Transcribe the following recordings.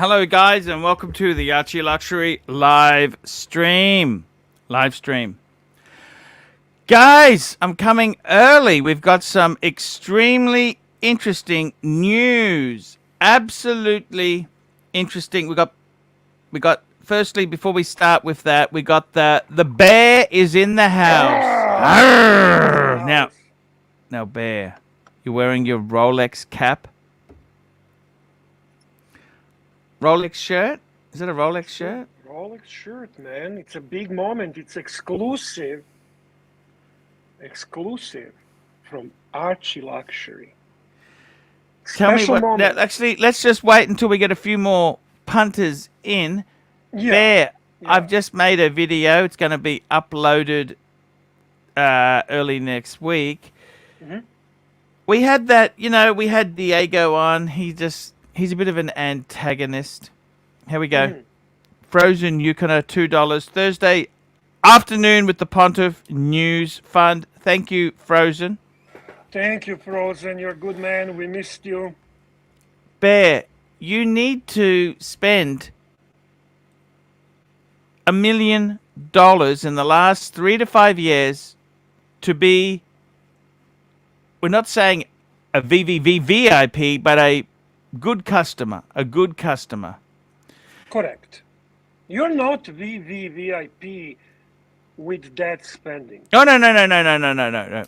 Hello guys and welcome to the ArchieLuxury live stream. Guys, I'm coming early. We've got some extremely interesting news. Absolutely interesting. We got firstly, before we start with that, we got the bear is in the house. Now bear, you're wearing your Rolex cap. Rolex shirt? Is it a Rolex shirt? Rolex shirt, man. It's a big moment. It's exclusive. Exclusive from ArchieLuxury. Tell me what. Now, actually, let's just wait until we get a few more punters in. Yeah. Bear, yeah. I've just made a video. It's going to be uploaded early next week. Mm-hmm. We had that, we had Diego on. He's a bit of an antagonist. Here we go. Frozen Yukona, $2. Thursday afternoon with the Pontiff News Fund. Thank you, Frozen. Thank you, Frozen. You're a good man. We missed you. Bear, you need to spend $1 million in the last 3 to 5 years to be, we're not saying a VIP, but a good customer. Correct. You're not VIP with that spending. No.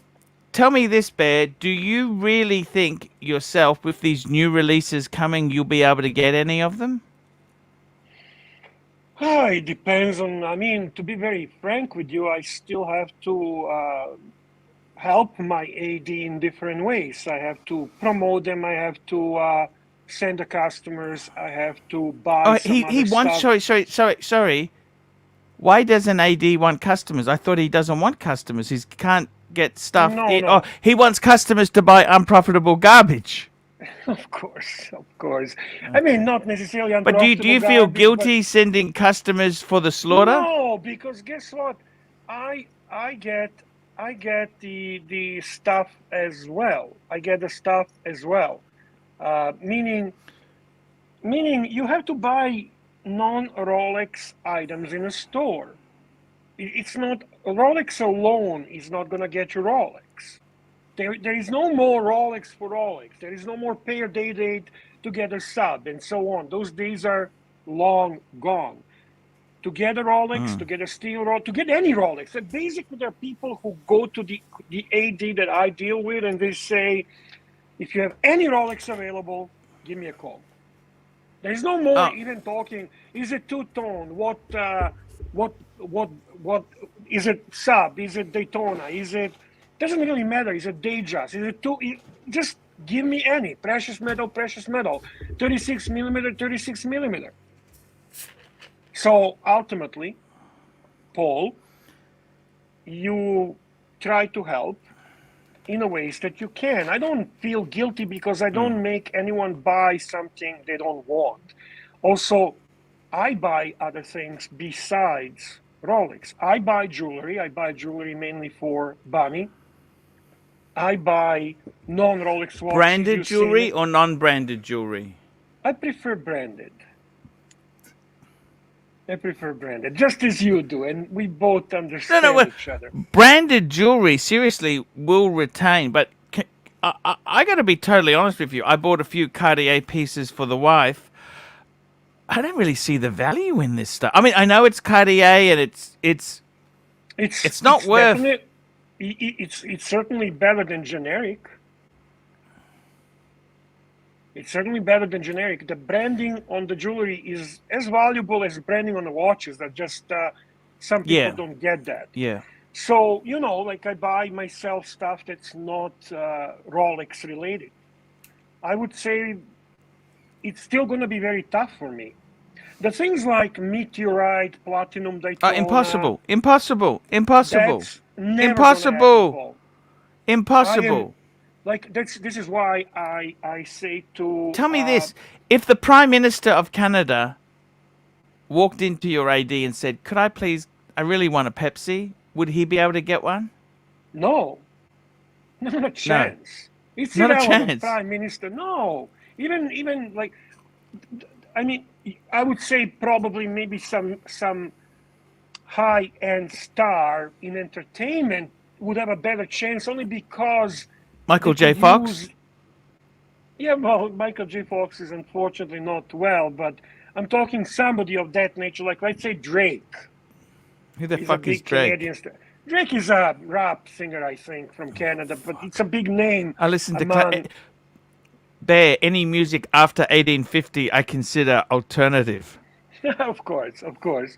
Tell me this, Bear. Do you really think yourself, with these new releases coming, you'll be able to get any of them? It depends on, to be very frank with you, I still have to help my AD in different ways. I have to promote them. I have to send the customers. I have to buy some other stuff. Sorry. Why does an AD want customers? I thought he doesn't want customers. He can't get stuff. No. He wants customers to buy unprofitable garbage. Of course, of course. I mean, Okay. not necessarily But do unprofitable you feel garbage, but guilty sending customers for the slaughter? no, because guess what? I get the stuff as well. I get the stuff as well. Meaning you have to buy non-Rolex items in a store. It's not Rolex alone is not gonna get you Rolex. There is no more Rolex for Rolex. There is no more pair date to get a sub and so on. Those days are long gone. To get a Rolex, to get a steel Rolex, to get any Rolex. And basically, there are people who go to the AD that I deal with and they say, if you have any Rolex available, give me a call. There's no more Oh, even talking. Is it two-tone? What? Is it sub? Is it Daytona? Is it? Doesn't really matter. Is it Datejust? Is it two? Just give me any precious metal, precious metal, 36 millimeter, 36 millimeter. So ultimately, Paul, you try to help in a ways that you can. I don't feel guilty because I don't make anyone buy something they don't want. Also, I buy other things besides Rolex. I buy jewelry. I buy jewelry mainly for Bunny. I buy non-Rolex watches. branded You've seen jewelry it. or non-branded jewelry? I prefer branded. I prefer branded, just as you do, and we both No, no, understand each other. branded jewelry seriously will retain, but I got to be totally honest with you. I bought a few Cartier pieces for the wife. I don't really see the value in this stuff. I mean, I know it's Cartier and it's not It's worth. definite. It's certainly better than generic. It's certainly better than generic. The branding on the jewelry is as valuable as branding on the watches. That just some people Yeah, don't get that. yeah. So like I buy myself stuff that's not Rolex related. I would say it's still going to be very tough for me. The things like meteorite, platinum, Daytona, Impossible, impossible, impossible, that's never going to happen, impossible, Paul. I am impossible. like this is why I say to Tell me this: if the Prime Minister of Canada walked into your AD and said, "Could I please? I really want a Pepsi," would he be able to get one? no, not a No, chance. It's not a irrelevant, chance. Prime Minister. No, even like I mean, I would say probably maybe some high-end star in entertainment would have a better chance only because they Michael J. could Fox. use. Yeah, well, Michael J. Fox is unfortunately not well, but I'm talking somebody of that nature, like let's say Drake. Who the He's a fuck is big Drake? Canadian star. Drake is a rap singer, I think, from Canada, but it's a big name I listen to among. Bear. Any music after 1850, I consider alternative. Of course, of course.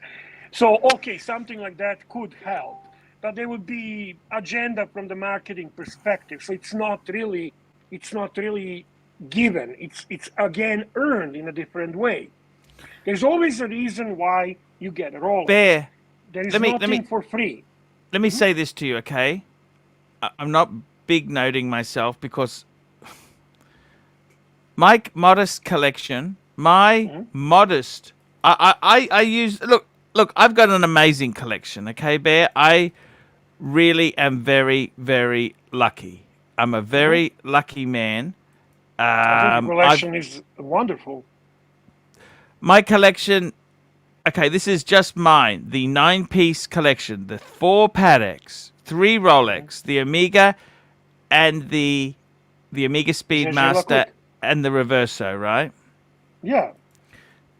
So, okay, something like that could help, but there would be agenda from the marketing perspective. So it's not really given. It's again earned in a different way. There's always a reason why you get a Rolex. Bear. There is Let me nothing for free. let me say this to you, okay? I'm not big noting myself because my modest collection, my Mhm. modest, I use look. I've got an amazing collection, okay, Bear. I really am very very lucky. I'm a Mhm. very lucky man. I think your I've collection is wonderful. my collection. Okay, this is just mine. The 9-piece collection, the 4 Pateks, 3 Mhm. Rolex, the Omega, and the Omega Gingerella Speedmaster, quick. and the Reverso. Right? Yeah.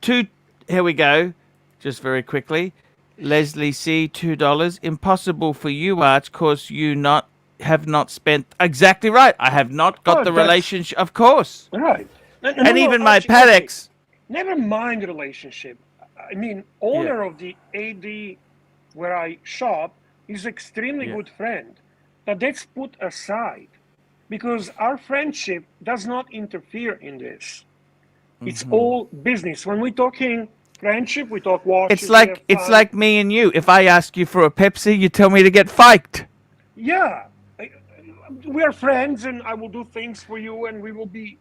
Two. Here we go. Just very quickly. Leslie C. $2. Impossible for you, Arch, cause you not have not spent exactly right. I have not got Oh, the that's relationship, of course, right. No, and no, even my Archie, Archie. Pateks. Never mind the relationship. I mean, Yeah, owner of the AD where I shop is extremely yeah. good friend. But that's put aside because our friendship does not interfere in this. It's all business. When we're talking friendship, we talk watches, we have It's fun. like me and you. If I ask you for a Pepsi, you tell me to get fiked. Yeah, we are friends, and I will do things for you, and we will be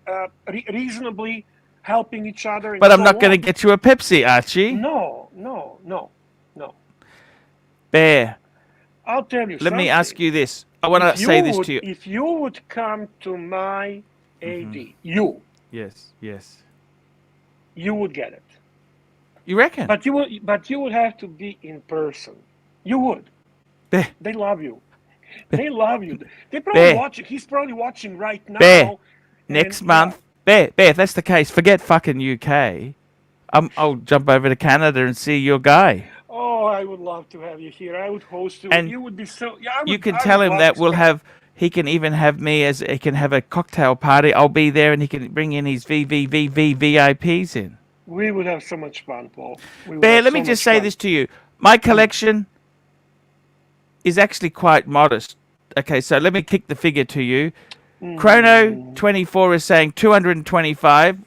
reasonably helping each other, and But I'm so not going to on. get you a Pepsi, Archie. No, no, no, no. Bear, I'll tell you let me ask something. you this. I want to say this to you. If you would come to my AD, you Yes. would get it. You reckon? But you would have to be in person. You would. Bear, They love you. They love you. They probably Bear, watching. He's probably watching right Bear, now. next And yeah. month. Bear, if that's the case, forget fucking UK. I'll jump over to Canada and see your guy. Oh, I would love to have you here. I would host you. And You would be so. Yeah, you can I tell would him love that to we'll spend. have. He can even have me as he can have a cocktail party. I'll be there, and he can bring in his VIPs in. We would have so much fun, Paul. We would Bear, have let me so just much say fun. this to you. My collection is actually quite modest. Okay, so let me kick the figure to you. Chrono 24 is saying 225.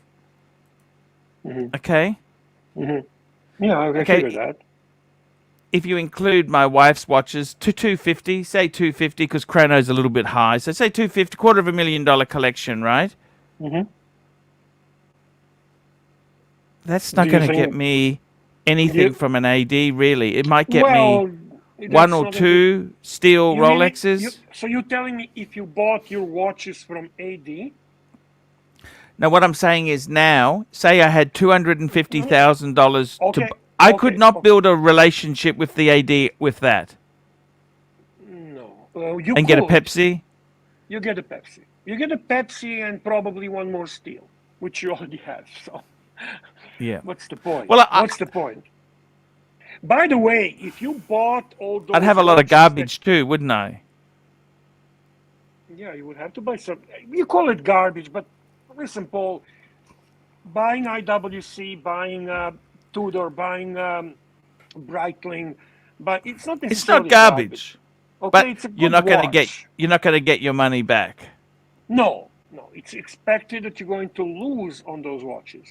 Okay. Yeah, I Okay. figured that. If you include my wife's watches, to 250, say 250 because Chrono's a little bit high. So say 250, $250,000 collection, right? Mhm. That's Do not you going to get think? me anything You from an AD, really. It might get me well, one that's or not a good. two steel You mean you? Rolexes. So you're telling me if you bought your watches from AD? Now, what I'm saying is now, say I had No. $250,000 to. Okay, I could okay, not okay. build a relationship with the AD with that No, you and get a could. Pepsi. You get a Pepsi. You get a Pepsi and probably one more steel, which you already have. So Yeah. what's the point? Well, What's the point? By the way, if you bought all I'd have those a lot of watches that, garbage too, wouldn't I? yeah, you would have to buy some. You call it garbage, but listen, Paul, buying IWC, buying Tudor, buying Breitling, but it's not It's not necessarily garbage. garbage, Okay, but it's a good watch. you're not going to get your money back. No, no, it's expected that you're going to lose on those watches.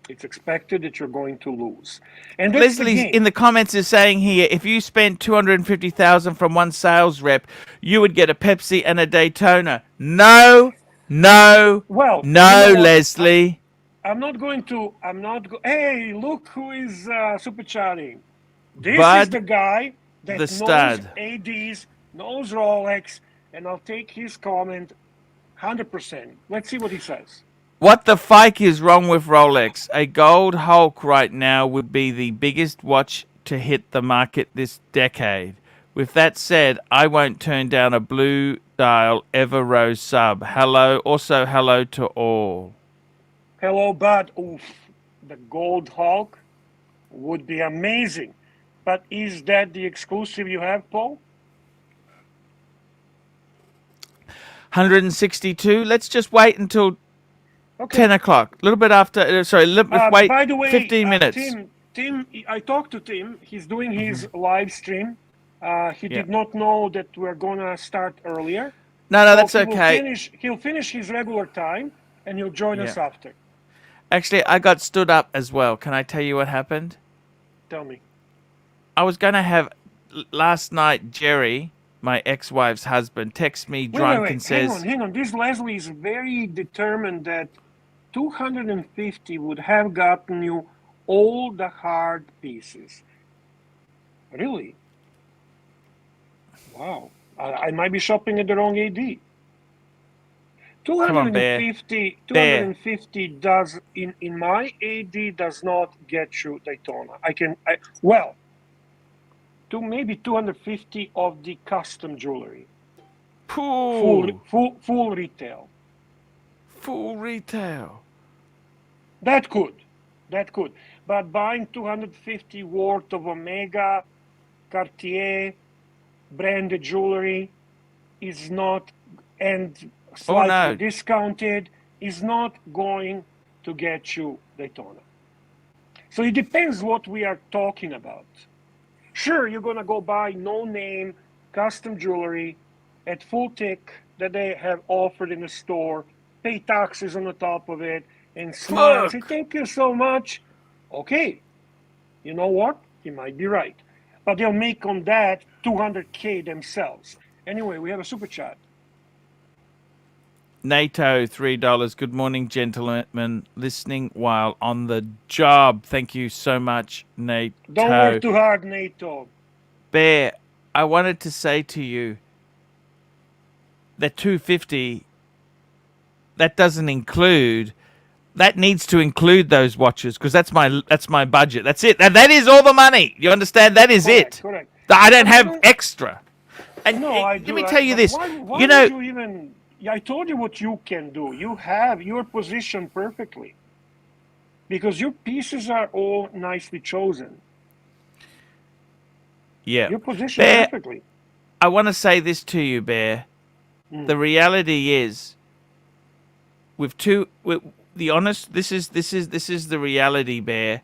It's expected that you're going to lose, and that's the Leslie's game. in the comments is saying here, if you spent 250,000 from one sales rep, you would get a Pepsi and a Daytona. No, no, Well, you know no, what? Leslie. I'm not going to. I'm not. Hey, look who is super chatting. This is the Bud guy the that knows stud. ADs, knows Rolex, and I'll take his comment 100%. Let's see what he says. What the fuck is wrong with Rolex? A gold Hulk right now would be the biggest watch to hit the market this decade. With that said, I won't turn down a blue dial Ever Rose sub. Hello, also hello to all. Hello, Bud. Oof, the Gold Hulk would be amazing. But is that the exclusive you have, Paul? 162. Let's just wait until Okay. 10 o'clock. A little bit after. Sorry, let's wait By the way, 15 minutes. Tim, I talked to Tim. He's doing his live stream. He Yeah. did not know that we're gonna start earlier. No, So that's he will okay. finish. He'll finish his regular time, and he'll join us Yeah. after. Actually, I got stood up as well. Can I tell you what happened? Tell me. I was going to have last night Jerry, my ex-wife's husband, text me drunk and says, Hang on. This Leslie is very determined that 250 would have gotten you all the hard pieces. Really? Wow. I might be shopping at the wrong AD. "Come on, Bear. 250 does in my AD does not get you Daytona. Well, to maybe 250 of the custom jewelry. Full Retail. full retail." That could. But buying 250 worth of Omega, Cartier, branded jewelry is not, and slightly discounted, is not going to get you Daytona. So it depends what we are talking about. Sure, you're going to go buy no-name custom jewelry at full tick that they have offered in the store, pay taxes on the top of it, and smile and say, thank you so much. Okay, you know what? He might be right. But they'll make on that 200K themselves. Anyway, we have a super chat. NATO, $3. Good morning, gentlemen. Listening while on the job. Thank you so much, NATO. Don't work too hard, NATO. Bear, I wanted to say to you that 250, that doesn't include. That needs to include those watches because that's my budget. That's it. That is all the money. You understand? That is Correct, it. correct. I don't have extra. And No, I let do. me tell you this. Why You know, would you even? I told you what you can do. You have your position perfectly because your pieces are all nicely chosen. yeah, Your position Bear. perfectly. I want to say this to you, Bear. The reality is, with the honest. This is the reality, Bear.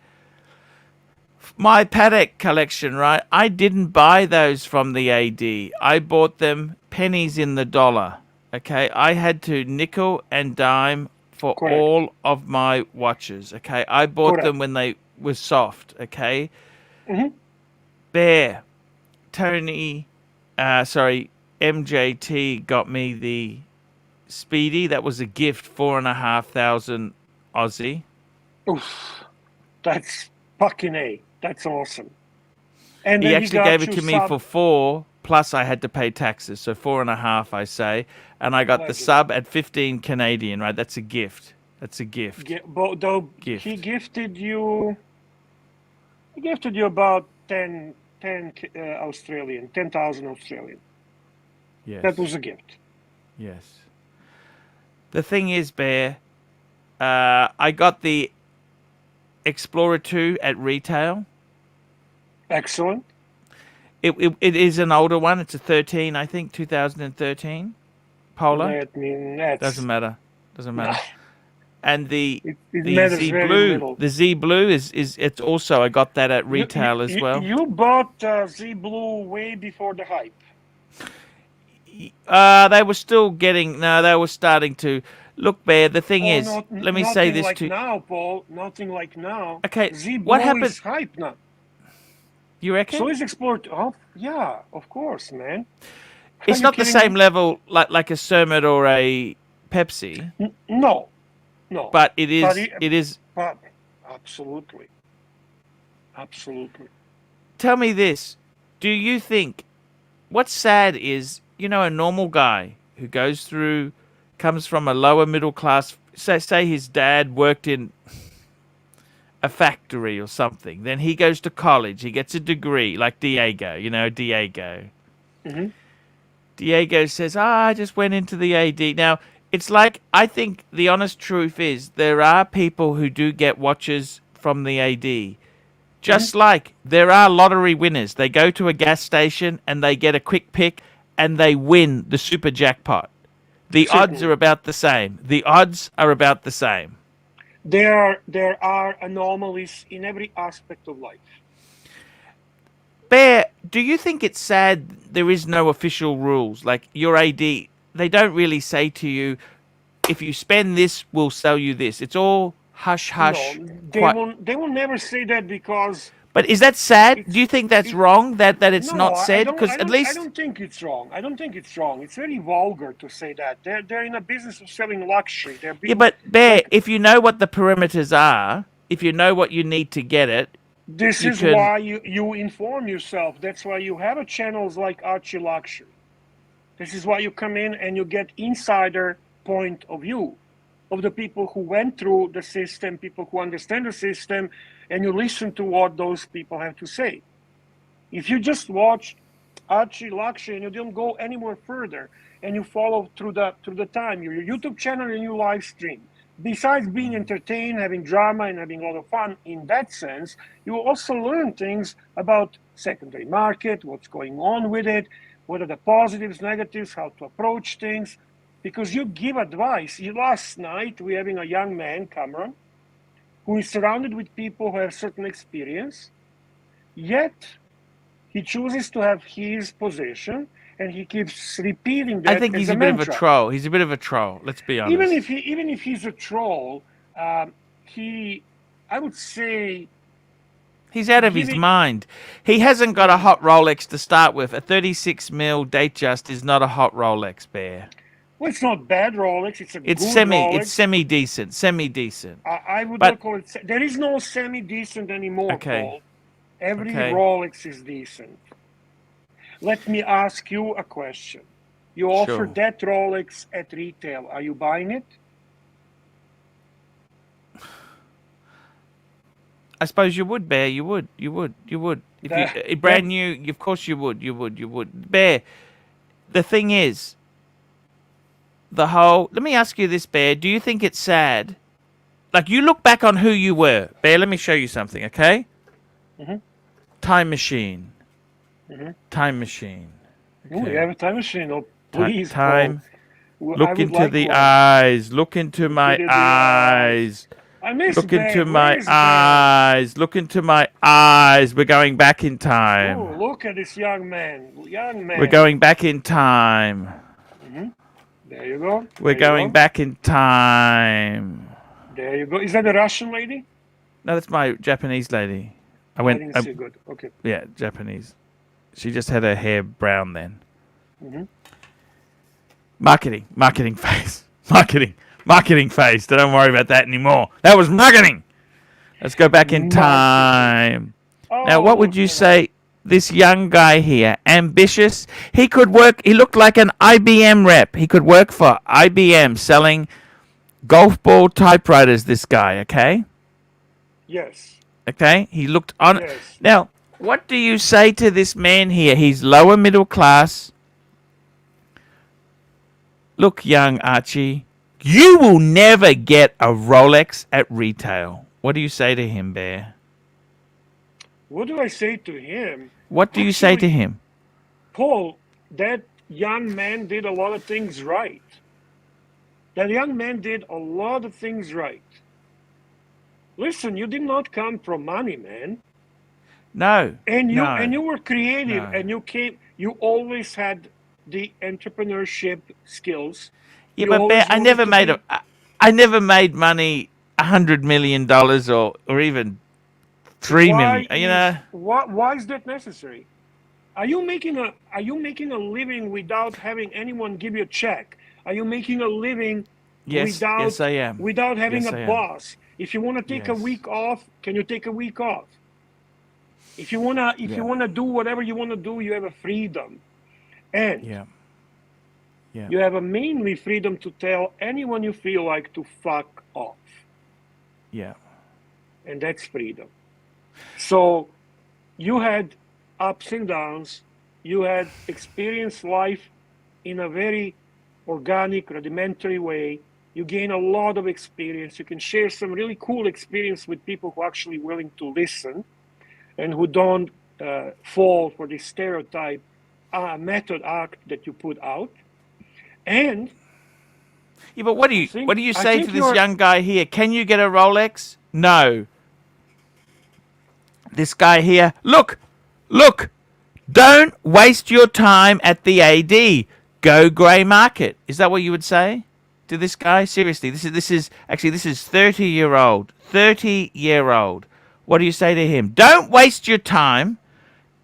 My Patek collection, right? I didn't buy those from the AD. I bought them pennies in the dollar. Okay, I had to nickel and dime for Correct. all of my watches. Okay, I bought Correct. them when they were soft. Okay, Mm-hmm. Bear, Tony, MJT got me the Speedy. That was a gift, 4,500 Aussie. Oof, that's fucking A. That's awesome. And He then actually got gave it you to me for 4, plus I had to pay taxes, so 4.5, I say, and I got the Allegedly. sub at 15 Canadian. Right, that's a gift. That's a gift. Though Gift. he gifted you about 10 Australian, 10,000 Australian. Yes. That was a gift. Yes. The thing is, Bear, I got the Explorer 2 at retail. Excellent. It is an older one. It's a 13, I think, 2013. Polar. Doesn't matter. Doesn't matter. And the It the matters Z very Blue, little. the Z Blue is it's also, I got that at retail as well. You bought Z Blue way before the hype. They were still getting. No, they were starting to look, Bear. The thing is, let me say this to now, Paul. Nothing like now. Okay, Z Blue what happened? is hype now. You reckon? So is Explorer. Oh, yeah, of course, man. It's not the same level like a Cermet or a Pepsi. No. But it is. It is. But absolutely. Absolutely. Tell me this: do you think? What's sad is, a normal guy who comes from a lower middle class. Say his dad worked in a factory or something. Then he goes to college. He gets a degree, like Diego. Diego. Mm-hmm. Diego says, I just went into the AD. Now, it's like, I think the honest truth is there are people who do get watches from the AD. Just like there are lottery winners. They go to a gas station and they get a quick pick and they win the super jackpot. The odds are about the same. There are anomalies in every aspect of life. Bear, do you think it's sad there is no official rules? Like your AD, they don't really say to you, if you spend this, we'll sell you this. It's all hush hush. No, they will never say that because. But is that sad? Do you think that's wrong? That it's not said? Because at least I don't think it's wrong. It's very vulgar to say that. They're in a business of selling luxury. Yeah, but Bear, if you know what the perimeters are, if you know what you need to get it, this is why you inform yourself. That's why you have channels like ArchieLuxury. This is why you come in and you get insider point of view of the people who went through the system, people who understand the system, and you listen to what those people have to say. If you just watch ArchieLuxury and you don't go anywhere further, and you follow through the time, your YouTube channel and your live stream, besides being entertained, having drama, and having a lot of fun in that sense, you will also learn things about secondary market, what's going on with it, what are the positives, negatives, how to approach things, because you give advice. Last night, we're having a young man, Cameron, who is surrounded with people who have certain experience, yet he chooses to have his position, and he keeps repeating that. I think he's a bit of a troll. He's a bit of a troll. Let's be honest. Even if he's a troll, I would say He's out of his mind. He hasn't got a hot Rolex to start with. A 36 mil Datejust is not a hot Rolex, Bear. Well, it's not bad Rolex. It's a It's good Rolex. It's semi-decent. Semi-decent. I would But- not call it. There is no semi-decent anymore, Okay. Paul. Every Okay. Rolex is decent. Let me ask you a question. You offer Sure. that Rolex at retail. Are you buying it? I suppose you would, Bear. You would. If you brand new, of course you would. You would. Bear. The thing is, let me ask you this, Bear. Do you think it's sad? Like, you look back on who you were. Bear, let me show you something, okay? Mhm. Time machine. Mhm. Time machine. Oh, you have a time machine. Oh, please, Time. Paul. I Look would into like the one. eyes. Look into my into the eyes. I miss Look Bear. into Where my is Bear? eyes. Look into my eyes. We're going back in Oh, time. look at this young man. Young man. We're going back in time. There you go. We're There you going go. back in time. There you go. Is that a Russian lady? No, that's my Japanese lady. I didn't see good. Okay. Yeah, Japanese. She just had her hair brown then. Mhm. Marketing phase. Marketing phase. Don't worry about that anymore. That was marketing. Let's go back in time. Now, what would you say? This young guy here, ambitious. He could work. He looked like an IBM rep. He could work for IBM selling golf ball typewriters. This guy, okay? Yes. Okay. He looked on. Yes. Now, what do you say to this man here? He's lower middle class. Look, young Archie, you will never get a Rolex at retail. What do you say to him, Bear? What do I say to him? What do you say to him? Paul, that young man did a lot of things right. That young man did a lot of things right. Listen, you did not come from money, man. No. And no, you were creative, no. and you always had the entrepreneurship skills. Yeah, You but Bear, always I never wanted to made be- I never made money $100 million or even $3 million. You know. Why is that necessary? Are you making a living without having anyone give you a check? Are you making a living Yes, I am. without having Yes, a I am. boss? If you want to take a Yes. week off, can you take a week off? If you wanna do whatever you want to do, you have a freedom, and Yeah. you have a mainly freedom to tell anyone you feel like to fuck off, Yeah. and that's freedom. So you had ups and downs. You had experienced life in a very organic, rudimentary way. You gain a lot of experience. You can share some really cool experience with people who are actually willing to listen and who don't fall for the stereotype method act that you put out. And Yeah, but what do you I say think to this you're- young guy here? Can you get a Rolex? No. This guy here, look. Don't waste your time at the AD. Go grey market. Is that what you would say to this guy? Seriously, this is 30-year-old. 30-year-old. What do you say to him? Don't waste your time.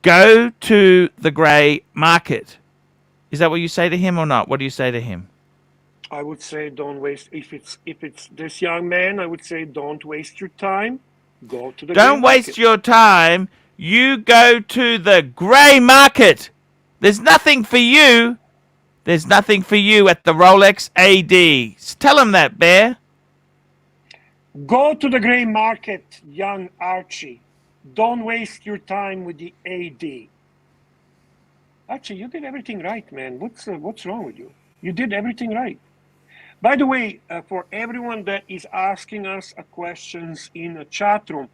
Go to the grey market. Is that what you say to him or not? What do you say to him? I would say don't waste. If it's this young man, I would say don't waste your time. Go to the Don't grey waste market. your time. You go to the grey market. There's nothing for you. There's nothing for you at the Rolex AD. Tell him that, Bear. Go to the grey market, young Archie. Don't waste your time with the AD. Archie, you did everything right, man. What's wrong with you? You did everything right. By the way, for everyone that is asking us questions in the chat room,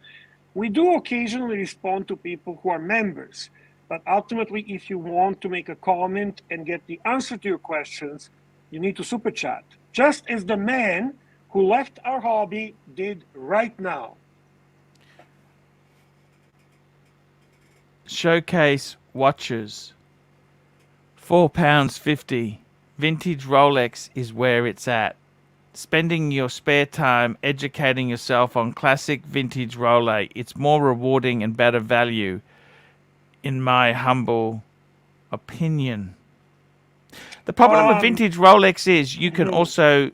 we do occasionally respond to people who are members. But ultimately, if you want to make a comment and get the answer to your questions, you need to super chat. Just as the man who left our hobby did right now. Showcase watches. £4.50. Vintage Rolex is where it's at. spending your spare time educating yourself on classic vintage Rolex. It's more rewarding and better value, in my humble opinion. The problem with Um, vintage Rolex is you can mhm, also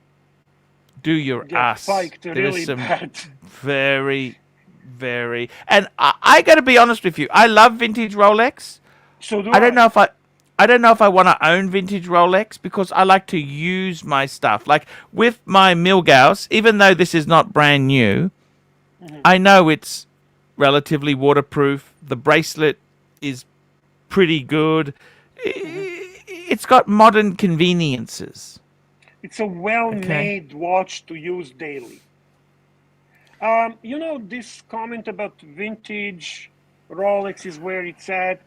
do your get ass. spiked There is really some bad. very, very, and I got to be honest with you. I love vintage Rolex. So do I don't I. know if I don't know if I want to own vintage Rolex because I like to use my stuff. Like with my Milgauss, even though this is not brand new, Mhm, I know it's relatively waterproof. The bracelet is pretty good. mhm. It's got modern conveniences. It's a Okay. well-made watch to use daily. This comment about vintage Rolex is where it's at.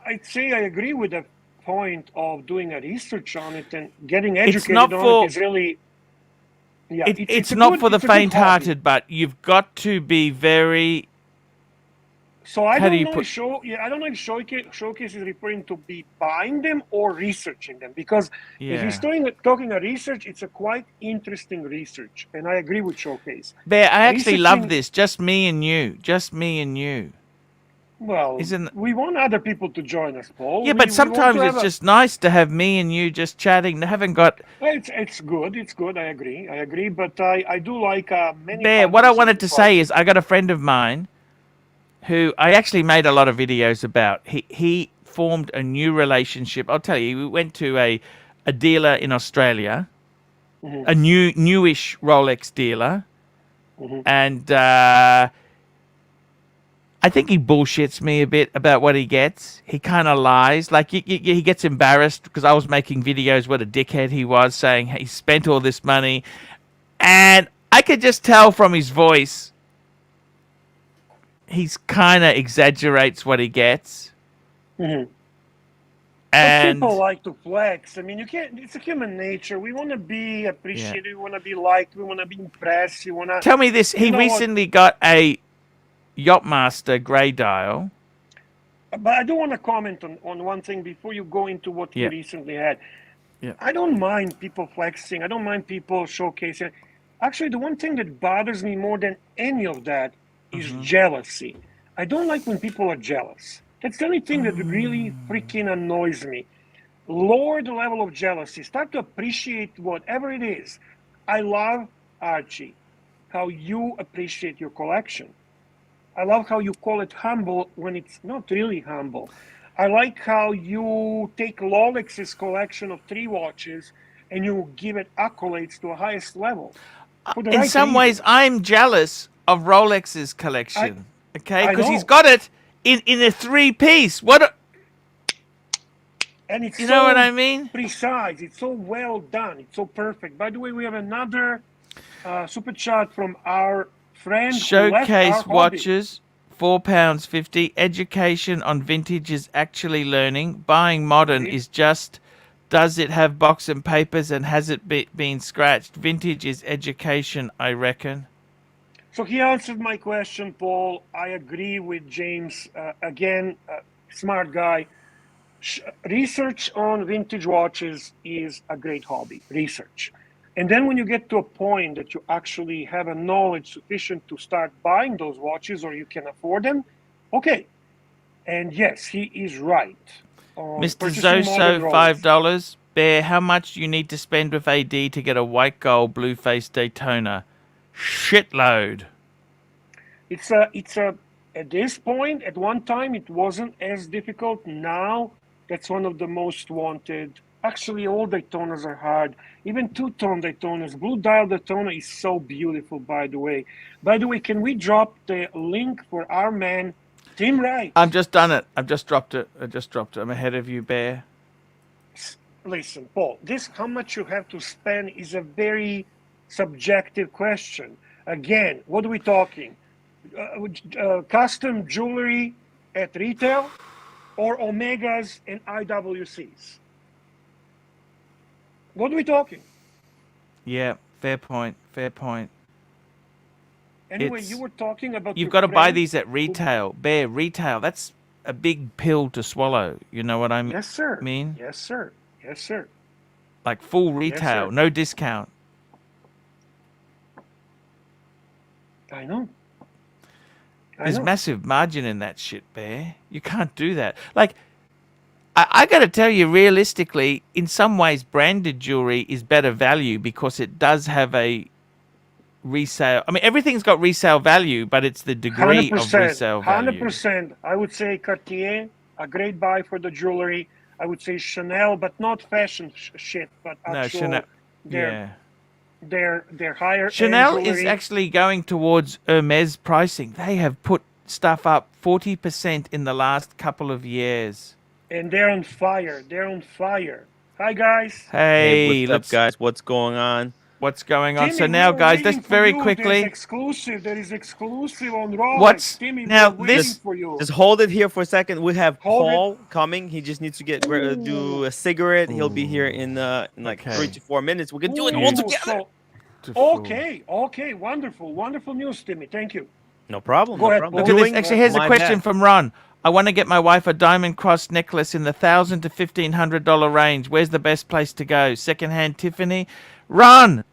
I'd say I agree with the point of doing a research on it and getting It's educated not on it for is really, yeah, it's not for the it's a good hobby. faint-hearted, but you've got to be very. So I How do don't you know if put? showcase is referring to be buying them or researching them. Because if he's Yeah. talking a research, it's a quite interesting research, and I agree with showcase. Bear, I actually love Researching, this. Just me and you. Just me and you. well, Isn't we want other people to join us, Paul. Yeah, We but we want to sometimes have it's a. just nice to have me and you just chatting. They haven't got It's good. It's good. I agree. But I do like many Bear. What I functions of wanted the to say is product. I got a friend of mine who I actually made a lot of videos about. He formed a new relationship. I'll tell you, we went to a dealer in Australia, Hmm. a newish Rolex dealer, Hmm. and I think he bullshits me a bit about what he gets. He kind of lies. Like he gets embarrassed because I was making videos what a dickhead he was, saying he spent all this money, and I could just tell from his voice he's kind of exaggerates what he gets. Hmm. But people And like to flex. I mean, you can't. It's a human nature. We want to be yeah, appreciated. We want to be liked. We want to be impressed. You want to, tell me this: you he know what? recently got a Yachtmaster grey dial. But I do want to comment on one thing before you go into what he Yeah, recently had. yeah. I don't mind people flexing. I don't mind people showcasing. Actually, the one thing that bothers me more than any of that is jealousy. I don't like when people are jealous. That's the only thing that really freaking annoys me. Lower the level of jealousy. Start to appreciate whatever it is. I love, Archie, how you appreciate your collection. I love how you call it humble when it's not really humble. I like how you take Rolex's collection of three watches and you give it accolades to a highest level for the In right some ways, reasons. I'm jealous of Rolex's I collection. Okay, I because he's know. got it in a three piece. And it's You know what so I mean? precise. It's so well done. It's so perfect. By the way, we have another super chat from our friend who left our Showcase hobby. watches, £4.50. Education on vintage is actually learning. Buying modern See? is just. Does it have box and papers and has it been scratched? Vintage is education, I reckon. So he answered my question, Paul. I agree with James. Again, smart guy. Research on vintage watches is a great hobby. Research. And then when you get to a point that you actually have a knowledge sufficient to start buying those watches or you can afford them, okay. And yes, he is right on Mr. purchasing modern Zoso, Rolex. $5. Bear, how much do you need to spend with AD to get a white gold blue face Daytona? Shitload. It's a at this point, at one time it wasn't as difficult. Now that's one of the most wanted. Actually, all Daytonas are hard. Even two-tone Daytonas. Blue dial Daytona is so beautiful, by the way. By the way, can we drop the link for our man, Tim Wright? I've just done it. I've just dropped it. I just dropped it. I'm ahead of you, Bear. Listen, Paul, this how much you have to spend is a very subjective question. Again, what are we talking? Custom jewelry at retail or Omegas and IWCs? What are we talking? Yeah, fair point. Fair point. Anyway, you It's were talking about You've your got to buy friend these at who. retail. Bear, retail. That's a big pill to swallow. You know what I Yes, sir. mean? Yes, sir. Yes, sir. Like full Yes, retail, sir. no discount. I know. There's massive margin in that shit, Bear. You can't do that. Like, I got to tell you, realistically, in some ways, branded jewelry is better value because it does have a resale. I mean, everything's got resale value, but it's the degree of 100%. resale value. 100%. I would say Cartier, a great buy for the jewelry. I would say Chanel, but not fashion shit, but actual. No, Chanel. They're Yeah. higher. Chanel end is jewelry. actually going towards Hermes pricing. They have put stuff up 40% in the last couple of years. And they're on fire. They're on fire. Hi, guys. Hey, what's up, guys? What's going on? What's going on? Timmy, So now, we're guys, waiting let's for very you. quickly. There is exclusive on Rolex. What's Timmy, now? we're waiting This for you. Just hold it here for a second. We have Hold it. Paul coming. He just needs to get do a cigarette. He'll be here in like Okay. 3 to 4 minutes. We can do it Ooh, all together. Okay. Wonderful news, Timmy. Thank you. No problem. Go no ahead, problem. Look at this. Doing Actually, here's a my question best. from Ron. I want to get my wife a diamond cross necklace in the $1,000 to $1,500 range. Where's the best place to go? Secondhand Tiffany. Ron,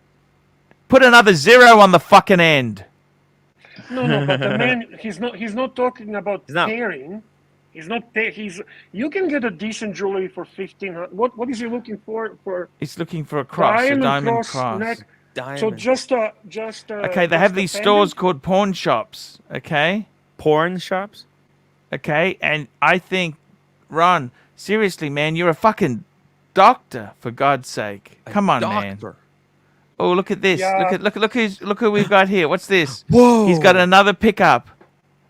put another 0 on the fucking end. No, but the man, he's not talking about He's not. pairing. You can get a decent jewelry for 1,500. What is he looking for? He's looking for a cross, a diamond cross. neck. Diamond. So just Okay, they have these stores called pawn shops. Okay. Porn shops. Okay, and I think, Ron, seriously, man, you're a fucking doctor, for God's sake. Come on, man. Oh, look at this. Yeah. Look who we've got here. What's this? Whoa. He's got another pickup.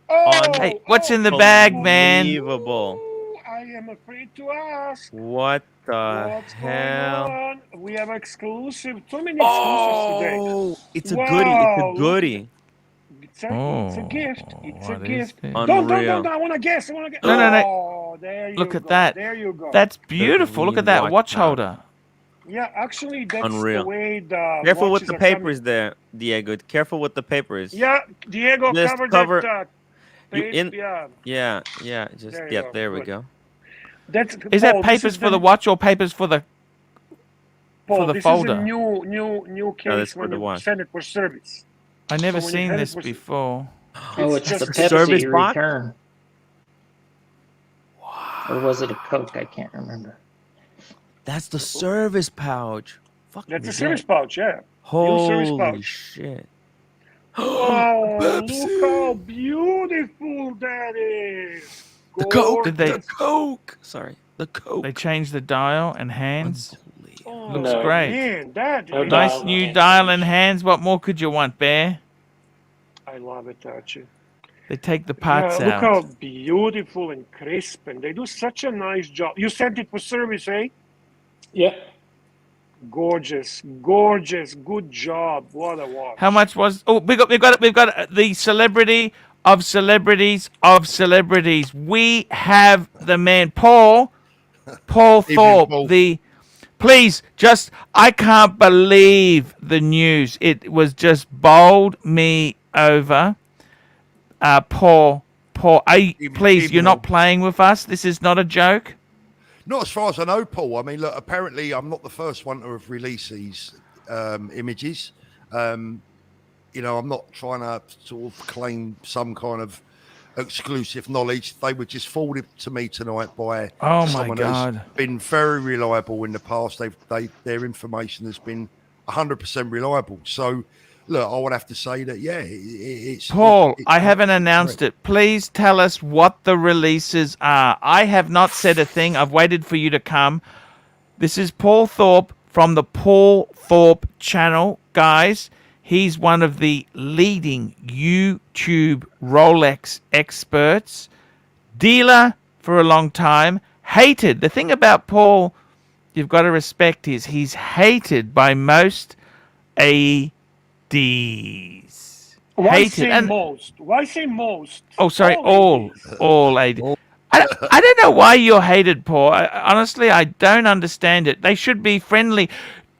Hey, what's in the bag, man? Unbelievable. I am afraid to ask. What the What's hell? going on? We have exclusive. So many exclusives today. Oh, it's a Wow, goodie. It's look a goodie. It's a gift. It's a what is gift. this? Don't. Unreal. I want to guess. No. Oh, there you Look go. at that. There you go. That's beautiful. Look at that Watch watch that. holder. Yeah, actually, that's Unreal. the way the Careful with watches the are coming. papers there, Diego. Careful with the papers. Yeah, Diego Just covered cover- that. You Tape, in- yeah. Yeah. Just There you go. there we Good. go. That's Is Paul, that papers for the watch or papers for the Paul, the this folder? is a new case that's for when the you watch. send it for service. I never So when you seen had it this for- before. Oh, It's it's the just a service Pepsi box? return. Or was it a Coke? I can't remember. That's the service pouch. Fuck That's me a service dead. pouch, yeah. Holy service pouch. shit. Oh, Pepsi. look how beautiful that is. The Coke. Did they- The Coke. Sorry. The Coke. They changed the dial and hands. Unbelievable. Oh, Looks No. great. Man, that No is- Nice dial. new Can't dial change. and hands. What more could you want, Bear? I love it, Archie. They take the parts Look out. how beautiful and crisp, and they do such a nice job. You sent it for service, eh? Yeah. Gorgeous, good job. What a watch. How much was? Oh, we've got the celebrity of celebrities of celebrities. We have the man Paul Thorpe. Paul. Please, I can't believe the news. It was just bowled me over. Paul, please, you're not playing with us. This is not a joke. Not as far as I know, Paul. I mean, look, apparently I'm not the first one to have released these images. I'm not trying to sort of claim some kind of exclusive knowledge. They were just forwarded to me tonight by Oh my someone God. who's been very reliable in the past. Their information has been 100% reliable. So, look, I would have to say that, yeah, it's... Paul, it- I haven't announced it. Please tell us what the releases are. I have not said a thing. I've waited for you to come. This is Paul Thorpe from the Paul Thorpe channel. Guys, he's one of the leading YouTube Rolex experts. Dealer for a long time. Hated. The thing about Paul you've got to respect is he's hated by most ADs. Why Hated. say And most? Why say most? oh, sorry, all AD. All. I don't know why you're hated, Paul. Honestly, I don't understand it. They should be friendly.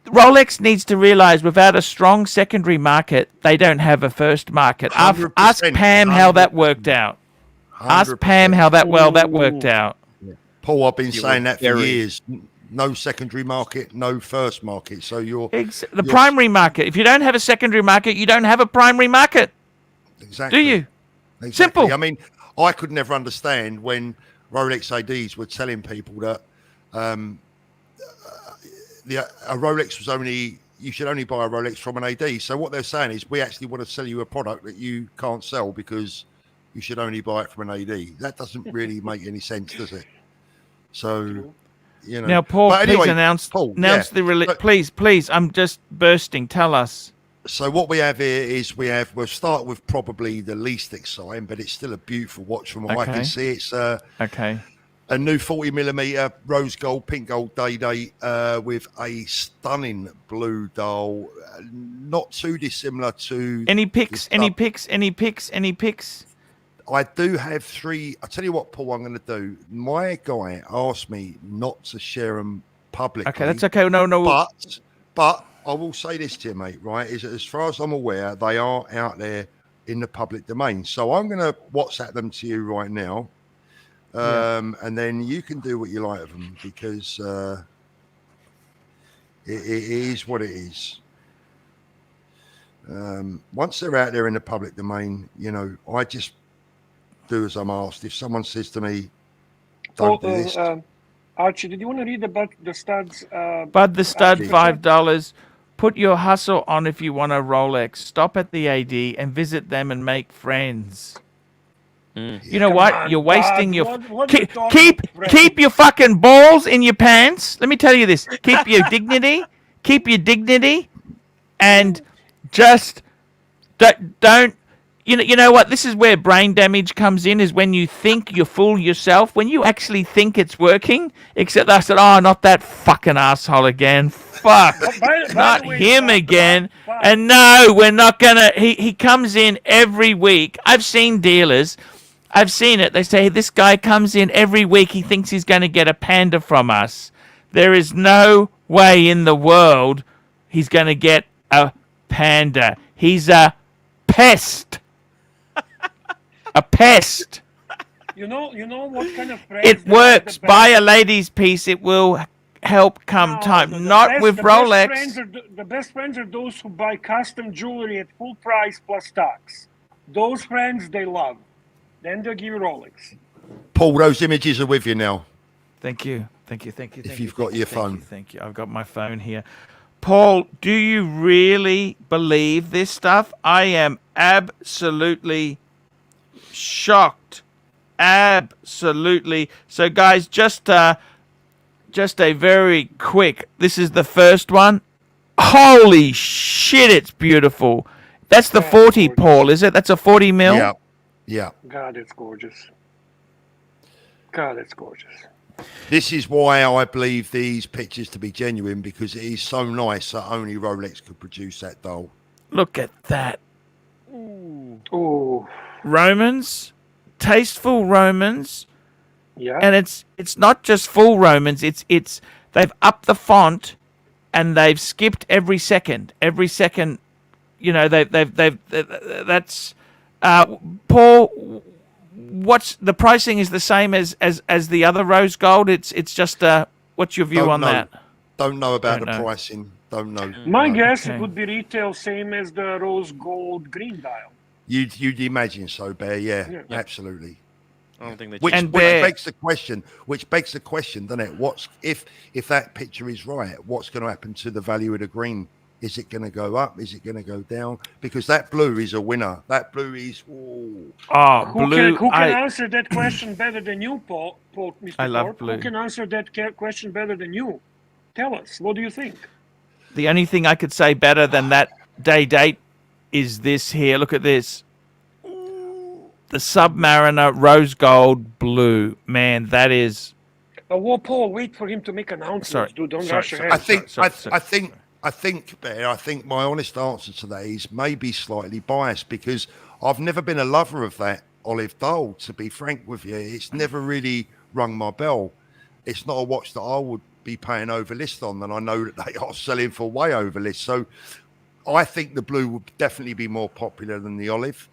Rolex needs to realize without a strong secondary market, they don't have a first market. Ask 100%, Pam how that worked out. Ask 100%. Pam how that worked out. Paul, I've been You saying were that for very- years. No secondary market, no first market. So you're The primary market. If you don't have a secondary market, you don't have a primary market. Exactly. Do you? Exactly. Simple. I mean, I could never understand when Rolex ADs were telling people that a Rolex was you should only buy a Rolex from an AD. So what they're saying is we actually want to sell you a product that you can't sell because you should only buy it from an AD. That doesn't really make any sense, does it? So, you know. Now, Paul, But anyway, please announce the release. Please, I'm just bursting. Tell us. So what we have here is we'll start with probably the least exciting, but it's still a beautiful watch from what I can see. It's Okay. a new 40mm rose gold, pink gold day with a stunning blue dial, not too dissimilar to Any picks? Any picks? I do have 3. I'll tell you what, Paul, I'm going to do. My guy asked me not to share them publicly. Okay, that's okay. No. But I will say this to you, mate, right, is that as far as I'm aware, they are out there in the public domain. So I'm going to WhatsApp them to you right now. And then you can do what you like of them because it is what it is. Once they're out there in the public domain, you know, I just do as I'm asked. If someone says to me, don't do this. Archie, did you want to read about the studs? Bud the stud, Archie. $5. Put your hustle on if you want a Rolex. Stop at the AD and visit them and make friends. You know what? You're wasting your keep your fucking balls in your pants. Let me tell you this. Keep your dignity. Keep your dignity, and just don't. You know what? This is where brain damage comes in. Is when you think you fool yourself. When you actually think it's working. Except I said, "Oh, not that fucking asshole again. Fuck, not him again." And no, we're not gonna. He comes in every week. I've seen dealers. I've seen it. They say, this guy comes in every week. He thinks he's going to get a panda from us. There is no way in the world he's going to get a panda. He's a pest. A pest. You know what kind of friends It works. Buy a lady's piece. It will help come time. Not with Rolex. The best friends are those who buy custom jewelry at full price plus tax. Those friends they love. Then they'll give you Rolex. Paul, those images are with you now. Thank you. If you've got your phone. Thank you. I've got my phone here. Paul, do you really believe this stuff? I am absolutely shocked. Absolutely. So, guys, just a very quick. This is the first one. Holy shit, it's beautiful. That's the 40, gorgeous. Paul, is it? That's a 40 mil? Yeah. Yeah. God, it's gorgeous. God, it's gorgeous. This is why I believe these pictures to be genuine, because it is so nice that only Rolex could produce that dial. Look at that. Ooh. Romans, tasteful Romans. Yeah. And it's not just full Romans. It's they've upped the font and they've skipped every second. Every second, you know, they've that's Paul, what's the pricing is the same as the other rose gold? It's just what's your view on that? Don't know about the pricing. Don't know. My guess it would be retail same as the rose gold green dial. You'd imagine so, Bear. Yeah, absolutely. I don't think that. Which begs the question, doesn't it? What's if that picture is right? What's going to happen to the value of the green? Is it going to go up? Is it going to go down? Because that blue is a winner. That blue is. Who blue. Can answer that question better than you, Paul? Mr. I love Thorpe? blue. Who can answer that question better than you? Tell us. What do you think? The only thing I could say better than that date is this here. Look at this. The Submariner rose gold blue. Man, that is. Well, Paul, wait for him to make announcements. Dude, don't rush ahead. I think, Bear, I think my honest answer to that is maybe slightly biased, because I've never been a lover of that olive dial, to be frank with you. It's never really rung my bell. It's not a watch that I would be paying over list on, and I know that they are selling for way over list. So I think the blue would definitely be more popular than the olive.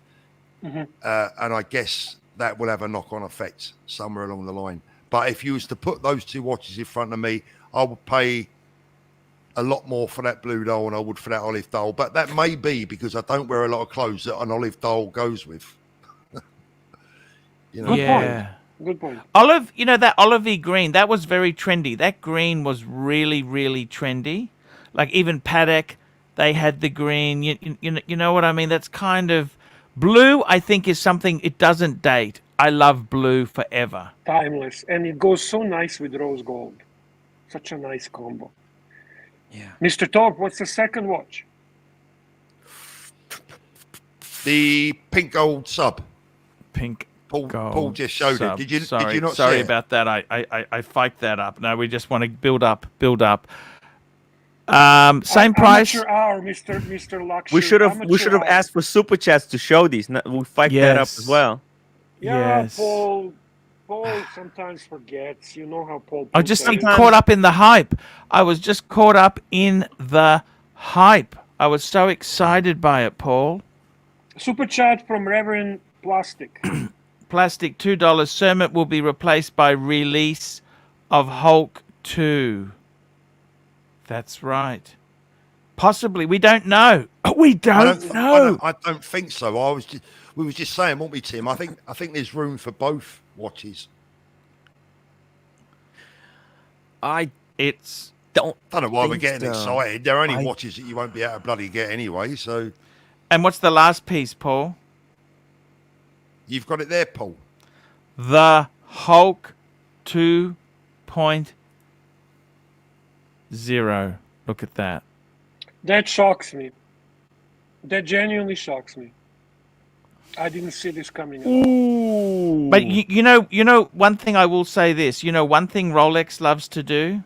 Mm-hmm. And I guess that will have a knock-on effect somewhere along the line. But if you was to put those two watches in front of me, I would pay a lot more for that blue dial than I would for that olive dial. But that may be because I don't wear a lot of clothes that an olive dial goes with. You know? Good Yeah. point. Good point. Olive, that olivey green, that was very trendy. That green was really, really trendy. Like even Paddock, they had the green. You know what I mean? That's kind of blue. I think is something it doesn't date. I love blue forever. Timeless. And it goes so nice with rose gold. Such a nice combo. Yeah. Mr. Torp, what's the second watch? The pink gold sub. Pink. Paul Gold just showed sub. it. Did Sorry, you not sorry see it? about that. I faked that up. No, we just want to build up. Same price. Amateur hour, Mr. Luxury. We should have Amateur hour. asked for super chats to show these. We fight that up Yes. as well. Yeah, Yes. Paul sometimes forgets. You know how Paul. I puts just that in. caught up in the hype. I was just caught up in the hype. I was so excited by it, Paul. Super chat from Reverend Plastic. Plastic $2. Sermon will be replaced by release of Hulk 2. That's right. Possibly. We don't know. We don't know. I don't think so. We were just saying, weren't we, Tim? I think there's room for both watches. It's Don't Don't know why we're think getting so. excited. They're only watches that you won't be able to bloody get anyway. So and what's the last piece, Paul? you've got it there, Paul. The Hulk 2.0. Look at that. That shocks me. That genuinely shocks me. I didn't see this coming. At all. But you know, one thing I will say this. You know, one thing Rolex loves to do.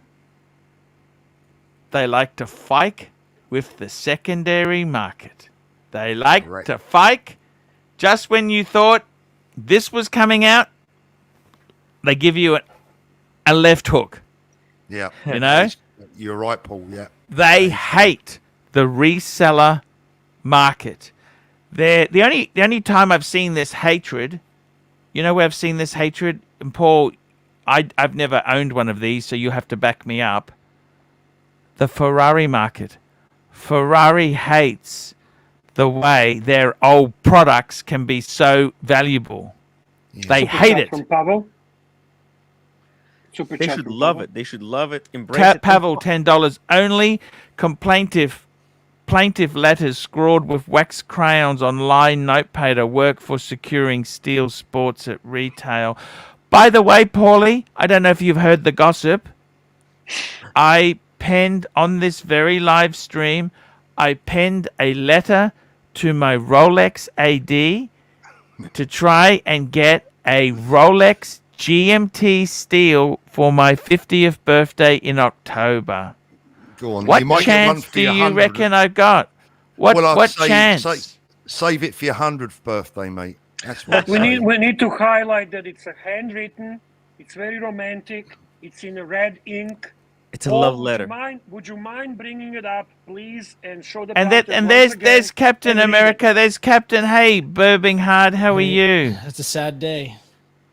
They like to fight with the secondary market. They like Correct. to fight just when you thought this was coming out. They give you a left hook. Yeah. You know? You're right, Paul. Yeah. They hate the reseller market. The only time I've seen this hatred, you know where I've seen this hatred? And Paul, I've never owned one of these, so you have to back me up. The Ferrari market. Ferrari hates the way their old products can be so valuable. Yeah. They Super hate chat it. From Pavel. Super They chat should from love Pavel. it. They should love it. Embrace it. Pavel, $10. Only plaintiff letters scrawled with wax crayons on line notepaper work for securing steel sports at retail. By the way, Paulie, I don't know if you've heard the gossip. I penned on this very live stream, I penned a letter to my Rolex AD to try and get a Rolex GMT steel for my 50th birthday in October. Go on. What you might get one chance for do your you 100th. reckon I've got? What I'd say chance? Save it for your 100th birthday, mate. That's what We need to highlight that it's a handwritten. It's very romantic. It's in a red ink. It's a Paul, love letter. Would you mind bringing it up, please, and show the And part there's once again Captain and read it? America. There's Captain. Hey, Birmingham, how are you? It's a sad day.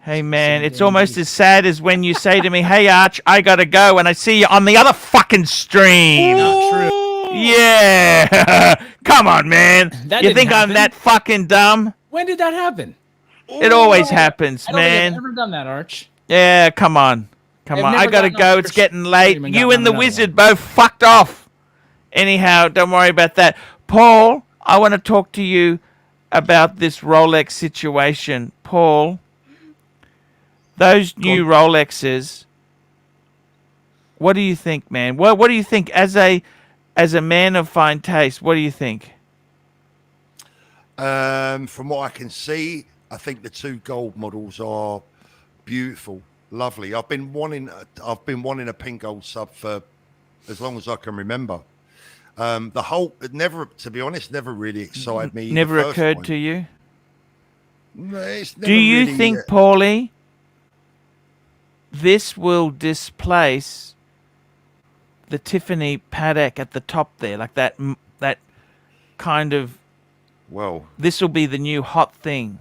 Hey man, Sad it's day almost indeed. as sad as when you say to me, "Hey Arch, I gotta go," and I see you on the other fucking stream. Not true. Yeah, come on, man. That You didn't think I'm happen. that fucking dumb? When did that happen? It always happens, I don't think man. I've ever done that, Arch. Yeah, come on. Come I've on. I never gotta gotten on go. It's first getting late. stream and You gotten and the on another wizard both fucked off. Anyhow, don't worry about that. Paul, I want to talk to you about this Rolex situation. Paul, those new Rolexes, what do you think, man? What do you think as a man of fine taste? What do you think? From what I can see, I think the two gold models are beautiful, lovely. I've been wanting a pink gold sub for as long as I can remember. The whole to be honest, never really excited me. Never occurred to you? No, it's never Do you really, think, Paulie, this will displace the Tiffany Paddock at the top there, like that kind of? Well, This will be the new hot thing.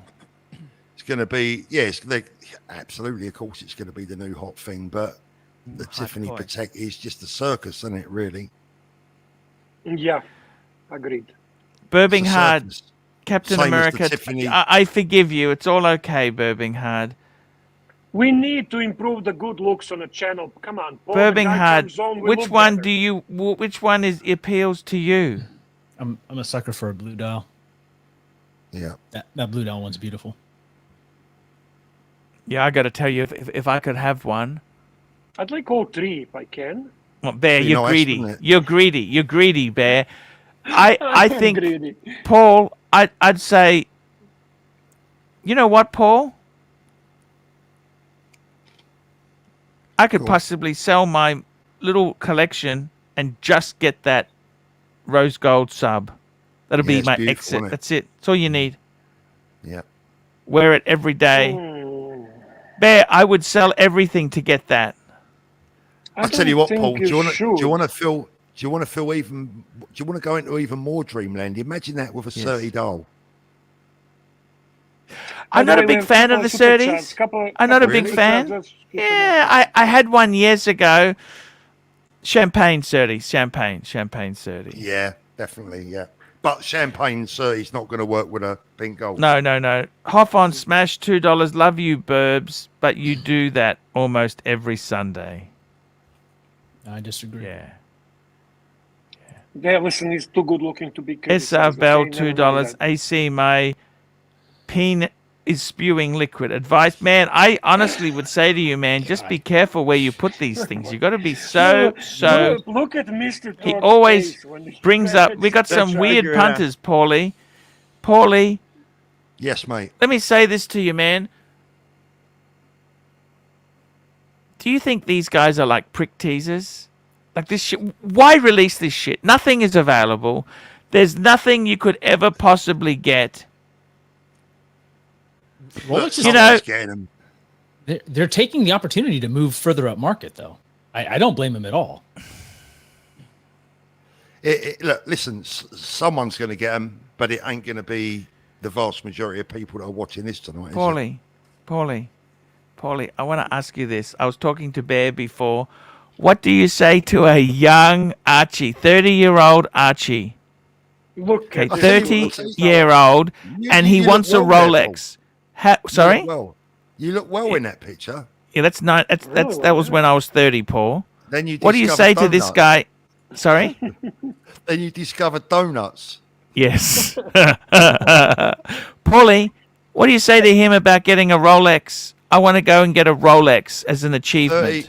it's going to be absolutely. Of course, it's going to be the new hot thing. But the Tiffany point. Patek is just a circus, isn't it? Really. Yeah, agreed. Burbing It's a Hard, circus. Captain Same as the America. Tiffany. I forgive you. It's all okay, Burbing Hard. We need to improve the good looks on the channel. Come on, Paul. The Burbing guy Hard. comes on, we Which look one better. do you? Which one is appeals to you? I'm a sucker for a blue dial. Yeah. That blue dial one's beautiful. Yeah, I got to tell you, if I could have one. I'd like all three if I can. Well, Bear, Be you're nice, greedy. wouldn't it? You're greedy. You're greedy, Bear. I I'm think, greedy. Paul, I'd say, you know what, Paul? I could Cool. possibly sell my little collection and just get that rose gold sub. That'll Yeah, be it's my beautiful, exit. isn't it? That's it. That's all you need. Yeah. Wear it every day. Hmm. Bear, I would sell everything to get that. I I'll tell you don't what, think Paul. Do you want to? should. Do you want to feel? Do you want to feel even? Do you want to go into even more dreamland? Imagine that with a Yes. 30 doll. I'm By not a the way, big we have fan of couple the super chats, 30s. couple- I'm not a couple big super fan. chats, let's skip them. Yeah, I had one years ago. Champagne 30. Champagne 30. Yeah, definitely. Yeah, but champagne 30 is not going to work with a pink gold. No. Hoff on Smash, $2. Love you, Burbs, but you do that almost every Sunday. I disagree. Yeah. Yeah, listen, he's too good looking to be criticized. SR Bell, okay? Never mind $2. that. AC, my peen is spewing liquid. Advice, man, I honestly would say to you, man, just be careful where you put these things. You got to be so. Look at Mr. He Torp's always face when he brings up. We got That's some right, weird you're punters, Paulie. Paulie, Yes, mate. let me say this to you, man. Do you think these guys are like prick teasers? Like this shit. Why release this shit? Nothing is available. There's nothing you could ever possibly get. Rolex is, You know- Someone's getting them. they're taking the opportunity to move further up market, though. I don't blame them at all. Look, listen. Someone's going to get them, but it ain't going to be the vast majority of people that are watching this tonight. Is it? Paulie, I want to ask you this. I was talking to Bear before. What do you say to a young Archie, 30-year-old Archie? Look Okay, at I'll tell you what, 30-year-old, and he you wants a look well there, Paul. Rolex. Sorry? You look well in that picture. Yeah, that's not. That was when I was 30, Paul. Then you. What do you discover say to this donuts. guy? Sorry? Then you discover donuts. Yes. Paulie, what do you say to him about getting a Rolex? I want to go and get a Rolex as an achievement. 30.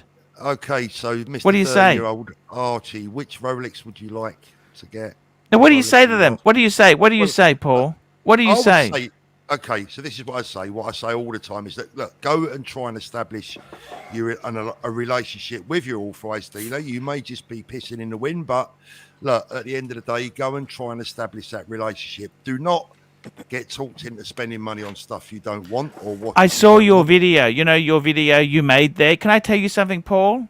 Okay, so Mr. What do you say? 30-year-old Archie, which Rolex would you like to get? Now, what do you Rolex say to you them? love? What do you say? What do you Well, say, Paul? What do you I would say? Okay, so this is what I say. What I say all the time is that, look, go and try and establish a relationship with your authorised dealer. You may just be pissing in the wind, but look, at the end of the day, go and try and establish that relationship. Do not get talked into spending money on stuff you don't want or what. I saw your video. You know, your video you made there. Can I tell you something, Paul?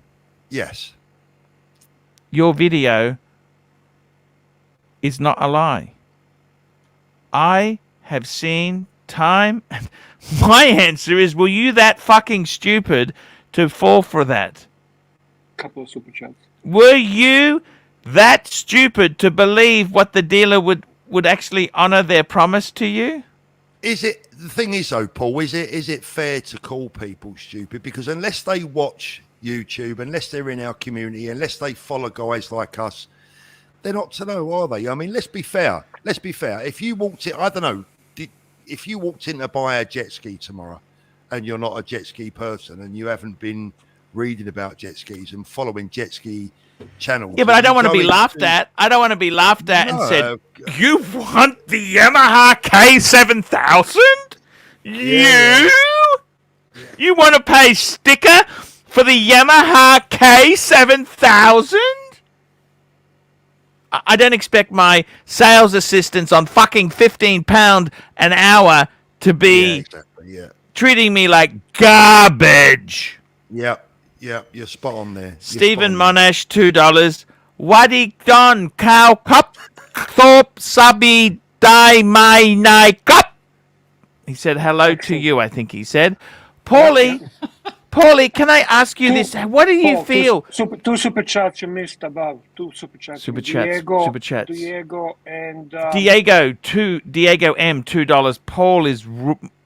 Yes. Your video is not a lie. I have seen time. My answer is, were you that fucking stupid to fall for that? couple of super chats. Were you that stupid to believe what the dealer would actually honor their promise to you? Is it the thing is though, Paul? Is it fair to call people stupid? Because unless they watch YouTube, unless they're in our community, unless they follow guys like us, they're not to know, are they? I mean, let's be fair. Let's be fair. If you walked in, I don't know, if you walked in to buy a jet ski tomorrow, and you're not a jet ski person, and you haven't been reading about jet skis and following jet ski channels, Yeah, but I and don't you want to go be laughed into- at. I don't want to be laughed at and No, said, "You want the Yamaha K7000? Yeah. You want to pay sticker for the Yamaha K7000?" I don't expect my sales assistants on fucking £15 an hour to be Yeah, exactly. Yeah. treating me like garbage. Yeah, you're spot on there. You're Stephen spot on there. Monash, $2. Waddy Don Cow Cup Thorpe Subby Die My Nai Cup. He said hello to you, I think he said. Paulie, Paulie, can I ask you this? What do you Paul, feel? Two super chats you missed above. Two super chats. Super chats. Diego, Super chats. Diego and Diego M, $2. Paul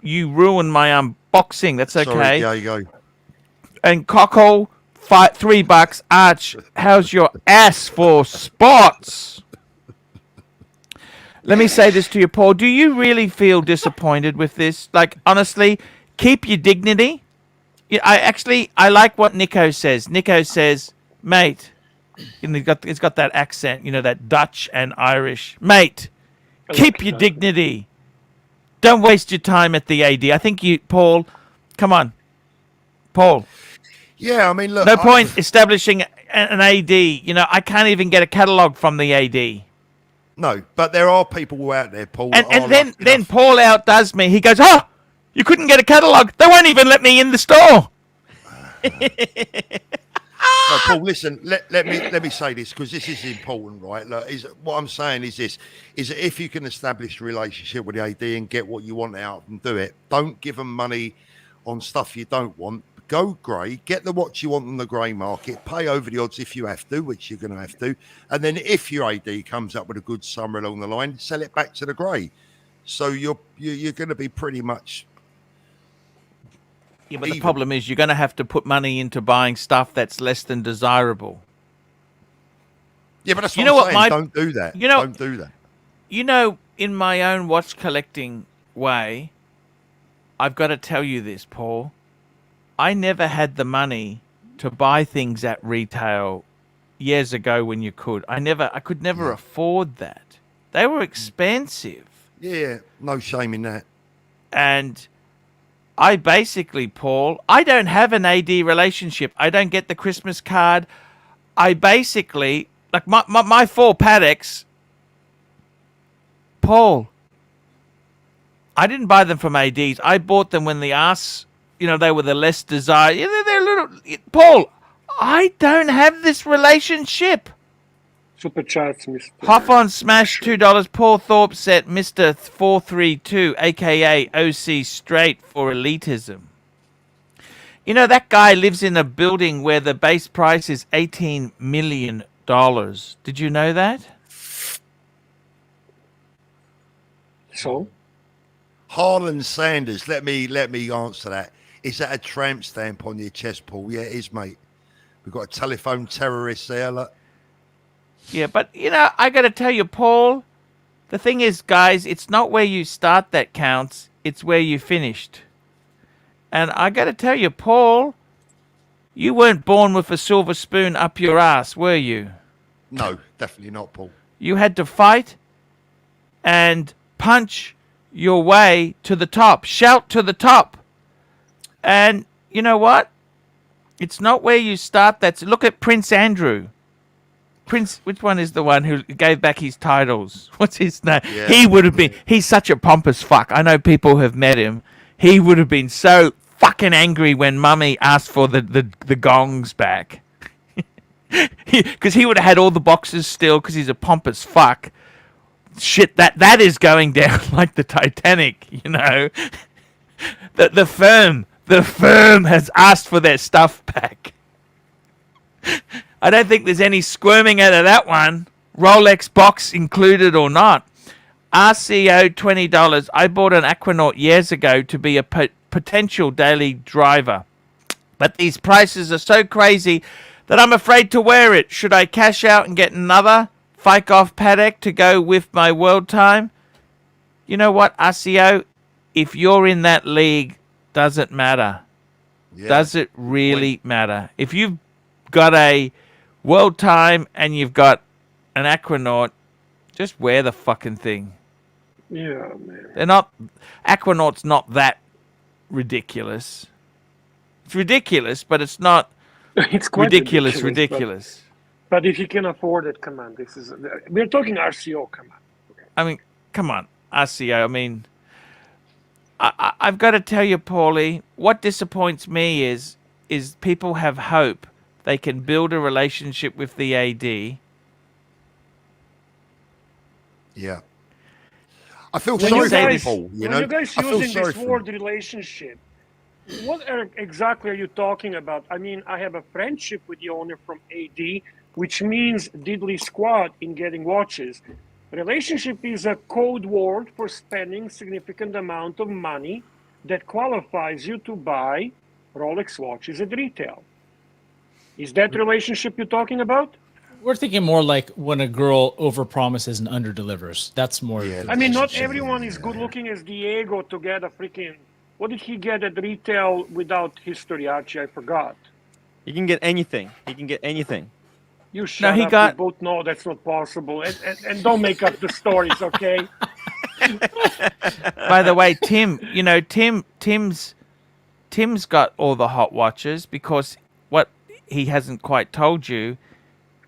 you ruined my unboxing. That's okay. Sorry, Diego. And Cockle, $3. Arch, how's your ass for spots? Let me say this to you, Paul. Do you really feel disappointed with this? Like, honestly, keep your dignity. I like what Nico says. Nico says, mate, and it's got that accent, that Dutch and Irish. Mate, keep your dignity. Don't waste your time at the AD. I think Paul, come on. Paul. Yeah, I mean, look. No point establishing an AD. I can't even get a catalogue from the AD. No, but there are people out there, Paul. And then Paul outdoes me. He goes, "Oh, you couldn't get a catalogue. They won't even let me in the store." No, Paul, listen. Let me say this because this is important, right? Look, what I'm saying is this: is that if you can establish a relationship with the AD and get what you want out and do it, don't give them money on stuff you don't want. Go grey, get the watch you want on the grey market, pay over the odds if you have to, which you're going to have to, and then if your AD comes up with a good summer along the line, sell it back to the grey. So you're going to be pretty much. Yeah, but the problem is you're going to have to put money into buying stuff that's less than desirable. Yeah, but that's what I'm saying. Don't do that. Don't do that. In my own watch collecting way, I've got to tell you this, Paul. I never had the money to buy things at retail years ago when you could. I could never afford that. They were expensive. Yeah, no shame in that. And I basically, Paul, I don't have an AD relationship. I don't get the Christmas card. I basically, like my 4 Patek's, Paul, I didn't buy them from ADs. I bought them when the they were the less desired. Yeah, they're little. Paul, I don't have this relationship. super chats, Mr. Hoff on Smash, $2. Paul Thorpe set Mr. 432, aka OC Straight for elitism. That guy lives in a building where the base price is $18 million. Did you know that? So? Harlan Sanders, let me answer that. Is that a tramp stamp on your chest, Paul? Yeah, it is, mate. We've got a telephone terrorist there. Look. Yeah, but, I got to tell you, Paul, the thing is, guys, it's not where you start that counts. It's where you finished. And I got to tell you, Paul, you weren't born with a silver spoon up your ass, were you? No, definitely not, Paul. You had to fight and punch your way to the top. Shout to the top. And you know what? It's not where you start. Look at Prince Andrew. Which one is the one who gave back his titles? What's his name? Yeah. He would have been. He's such a pompous fuck. I know people have met him. He would have been so fucking angry when Mummy asked for the gongs back. Because he would have had all the boxes still because he's a pompous fuck. Shit, that is going down like the Titanic, The firm has asked for their stuff back. I don't think there's any squirming out of that one. Rolex box included or not. RCO $20. I bought an Aquanaut years ago to be a potential daily driver. But these prices are so crazy that I'm afraid to wear it. Should I cash out and get another Fike-off Patek to go with my world time? You know what, RCO? If you're in that league, doesn't matter. Yeah. Does it really matter? If you've got a world time and you've got an Aquanaut, just wear the fucking thing. Yeah, man. Aquanaut's not that ridiculous. It's ridiculous, but it's not it's quite ridiculous. But if you can afford it, come on. We're talking RCO, come on. Okay. I mean, come on, RCO. I mean, I've got to tell you, Paulie, what disappoints me is people have hope they can build a relationship with the AD. Yeah. I feel sorry for people, When you guys using this word relationship, exactly are you talking about? I mean, I have a friendship with the owner from AD, which means diddly squat in getting watches. Relationship is a code word for spending significant amount of money that qualifies you to buy Rolex watches at retail. Is that relationship you're talking about? We're thinking more like when a girl overpromises and underdelivers. That's more. Yeah, the I mean, not relationship. everyone is good looking as Diego to get a freaking. What did he get at retail without history, Archie? I forgot. He can get anything. He can get anything. You shut he up. got- We both know that's not possible. And don't make up the stories, okay? By the way, Tim, you know, Tim's got all the hot watches because what he hasn't quite told you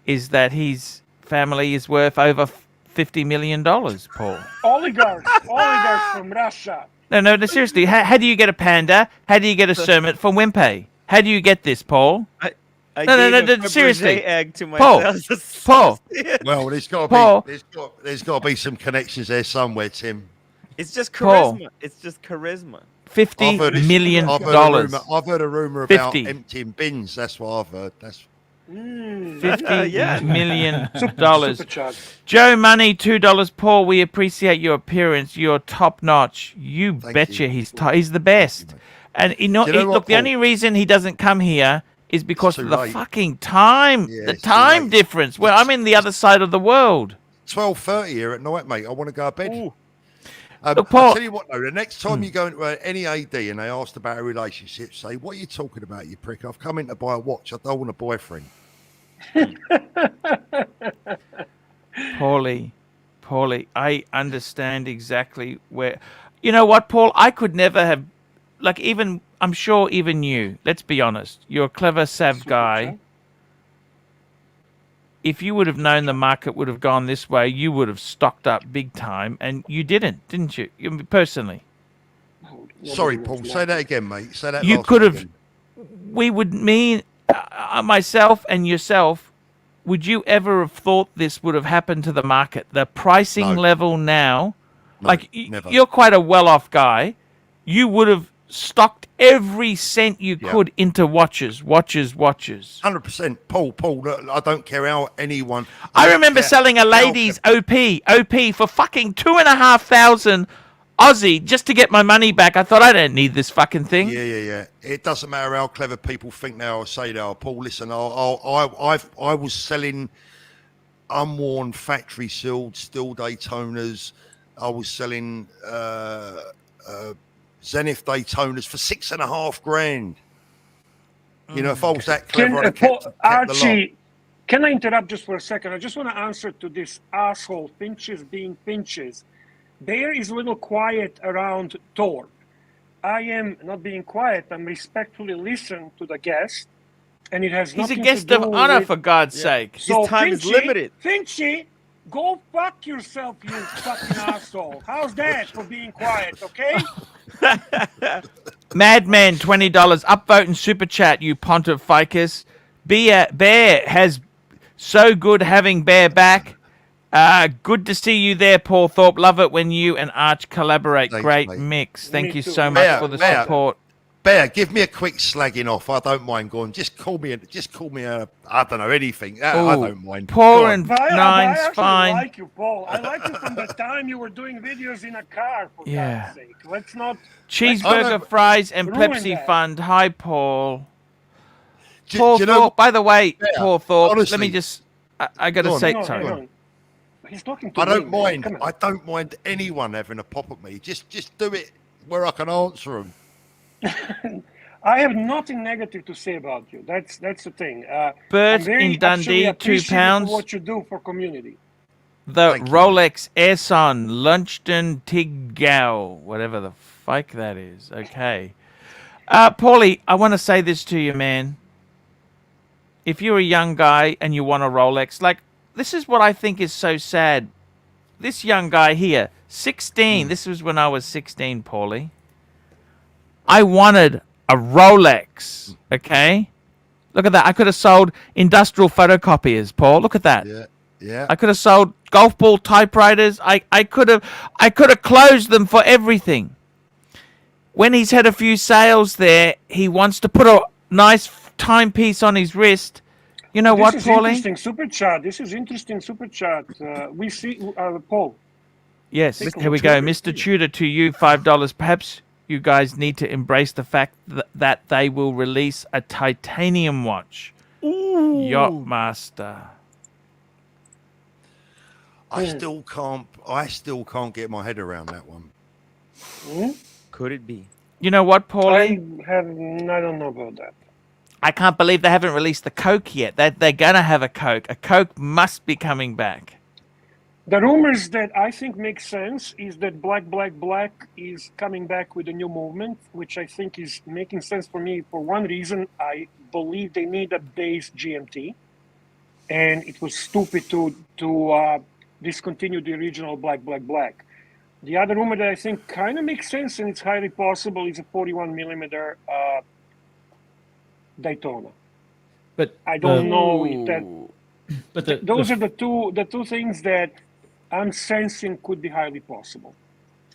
is that his family is worth over $50 million, Paul. Oligarchs from Russia. No, seriously. How do you get a Panda? How do you get a Cermet from Wimpy? How do you get this, Paul? I No, gave a no, seriously. Fabergé egg to Paul, myself. Paul, Well, there's got Paul. to be there's got to be some connections there somewhere, Tim. It's just Paul. charisma. It's just charisma. $50 million. I've heard a rumor about 50. emptying bins. That's what I've heard. That's $50 Yeah. million. Super chat. Joe Money, $2. Paul, we appreciate your appearance. You're top notch. You Thank betcha you. he's the best. And Do you know what, look, the Paul? only reason he doesn't come here is because too of the late. fucking time. Yeah, the it's too time late. difference. Well, I'm in the other side of the world. 12:30 here at night, mate. I want to go to bed. Ooh. Look, Paul- I'll tell you what, though. The next time you go into any AD and they asked about a relationship, say, "What are you talking about, you prick? I've come in to buy a watch. I don't want a boyfriend." Paulie, I understand exactly where. You know what, Paul? I could never have, like, even, I'm sure even you, let's be honest, you're a clever, sav guy. If you would have known the market would have gone this way, you would have stocked up big time, and you didn't you? Personally. Sorry, Paul. Say that again, mate. Say that. You last could bit have- again. We would mean, myself and yourself, would you ever have thought this would have happened to the market? The pricing No. level now, No, like, never. you're quite a well-off guy. You would have stocked every cent you Yeah. could into watches. 100%, Paul. Look, I don't care how anyone. I don't remember care selling a how- lady's OP for fucking 2,500 Aussie just to get my money back. I thought, I don't need this fucking thing. Yeah. It doesn't matter how clever people think they are or say they are. Paul, listen, I was selling unworn factory sealed steel Daytonas. I was selling Zenith Daytonas for $6.5 grand. You know, if I was that clever, I'd have kept the lot. Archie, can I interrupt just for a second? I just want to answer to this asshole, Finches being Finches. Bear is a little quiet around Torb. I am not being quiet. I'm respectfully listening to the guest, and it has He's a nothing guest to of do honor, with... for God's sake. His time is limited. Finchy, go fuck yourself, you fucking asshole. How's that for being quiet, okay? Madman, $20. Upvote and super chat, you pontificus. Bear has so good having Bear back. Good to see you there, Paul Thorpe. Love it when you and Arch collaborate. Thanks, Great mate. mix. Thank Me you too. so much Bear, for the Bear. support. Bear, give me a quick slagging off. I don't mind going. Just call me a. I don't know anything. I Ooh, don't mind. Paul Go on. and But I Nine's actually fine. like you, Paul. I like you from the time you were doing videos in a car, for Yeah. God's sake. Let's not... Cheeseburger, fries, and Ruin Pepsi that. Fund. Hi, Paul. Do Paul you know? Thorpe. By the way, Yeah, Paul Thorpe. Let honestly. me just. I got Go to on. say. No, Sorry. hang on. He's talking to I me, don't man. mind. Come on. I don't mind anyone having a pop at me. Just do it where I can answer them. I have nothing negative to say about you. That's the thing. Bert I'm very in Dundee, actually £2. appreciative of what you do for community. The Thank you. Rolex Airson Lunchton Tigao, whatever the fuck that is. Okay. Paulie, I want to say this to you, man. If you're a young guy and you want a Rolex, like, this is what I think is so sad. This young guy here, 16. This was when I was 16, Paulie. I wanted a Rolex, okay? Look at that. I could have sold industrial photocopiers, Paul. Look at that. Yeah. I could have sold golf ball typewriters. I could have closed them for everything. when he's had a few sales there, he wants to put a nice timepiece on his wrist. You know what, This is Paulie? interesting super chat. This is interesting super chat. We see Paul. Yes, Take a here we look. go. Mr. Tudor, to you, $5. Perhaps you guys need to embrace the fact that they will release a titanium watch. Yachtmaster. I still can't get my head around that one. Could it be? You know what, Paulie? I don't know about that. I can't believe they haven't released the Coke yet. They're going to have a Coke. A Coke must be coming back. The rumors that I think make sense is that Black is coming back with a new movement, which I think is making sense for me for one reason. I believe they need a base GMT, and it was stupid to discontinue the original Black. The other rumor that I think kind of makes sense and it's highly possible is a 41 millimeter Daytona. But I don't know if that. But Those are the two things that I'm sensing could be highly possible.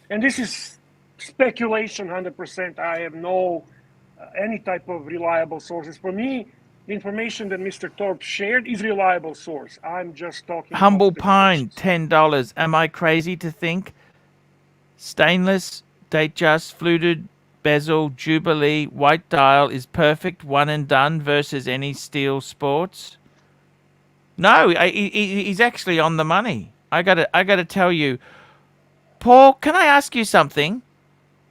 And this is speculation, 100%. I have no any type of reliable sources. For me, the information that Mr. Thorpe shared is reliable source. I'm just talking. Humble about Pine, speculations. $10. Am I crazy to think stainless, date just, fluted, bezel, Jubilee, white dial is perfect, one and done versus any steel sports? No, he's actually on the money. I gotta tell you, Paul. Can I ask you something?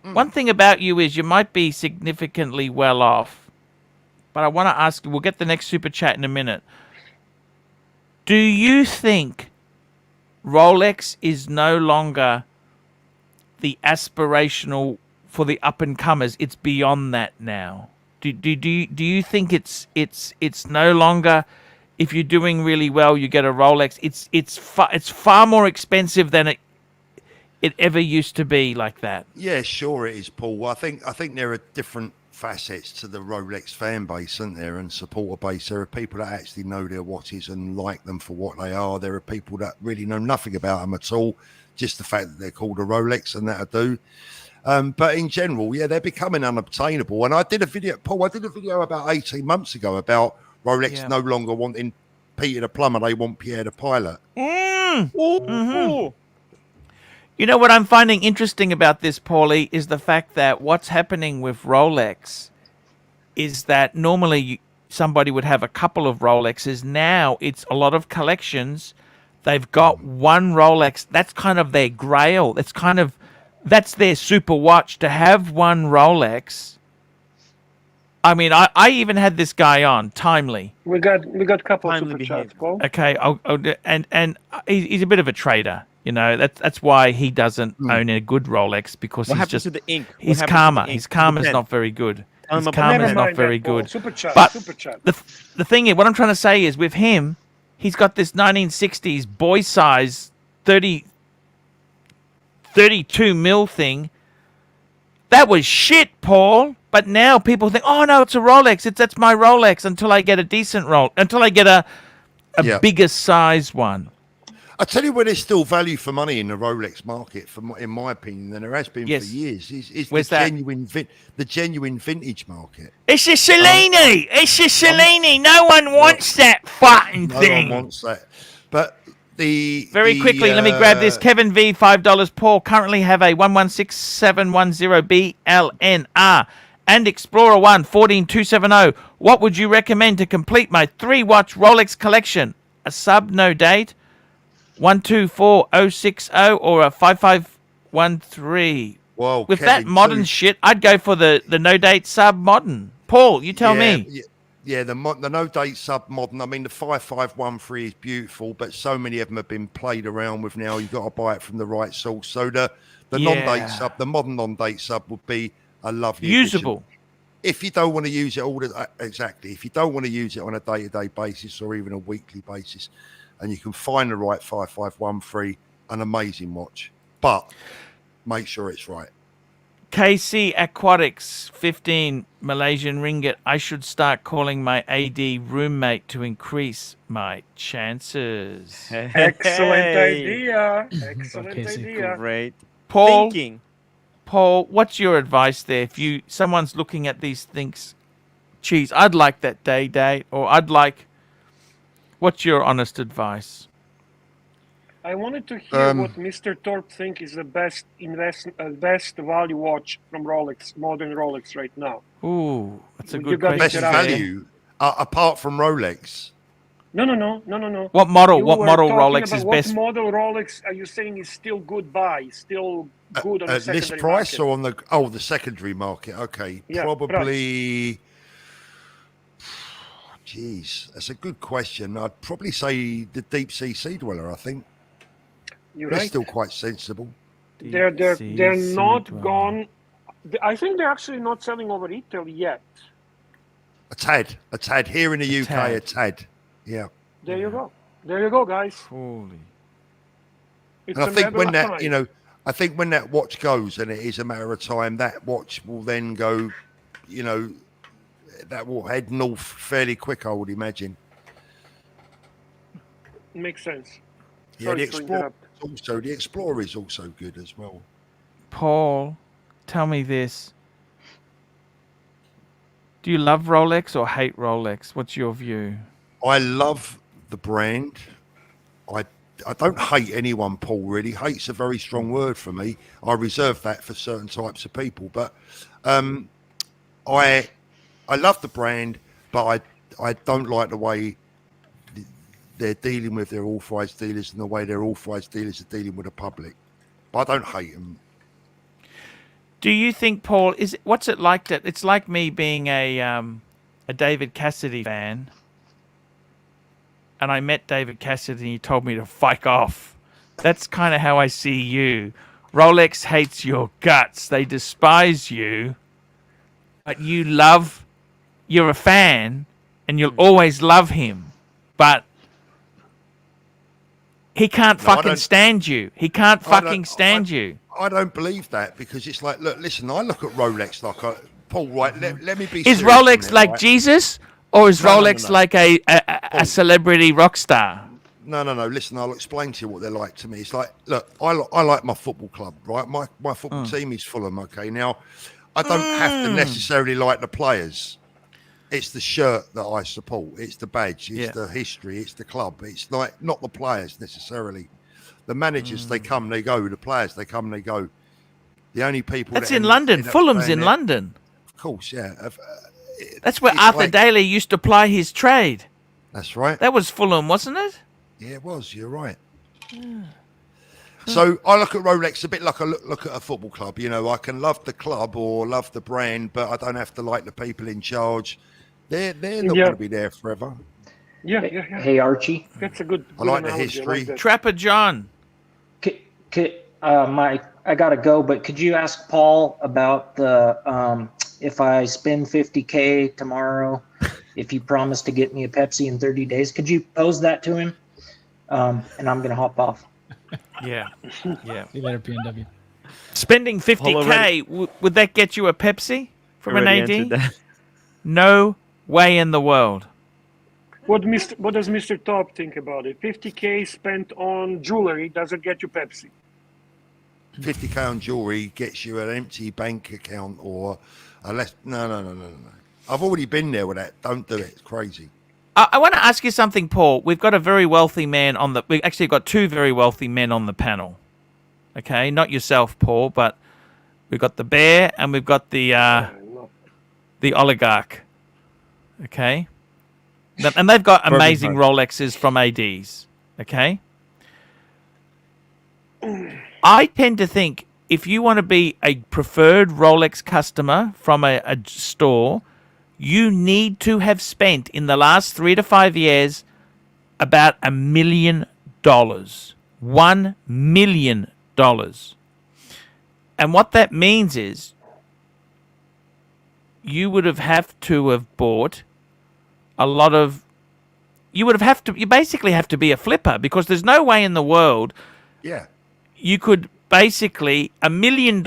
One thing about you is you might be significantly well off, but I want to ask you. We'll get the next super chat in a minute. Do you think Rolex is no longer the aspirational for the up and comers? It's beyond that now. Do you think it's no longer, if you're doing really well, you get a Rolex? It's far more expensive than it ever used to be like that. Yeah, sure it is, Paul. I think there are different facets to the Rolex fan base, isn't there, and supporter base. There are people that actually know their watches and like them for what they are. There are people that really know nothing about them at all, just the fact that they're called a Rolex, and that'll do. But in general, yeah, they're becoming unobtainable. And I did a video, Paul, about 18 months ago about Rolex no longer wanting Peter the plumber, they want Pierre the pilot. You know what I'm finding interesting about this, Paulie, is the fact that what's happening with Rolex is that normally somebody would have a couple of Rolexes. Now it's a lot of collections. They've got one Rolex. That's kind of their grail. That's their super watch, to have one Rolex. I mean, I even had this guy on, Timely. We got a couple of Timely super chats, Paul. Okay, and he's a bit of a trader. You know, that's why he doesn't own a good Rolex, because What he's happens just to the ink? What his happens to karma. the ink? His karma's The pen. not very good. Tell him His about karma's Never not mind very that, Paul. good. Super chat. But Super chat. the thing is, what I'm trying to say is, with him, he's got this 1960s boy size 32 mil thing. That was shit, Paul. But now people think, oh no, it's a Rolex. That's my Rolex, until I get a decent until I get a bigger size one. I tell you where there's still value for money in the Rolex market, in my opinion, than there has been for years. Is Where's the that? genuine vintage market. It's a Cellini. It's a Cellini. No one wants that fucking No thing. one wants that. But Very quickly, let me grab this. Kevin V, $5. Paul, currently have a 116710 BLNR and Explorer 1 14270. What would you recommend to complete my 3-watch Rolex collection? A sub no date 124060 or a 5513? Well, with Kevin, that modern shit, I'd go for the no date sub modern. Paul, you tell me. Yeah, the no date sub modern. I mean, the 5513 is beautiful, but so many of them have been played around with now. You've got to buy it from the right source. So the non-date sub, the modern non-date sub, would be a lovely usable addition. If you don't want to use it if you don't want to use it on a day-to-day basis or even a weekly basis, and you can find the right 5513, an amazing watch, but make sure it's right. KC Aquatics 15 Malaysian ringgit. I should start calling my AD roommate to increase my chances. Excellent idea. Excellent Casey. idea. Great Paul, thinking. Paul, what's your advice there? If someone's looking at these things, geez, I'd like that day date, or what's your honest advice? I wanted to hear what Mr. Torp think is the best best value watch from Rolex, modern Rolex right now. Ooh, that's a You good got question. Best Right. value, apart from Rolex. No. What model? You What were model talking Rolex about is what best? model Rolex are you saying is still good buy, still good on the At secondary list price market? or on the secondary market? Okay, Yeah, probably. Jeez, that's a good question. I'd probably say the Deep Sea Dweller. I think You're they're right. still quite sensible. They're Sea not Dweller. gone. I think they're actually not selling over retail yet. A tad here in the UK. tad. A tad, yeah. There you go, guys. Holy. It's And I a think matter when of that, time. I think when that watch goes, and it is a matter of time, that watch will then go, that will head north fairly quick, I would imagine. Makes sense. Yeah, Sorry the to Explorer interrupt. the Explorer is also good as well. Paul, tell me this. Do you love Rolex or hate Rolex? What's your view? I love the brand. I don't hate anyone, Paul, really. Hate's a very strong word for me. I reserve that for certain types of people. But I love the brand, but I don't like the way they're dealing with their authorised dealers and the way their authorised dealers are dealing with the public. But I don't hate them. Do you think, Paul, what's it like that? It's like me being a David Cassidy fan. And I met David Cassidy and he told me to fuck off. That's kind of how I see you. Rolex hates your guts. They despise you. But you're a fan and you'll always love him. But he can't fucking stand you. He can't fucking stand you. I don't believe that because it's like, listen, I look at Rolex like Paul, right? Let me be Is serious a Rolex minute, like right? Jesus? Or is No, Rolex like a celebrity rock star? No. Listen, I'll explain to you what they're like to me. It's like, look, I like my football club, right? My football team is Fulham, okay? Now, I don't have to necessarily like the players. It's the shirt that I support. It's the badge. It's the history. It's the club. It's like not the players necessarily. The managers, they come, they go. The players, they come, they go. The only people... That's in London. Fulham's in London. Of course, yeah. That's where Arthur Daly used to ply his trade. That's right. That was Fulham, wasn't it? Yeah, it was. You're right. So I look at Rolex a bit like I look at a football club. I can love the club or love the brand, but I don't have to like the people in charge. They're not going to be there forever. Yeah. Hey, Archie. That's a good I like the analogy. history. Like that. Trapper John. I gotta go, but could you ask Paul about the if I spend $50K tomorrow, if he promised to get me a Pepsi in 30 days? Could you pose that to him? And I'm gonna hop off. Yeah. See you later, PNW. Spending 50K, would that get you a Pepsi from an Already AD? answered that. No way in the world. What does Mr. Top think about it? 50K spent on jewelry, does it get you Pepsi? 50K on jewelry gets you an empty bank account or a less. No. I've already been there with that. Don't do it. It's crazy. I want to ask you something, Paul. We've got a very wealthy man we actually got two very wealthy men on the panel. Okay, not yourself, Paul, but we've got the bear and we've got the oligarch. Okay, and they've got amazing Rolexes from ADs. Okay, I tend to think if you want to be a preferred Rolex customer from a store, you need to have spent in the last 3 to 5 years about $1 million. $1 million. And what that means is you would have to have bought a lot of... You basically have to be a flipper because there's no way in the world you could basically $1 million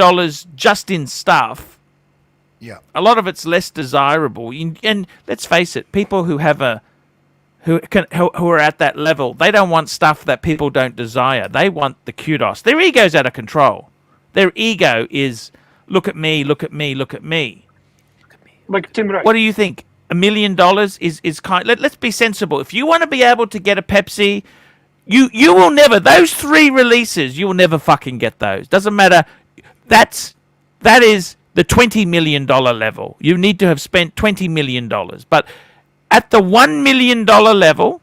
just in stuff. Yeah. A lot of it's less desirable. And let's face it, people who have who are at that level, they don't want stuff that people don't desire. They want the kudos. Their ego's out of control. Their ego is look at me, look at me, look at me. Like Tim Wright. What do you think? $1 million is kind. Let's be sensible. If you want to be able to get a Pepsi, you will never. Those 3 releases, you will never fucking get those. Doesn't matter. That is the $20 million level. You need to have spent $20 million. But at the $1 million level,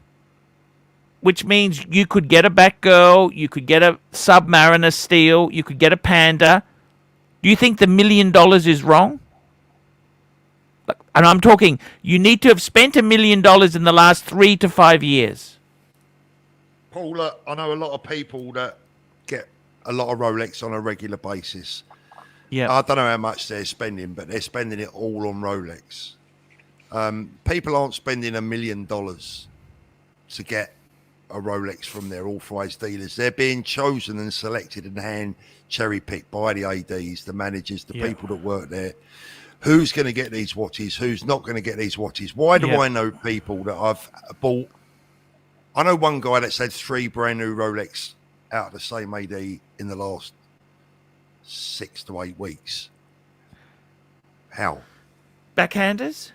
which means you could get a Batgirl, you could get a Submariner Steel, you could get a Panda. Do you think the $1 million is wrong? And I'm talking, you need to have spent $1 million in the last 3 to 5 years. Paul, I know a lot of people that get a lot of Rolex on a regular basis. Yeah. I don't know how much they're spending, but they're spending it all on Rolex. People aren't spending $1 million to get a Rolex from their authorised dealers. They're being chosen and selected and hand cherry picked by the ADs, the managers, the people that work there. Who's going to get these watches? Who's not going to get these watches? Why do I know people that I've bought? I know one guy that's had 3 brand new Rolex out of the same AD in the last 6 to 8 weeks. How? Backhanders?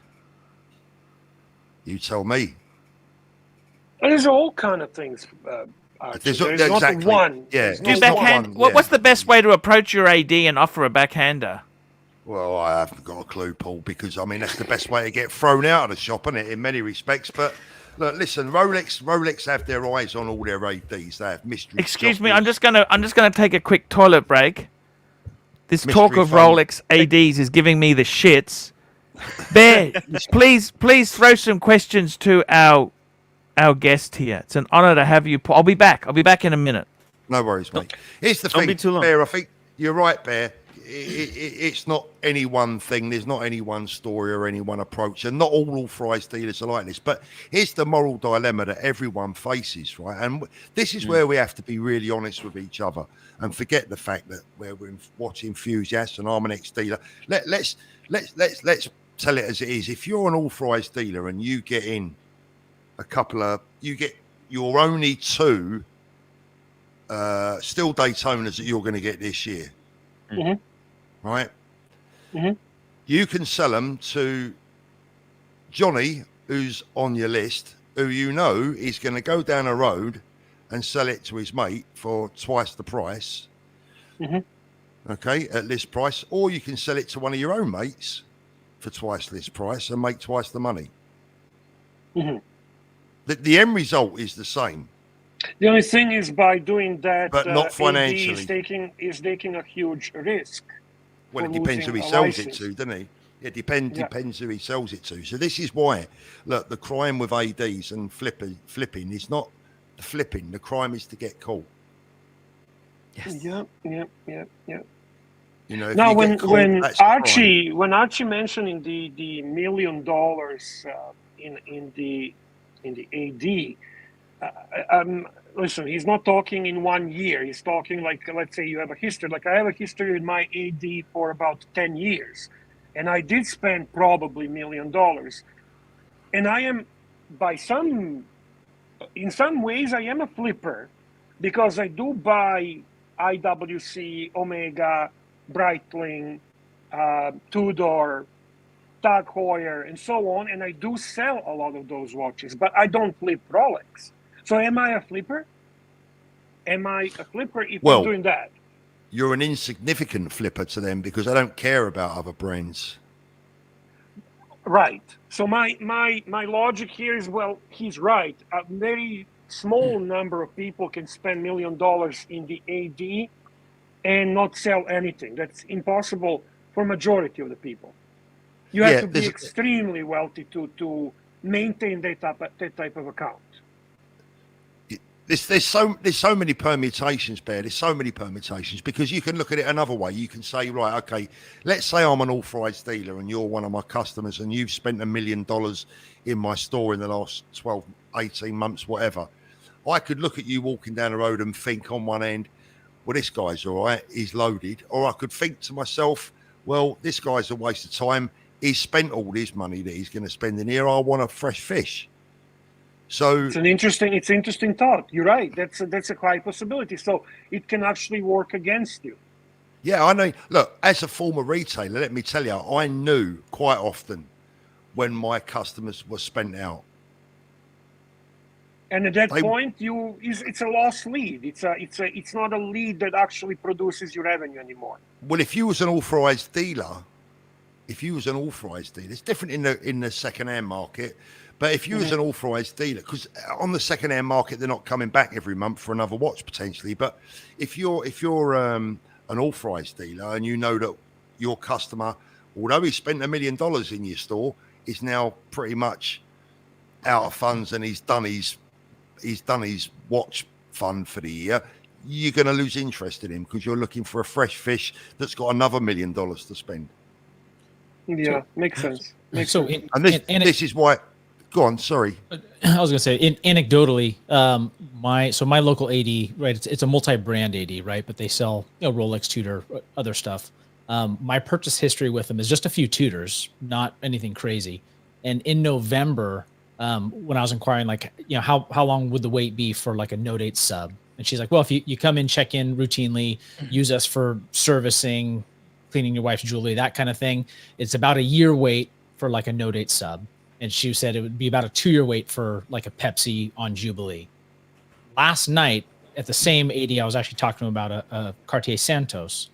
You tell me. There's all kind of things. Archie. There's exactly. not one. Yeah. There's Do not backhand? one. What's the best way to approach your AD and offer a backhander? Well, I haven't got a clue, Paul, because I mean that's the best way to get thrown out of the shop, isn't it? In many respects, but look, listen, Rolex have their eyes on all their ADs. They have mystery. Excuse me, shoppers. I'm just gonna take a quick toilet break. This Mystery talk of phone. Rolex ADs is giving me the shits. Bear, please throw some questions to our guest here. It's an honor to have you, Paul. I'll be back in a minute. No worries, mate. Here's the Don't thing, be too long. Bear. I think you're right, Bear. It's not any one thing. There's not any one story or any one approach, and not all authorised dealers are like this. But here's the moral dilemma that everyone faces, right? And this is where we have to be really honest with each other and forget the fact that we're watch enthusiasts and I'm an ex-dealer. Let's tell it as it is. If you're an authorised dealer and you get in you're only 2 still Daytonas that you're going to get this year. Mm-hmm. Right? Mm-hmm. You can sell them to Johnny, who's on your list, who you know is going to go down a road and sell it to his mate for twice the price. Mm-hmm. Okay, at list price. Or you can sell it to one of your own mates for twice list price and make twice the money. Mm-hmm. The end result is the same. The only thing is by doing that, But not AD financially. is taking a huge risk. Well, for it depends who he losing a sells it license. to, doesn't he? It depends who he sells it to. So this is why, look, the crime with ADs and flipping is not the flipping. The crime is to get caught. Yes. Yeah. You know, if Now, you when get caught, that's the crime. Archie mentioning the $1 million in the AD, listen, he's not talking in 1 year. He's talking like, let's say you have a history. Like I have a history with my AD for about 10 years, and I did spend probably $1 million. And I am, in some ways, I am a flipper because I do buy IWC, Omega, Breitling, Tudor, Tag Heuer, and so on, and I do sell a lot of those watches, but I don't flip Rolex. So am I a flipper? Am I a flipper if I'm doing that? You're an insignificant flipper to them because they don't care about other brands. Right. So my logic here is, well, he's right. A very small number of people can spend $1 million in the AD and not sell anything. That's impossible for majority of the people. You have to be extremely wealthy to maintain that type of account. There's so many permutations, Bear. There's so many permutations because you can look at it another way. You can say, right, okay, let's say I'm an authorised dealer and you're one of my customers and you've spent $1 million in my store in the last 12, 18 months, whatever. I could look at you walking down the road and think on one end, well, this guy's all right, he's loaded. Or I could think to myself, well, this guy's a waste of time. He's spent all his money that he's going to spend in here. I want a fresh fish. So it's interesting thought. You're right. That's a high possibility. So it can actually work against you. Yeah, I know. Look, as a former retailer, let me tell you, I knew quite often when my customers were spent out. And at that They- point, it's a lost lead. It's not a lead that actually produces your revenue anymore. Well, if you was an authorized dealer, it's different in the second-hand market. But if you was an authorized dealer, because on the second-hand market they're not coming back every month for another watch potentially. But if you're an authorized dealer and you know that your customer, although he spent $1 million in your store, is now pretty much out of funds and he's done his watch fund for the year, you're going to lose interest in him because you're looking for a fresh fish that's got another $1 million to spend. Yeah, makes sense. This is why. Go on, sorry. I was gonna say, anecdotally, my local AD, right? It's a multi-brand AD, right? But they sell, Rolex, Tudor, other stuff. My purchase history with them is just a few Tudors, not anything crazy. And in November, when I was inquiring, like, how long would the wait be for like a Note 8 sub? And she's like, well, if you come in, check in routinely, use us for servicing, cleaning your wife's jewelry, that kind of thing, it's about a year wait for like a Note 8 sub. And she said it would be about a 2-year wait for like a Pepsi on Jubilee. Last night at the same AD, I was actually talking to him about a Cartier Santos.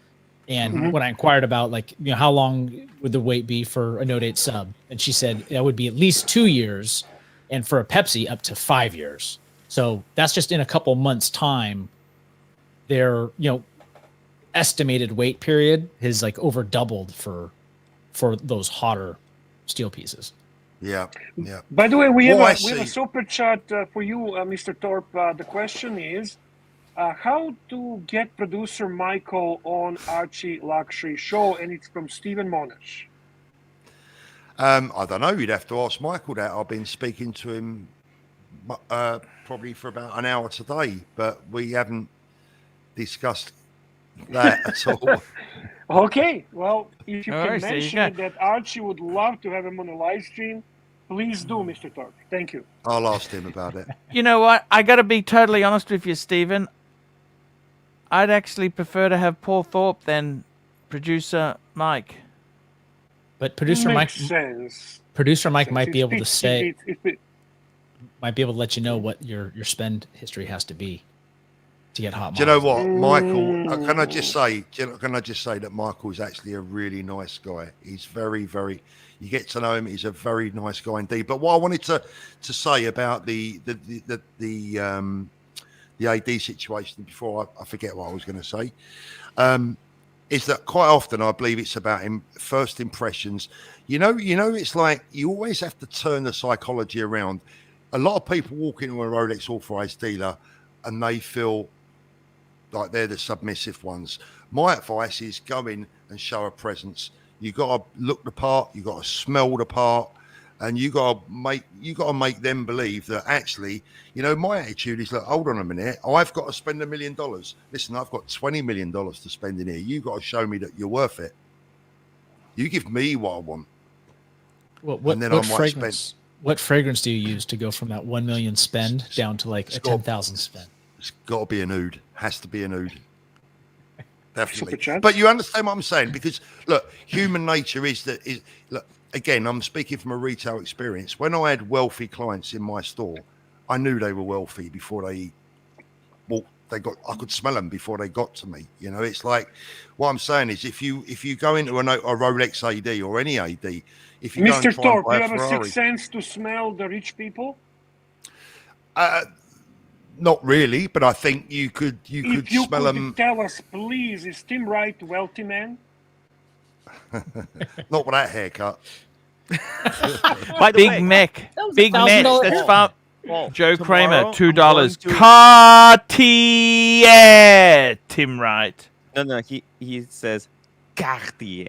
And when I inquired about like, how long would the wait be for a Note 8 sub? And she said that would be at least 2 years. And for a Pepsi up to 5 years. So that's just in a couple months time, their, estimated wait period has like over doubled for those hotter steel pieces. Yeah. By the way, we have a see. super chat for you, Mr. Thorpe. The question is, how to get producer Michael on Archie Luxury show, and it's from Stephen Monash. I don't know. You'd have to ask Michael that. I've been speaking to him probably for about an hour today, but we haven't discussed that at all. Okay, well, if you All can right, there you mention go. that Archie would love to have him on a live stream, please do, Mr. Thorpe. Thank you. I'll ask him about it. You know what? I got to be totally honest with you, Stephen. I'd actually prefer to have Paul Thorpe than producer Mike. But producer Mike, Makes sense. producer Mike might It be able to fits- say, it- might be able to let you know what your spend history has to be to get hot. Do you know models. what, Michael? Can I just say? Can I just say that Michael is actually a really nice guy. He's very, very. You get to know him. He's a very nice guy indeed. But what I wanted to say about the AD situation before I forget what I was going to say, is that quite often I believe it's about first impressions. It's like you always have to turn the psychology around. A lot of people walk into a Rolex authorized dealer and they feel like they're the submissive ones. My advice is go in and show a presence. You got to look the part, you got to smell the part, and you got to make them believe that actually, my attitude is, look, hold on a minute, I've got to spend $1 million. Listen, I've got $20 million to spend in here. You got to show me that you're worth it. You give me what I want. What fragrance do you use to go from that 1 million spend down to like a 10,000 spend? It's got to be an oud. Has to be an oud. Definitely. Super chat. But you understand what I'm saying? Because look, human nature is look, again, I'm speaking from a retail experience. When I had wealthy clients in my store, I knew they were wealthy before I could smell them before they got to me. It's like, what I'm saying is if you go into a Rolex AD or any AD, if you go and Mr. try Thorpe, and buy you a have a Ferrari, sixth sense to smell the rich people? not really, but I think you could If you smell could them. tell us, please, is Tim Wright a wealthy man? Not with that haircut. By the Big way, Mac. That was Big Mac. $1,000 That's hair. far. Paul, Joe tomorrow Kramer, I'm going $2. to- Cartier. Tim Wright. No, he says Cartier.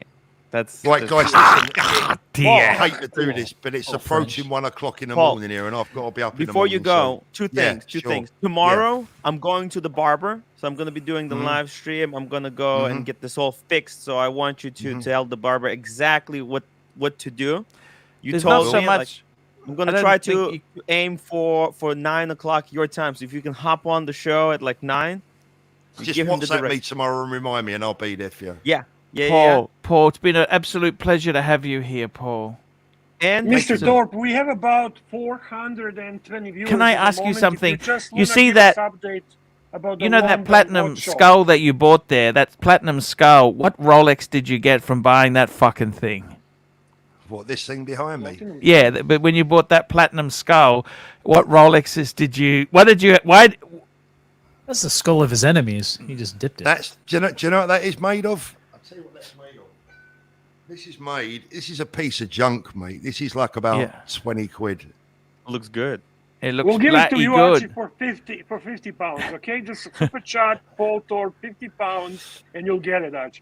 That's Right, that's- guys, listen, I Cartier. hate to do this, but it's Oh, approaching French. 1 o'clock in the Paul, morning here, and I've got to be up in the Before morning. you go, two yeah, things. sure. Tomorrow, I'm going to the barber, so I'm going to be doing the live stream. I'm going to go and get this all fixed. So I want you to tell the barber exactly what to do. You There's told not so me, much. I'm going I to don't try think to aim for 9 o'clock your time. So if you can hop on the show at like 9, Just give him the WhatsApp me direct. tomorrow and remind me, and I'll be there for you. Yeah. Paul, it's been an absolute pleasure to have you here, Paul. And Thank you, Mr. sir. Thorpe, we have about 420 viewers. Can I at the ask you moment. something? If you just You wanna see give us that- update about the You know that London platinum watch show. skull that you bought there? That platinum skull. What Rolex did you get from buying that fucking thing? What, this thing behind me? Platinum. Yeah, but when you bought that platinum skull, what Rolexes did you? Why? That's the skull of his enemies. He just dipped it. Do you know what that is made of? I'll tell you what that's made of. This is a piece of junk, mate. This is like about 20 quid. looks good. It looks We'll give it to bloody you, good. Archie, for 50 pounds. Okay, just super chat, Paul Thorpe, 50 pounds, and you'll get it, Archie.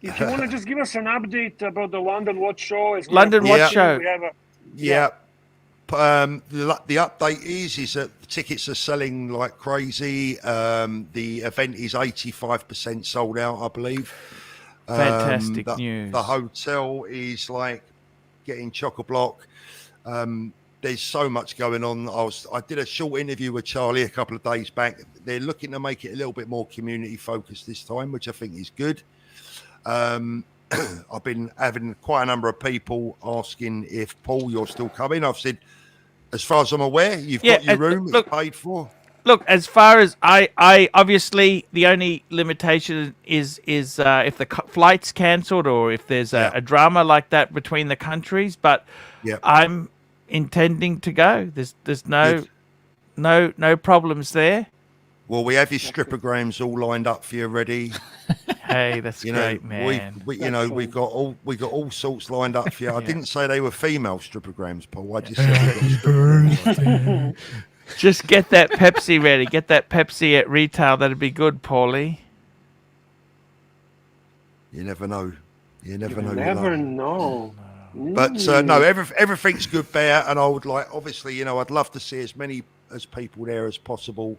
If you want to just give us an update about the London Watch Show, as we London are Watch approaching, Show. we have a Yeah. The update is that the tickets are selling like crazy. The event is 85% sold out, I believe. Fantastic the, news. The hotel is like getting chock-a-block. There's so much going on. I did a short interview with Charlie a couple of days back. They're looking to make it a little bit more community focused this time, which I think is good. I've been having quite a number of people asking if, Paul, you're still coming. I've said, as far as I'm aware, you've got your room, look, it's paid for. Look, as far as I obviously the only limitation is if the flight's cancelled or if there's a drama like that between the countries. But I'm intending to go. There's no problems there. Well, we have your stripograms all lined up for you ready. Hey, that's great, man. We've got all sorts lined up for you. I didn't say they were female stripograms, Paul. I just said we got stripograms. Just get that Pepsi ready. Get that Pepsi at retail. That'd be good, Paulie. You never know. You never know. Never know. But no, everything's good there, and I would obviously, I'd love to see as many as people there as possible.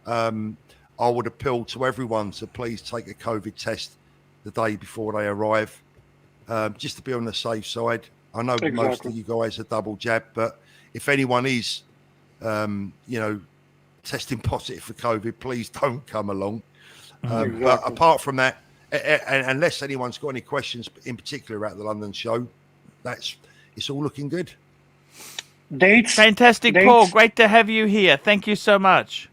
I would appeal to everyone to please take a COVID test the day before they arrive, just to be on the safe side. I know most of you guys are double jabbed, but if anyone is, testing positive for COVID, please don't come along. But apart from that, unless anyone's got any questions in particular about the London show, it's all looking good. Dates. Fantastic, Paul. Great to have you here. Thank you so much.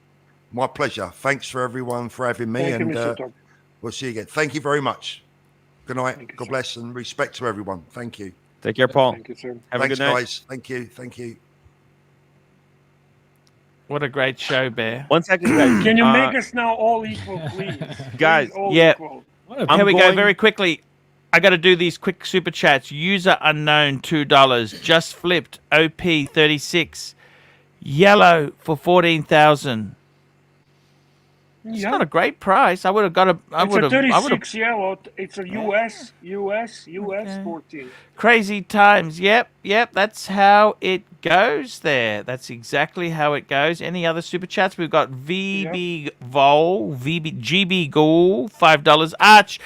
My pleasure. Thanks for everyone for having me. Thank you, Mr. Thorpe. We'll see you again. Thank you very much. Good night. Thank you, God sir. bless and respect to everyone. Thank you. Take care, Paul. Thank you, sir. Have Thanks, a good night. guys. Thank you. Thank you. What a great show, Bear. 1 second, guys. Can you make us now all equal, please? Guys, Please, all yeah. equal. Here we go very quickly. I got to do these quick super chats. User unknown $2. Just flipped OP36. Yellow for 14,000. It's not a great price. I would have got a. It's a 36 yellow. It's a US 14. Crazy times. Yep. That's how it goes there. That's exactly how it goes. Any other super chats? We've got VB Vol, GB Ghoul, $5. Arch,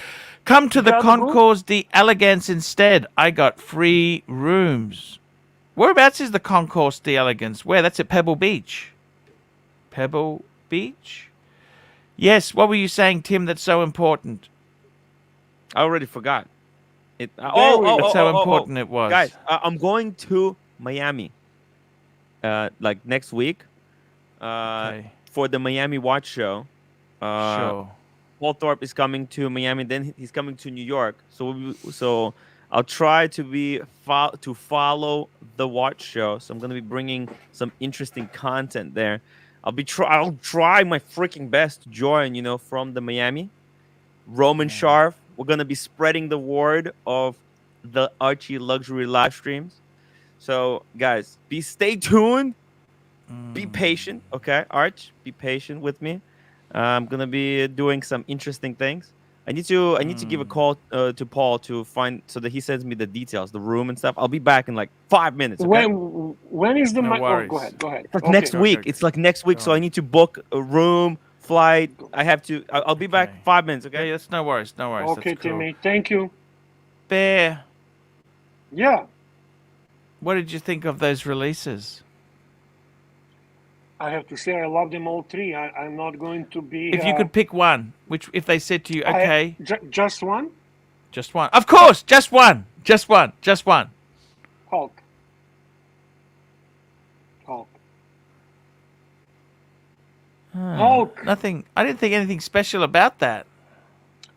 come to the Concours d'Elegance instead. I got free rooms. Whereabouts is the Concours d'Elegance? Where? That's at Pebble Beach. Pebble Beach? Yes, what were you saying, Tim, that's so important? I already forgot. That's how important it was. Guys, I'm going to Miami next week for the Miami Watch Show. Sure. Paul Thorpe is coming to Miami, then he's coming to New York. So I'll try to follow the Watch Show. So I'm going to be bringing some interesting content there. I'll try my freaking best to join, from the Miami. Roman Sharf. We're going to be spreading the word of the ArchieLuxury live streams. So, guys, stay tuned. Be patient, okay? Arch, be patient with me. I'm going to be doing some interesting things. I need to give a call to Paul so that he sends me the details, the room and stuff. I'll be back in like 5 minutes. Okay? When is the No worries. go ahead. It's like next week. Okay. It's like next week, so I need to book a room, flight. I'll be back 5 minutes. Okay. Yeah, that's no worries. Okay, That's cool. Timmy. Thank you. Bear, Yeah. what did you think of those releases? I have to say I love them all three. I'm not going to be. If you could pick one, which if they said to you, okay, Just one? just one. Of course, just one. Just one. Just one. Hulk. Hulk. Hulk. Nothing. I didn't think anything special about that.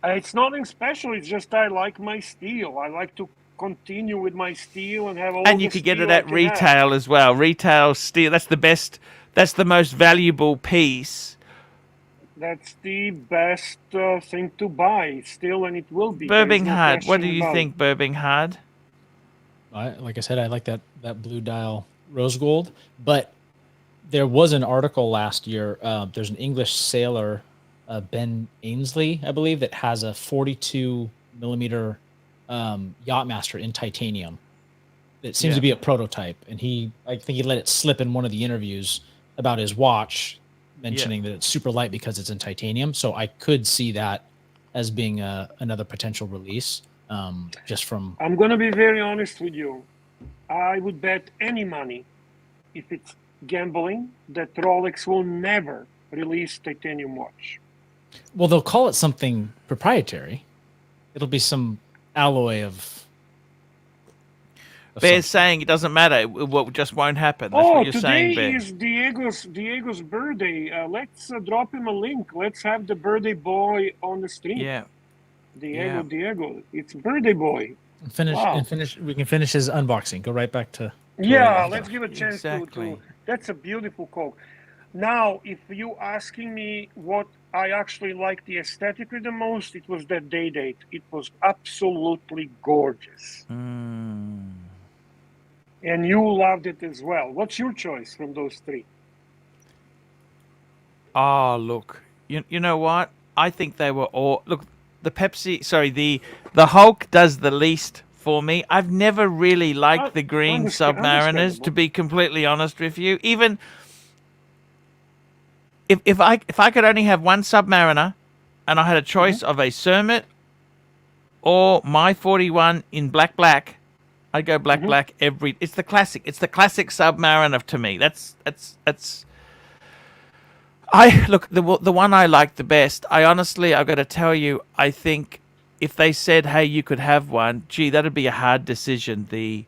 It's nothing special. It's just I like my steel. I like to continue with my steel and have all. And you could get it at retail as well. Retail steel. That's the best. That's the most valuable piece. That's the best thing to buy still, and it will be. Birmingham. What do you think, Birmingham? Like I said, I like that blue dial rose gold. But there was an article last year. There's an English sailor, Ben Ainsley, I believe, that has a 42 millimeter Yachtmaster in titanium. It seems to be a prototype, and I think he let it slip in one of the interviews about his watch, mentioning that it's super light because it's in titanium. So I could see that as being another potential release. Just from. I'm going to be very honest with you. I would bet any money, if it's gambling, that Rolex will never release titanium watch. Well, they'll call it something proprietary. It'll be some alloy of Bear's saying it doesn't matter. It just won't happen. That's what you're saying, Bear. Today is Diego's birthday. Let's drop him a link. Let's have the birthday boy on the stream. Yeah. Diego. It's birthday boy. Finish. We can finish his unboxing. Go right back to. Let's give a chance Exactly. to. That's a beautiful Coke. Now, if you asking me what I actually like the aesthetically the most, it was that day date. It was absolutely gorgeous. And you loved it as well. What's your choice from those three? Oh, look. You know what? I think they were all... Look, the Hulk does the least for me. I've never really liked the green Submariners, to be completely honest with you. Even... If I could only have one Submariner and I had a choice of a Cermet or my 41 in black, I'd go black every. It's the classic. It's the classic Submariner to me. That's. I look the one I like the best. I've got to tell you. I think if they said, "Hey, you could have one," gee, that'd be a hard decision. The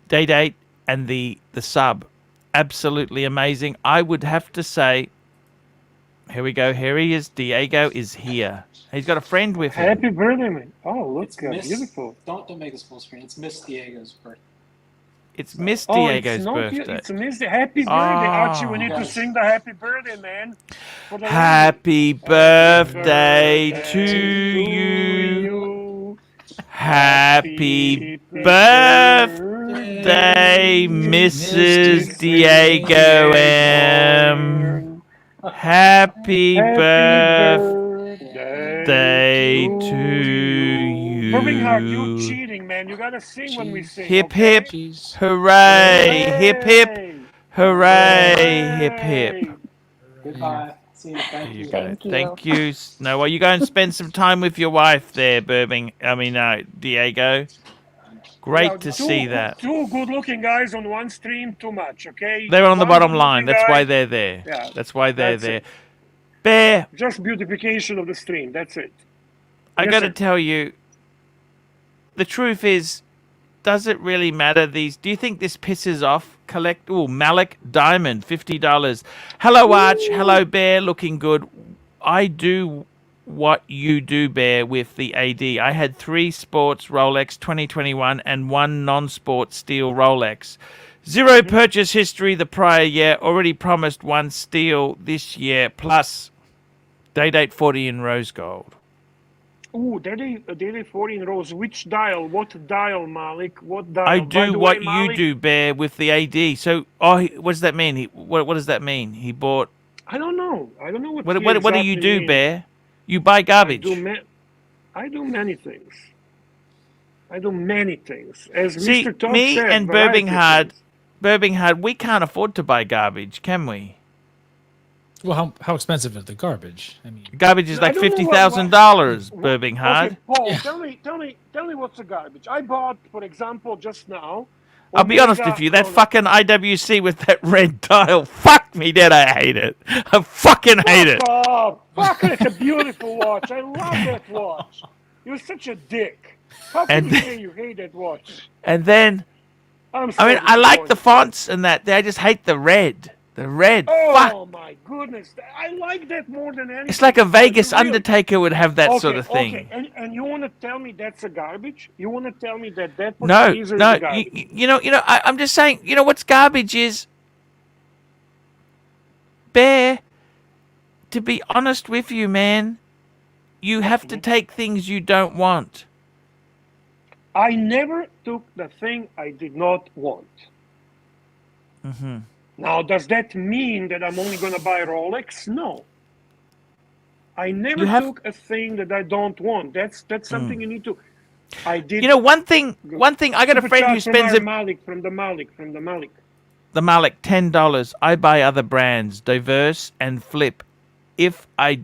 date and the sub, absolutely amazing. I would have to say. Here we go. Here he is. Diego is here. He's got a friend with him. Happy birthday, man. Oh, look, beautiful. Don't make this full screen. It's Miss Diego's birthday. It's Miss Diego's birthday. It's Miss Happy birthday, Archie. We need to sing the happy birthday, man. Happy birthday to you. Happy birthday, Mrs. Diego M. Happy birthday to you. Birmingham, you're cheating, man. You gotta sing when we sing. Hip hip, hooray! Hip hip, hooray! Hip hip. Goodbye. See you. Thank you. Thank you. No, well, you go and spend some time with your wife there, Diego. Great to see that. Two good-looking guys on one stream, too much, okay? They're on the bottom line. That's why they're there. Yeah, that's why they're there. it. Bear. Just beautification of the stream. That's it. I got to tell you, the truth is, does it really matter? Do you think this pisses off? Malik Diamond, $50. Hello, Arch. Hello, Bear. Looking good. I do what you do, Bear, with the AD. I had 3 sports Rolex 2021 and 1 non-sport steel Rolex. 0 purchase history the prior year. Already promised 1 steel this year. Plus, date 40 in rose gold. Ooh, daily 40 in rose. Which dial? What dial, Malik? What dial? I do what you do, Bear, with the AD. So, what does that mean? What does that mean? He bought... I don't know. I don't know what do you do, means. Bear? You buy garbage. I do many things. As See, Mr. Tom me said, and Birmingham, we can't afford to buy garbage, can we? Well, how expensive is the garbage? I mean, garbage is like $50,000, Birmingham. Okay, Paul, tell me what's the garbage. I bought, for example, just now, I'll be honest with you, that fucking IWC with that red dial, fuck me, did I hate it. I fucking hate it. Fuck it, it's a beautiful watch. I love that watch. You're such a dick. How can you say you hate that watch? And then, I'm sorry, I like the fonts and that. I just hate the red. The red. Fuck. Oh my goodness. I like that more than anything. It's like a Vegas Undertaker would have that sort of thing. Okay, and you want to tell me that's a garbage? You want to tell me that No, Portuguese is no. a garbage? I'm just saying, you know what's garbage is, Bear, to be honest with you, man, you have to take things you don't want. I never took the thing I did not want. Mm-hmm. Now, does that mean that I'm only going to buy Rolex? No. I never took a thing that I don't want. That's something you need to. I did. You know, one thing. I got a friend who spends it. From the Malik. The Malik, $10. I buy other brands, diverse and flip. If I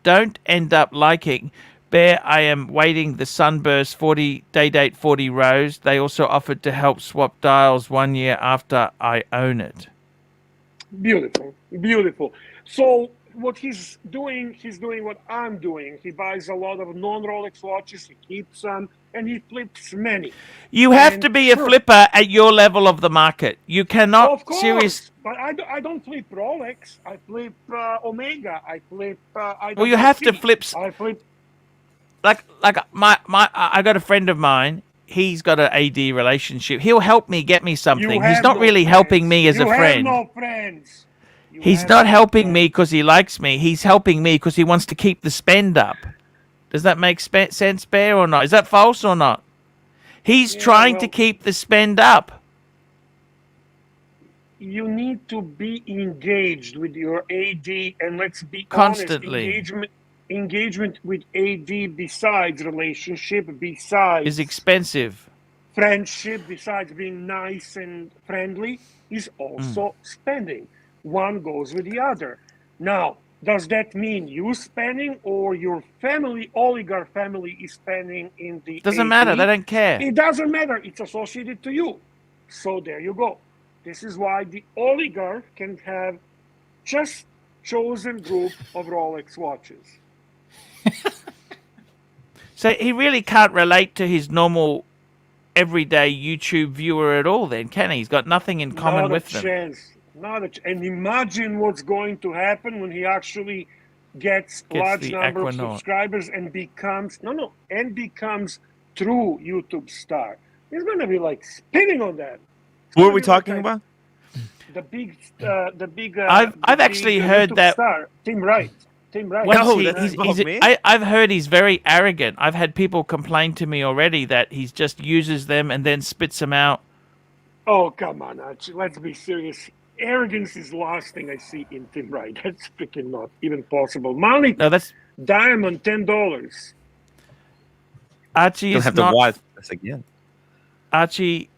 don't end up liking Bear, I am waiting the Sunburst 40 day date 40 rows. They also offered to help swap dials 1 year after I own it. Beautiful. So what he's doing what I'm doing. He buys a lot of non-Rolex watches, he keeps them, and he flips many. You have to be a flipper at your level of the market. You cannot of course, but I don't flip Rolex. I flip Omega. I flip. Well, you have to flip. I flip. Like I got a friend of mine. He's got an AD relationship. He'll help me get me something. He's not really helping me as a friend. You have no friends. He's not helping me because he likes me. He's helping me because he wants to keep the spend up. Does that make sense, Bear, or not? Is that false or not? He's trying to keep the spend up. You need to be engaged with your AD, and let's be constantly honest, engagement with AD besides relationship, besides is expensive. Friendship, besides being nice and friendly, is also spending. One goes with the other. Now, does that mean you spending or your family, oligarch family, is spending in the Doesn't AD? matter. They don't care. It doesn't matter. It's associated to you. So there you go. This is why the oligarch can have just chosen group of Rolex watches. So he really can't relate to his normal everyday YouTube viewer at all then, can he? He's got nothing in common with them. And imagine what's going to happen when he actually gets large number of subscribers and becomes true YouTube star. He's going to be like spinning on that. Who are we talking about? The big. I've actually heard that. Star, Tim Wright. I've heard he's very arrogant. I've had people complain to me already that he just uses them and then spits them out. Oh, come on, Archie. Let's be serious. Arrogance is the last thing I see in Tim Wright. That's freaking not even possible. Malik, Diamond, $10. Archie is have not. To watch this again. Archie,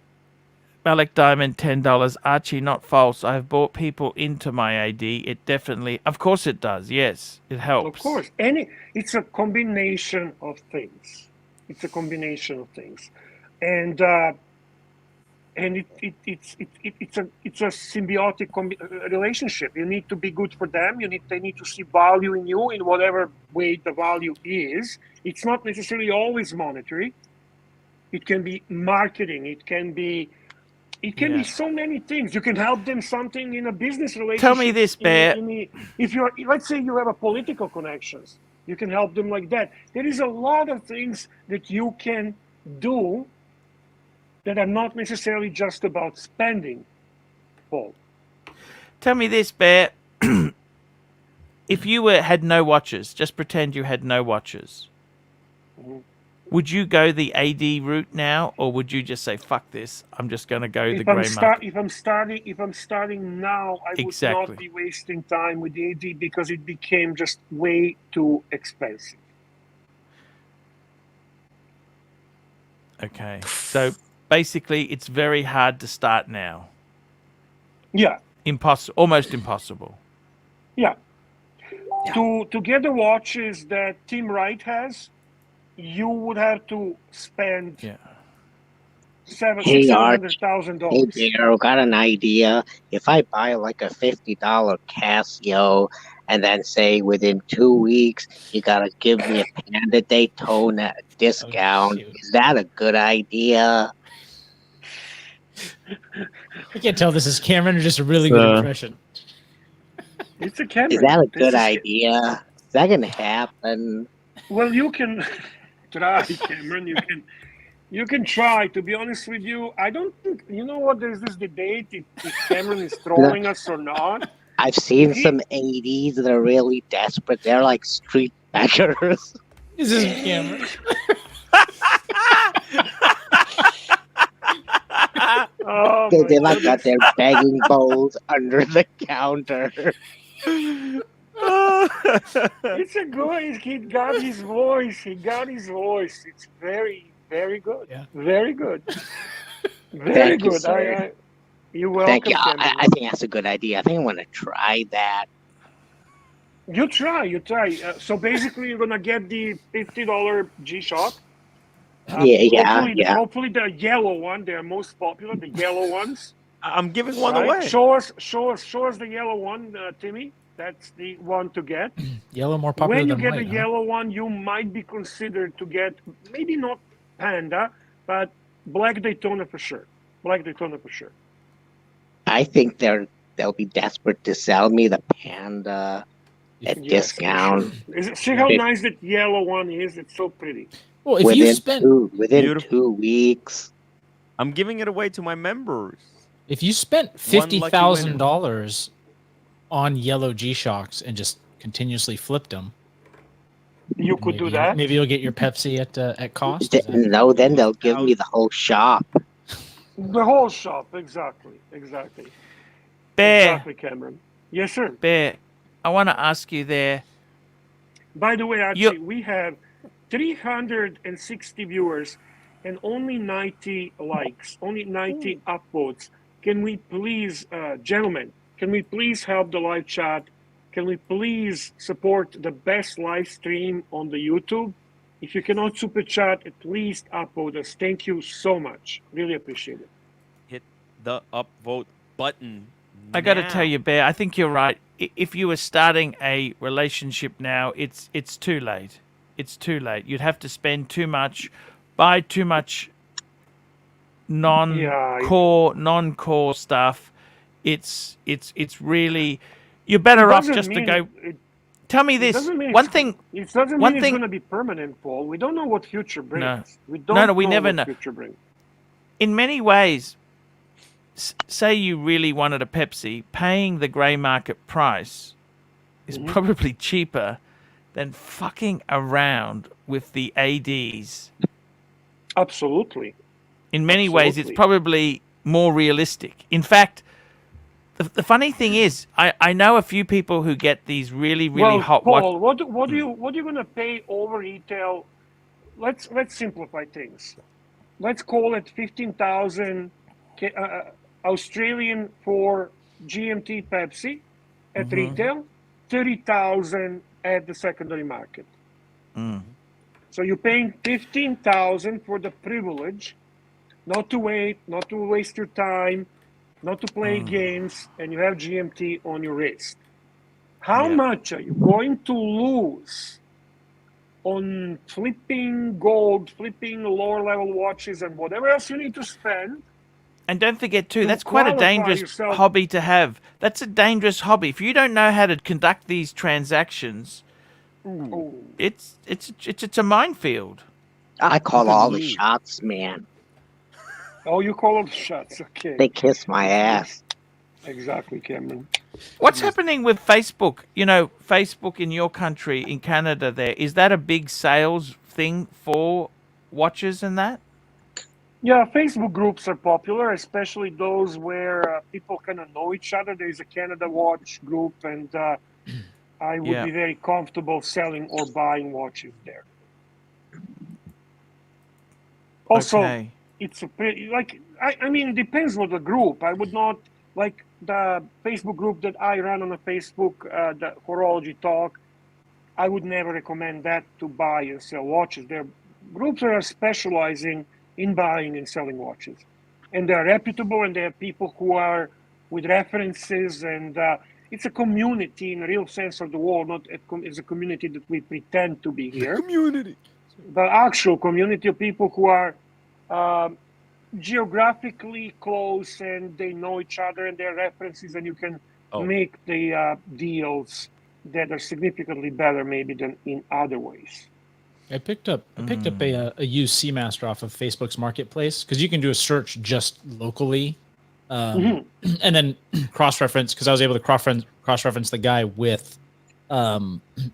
Malik Diamond, $10. Archie, not false. I have brought people into my AD. It definitely, of course, it does. Yes, it helps. Of course, it's a combination of things. And it's a symbiotic relationship. You need to be good for them. They need to see value in you in whatever way the value is. It's not necessarily always monetary. It can be marketing. It can be so many things. You can help them something in a business relationship. Tell me this, Bear. If let's say you have a political connections, you can help them like that. There is a lot of things that you can do that are not necessarily just about spending, Paul. Tell me this, Bear. If you had no watches, just pretend you had no watches. Mm-hmm. Would you go the AD route now, or would you just say, "Fuck this"? I'm just going to go the grey market. If I'm starting now, I would not be wasting time with the AD because it became just way too expensive. Okay, so basically, it's very hard to start now. Yeah. Almost impossible. Yeah. To get the watches that Tim Wright has, you would have to spend $700 Hey, $600,000. hey, Bear, got an idea. If I buy like a $50 Casio and then say within 2 weeks you gotta give me a Panda Daytona discount, shoot. is that a good idea? I can't tell this is Cameron or just a really good impression. It's a Is Cameron. that a This good is idea? Is that gonna happen? Well, you can try, Cameron. You can try. To be honest with you, I don't think you know what. There's this debate if Cameron is trolling us or not. I've seen He- some 80s that are really desperate. They're like street beggars. This is Cameron. Oh They, my they like got goodness. their begging bowls under the counter. It's a good. He got his voice. He got his voice. It's very, very good. Yeah. Very good. Very Thank you, good. sir. You're welcome, Thank you. Cameron. I think that's a good idea. I think I want to try that. You try. So basically, you're gonna get the $50 G-Shock. Yeah. Hopefully the yellow one. They're most popular. The yellow ones. I'm giving one Right? away. Show us the yellow one, Timmy. That's the one to get. Yellow more popular When you than get white. the yellow one, you might be considered to get maybe not Panda, but Black Daytona for sure. Black Daytona for sure. I think they'll be desperate to sell me the Panda at Yes, for discount. sure. See how nice that yellow one is? It's so pretty. Well, if you Within spent Beautiful. 2 weeks. I'm giving it away to my members. if you spent One lucky $50,000 on yellow G-Shocks and just continuously flipped them, You could do that. Maybe you'll get your Pepsi at cost. No, then they'll give me the whole shop. The whole shop, exactly. Bear, Exactly, Cameron. Yes, sir. Bear, I want to ask you there. By the way, Archie, we have 360 viewers and only 90 likes, only 90 upvotes. Can we please, gentlemen, can we please help the live chat? Can we please support the best live stream on the YouTube? If you cannot super chat, at least upvote us. Thank you so much. Really appreciate it. Hit the upvote button. I got to now. tell you, Bear, I think you're right. If you were starting a relationship now, it's too late. It's too late. You'd have to spend too much, buy too much non-core stuff. It's really, you're better off just to go. Tell me this one thing. It doesn't mean it's going to be permanent, Paul. We don't know what future brings. No. We don't we know never what know. future brings. In many ways, say you really wanted a Pepsi, paying the grey market price is probably cheaper than fucking around with the ADs. Absolutely. In many ways, it's probably more realistic. In fact, the funny thing is, I know a few people who get these really hot Paul, what are you going to pay over retail? Let's simplify things. Let's call it 15,000 Australian for GMT Pepsi at retail, 30,000 at the secondary market. So you're paying 15,000 for the privilege, not to wait, not to waste your time, not to play games, and you have GMT on your wrist. How much are you going to lose on flipping gold, flipping lower level watches, and whatever else you need to spend? And don't forget too, that's quite a dangerous hobby to have. That's a dangerous hobby. If you don't know how to conduct these transactions, it's a minefield. I call all the shots, man. Oh, you call them shots, okay. They kiss my ass. Exactly, Cameron. What's happening with Facebook? You know, Facebook in your country, in Canada there, is that a big sales thing for watches and that? Yeah, Facebook groups are popular, especially those where people kind of know each other. There's a Canada Watch group, and I would be very comfortable selling or buying watches there. Also, it's a pretty, I mean, it depends on the group. I would not, like the Facebook group that I run on a Facebook, the Horology Talk, I would never recommend that to buy and sell watches. There are groups that are specializing in buying and selling watches. And they're reputable, and they are people who are with references, and it's a community in the real sense of the word, not it's a community that we pretend to be here. Community. The actual community of people who are geographically close, and they know each other and their references, and you can make the deals that are significantly better maybe than in other ways. I picked up a used Seamaster off of Facebook's marketplace because you can do a search just locally, and then cross-reference, because I was able to cross-reference the guy with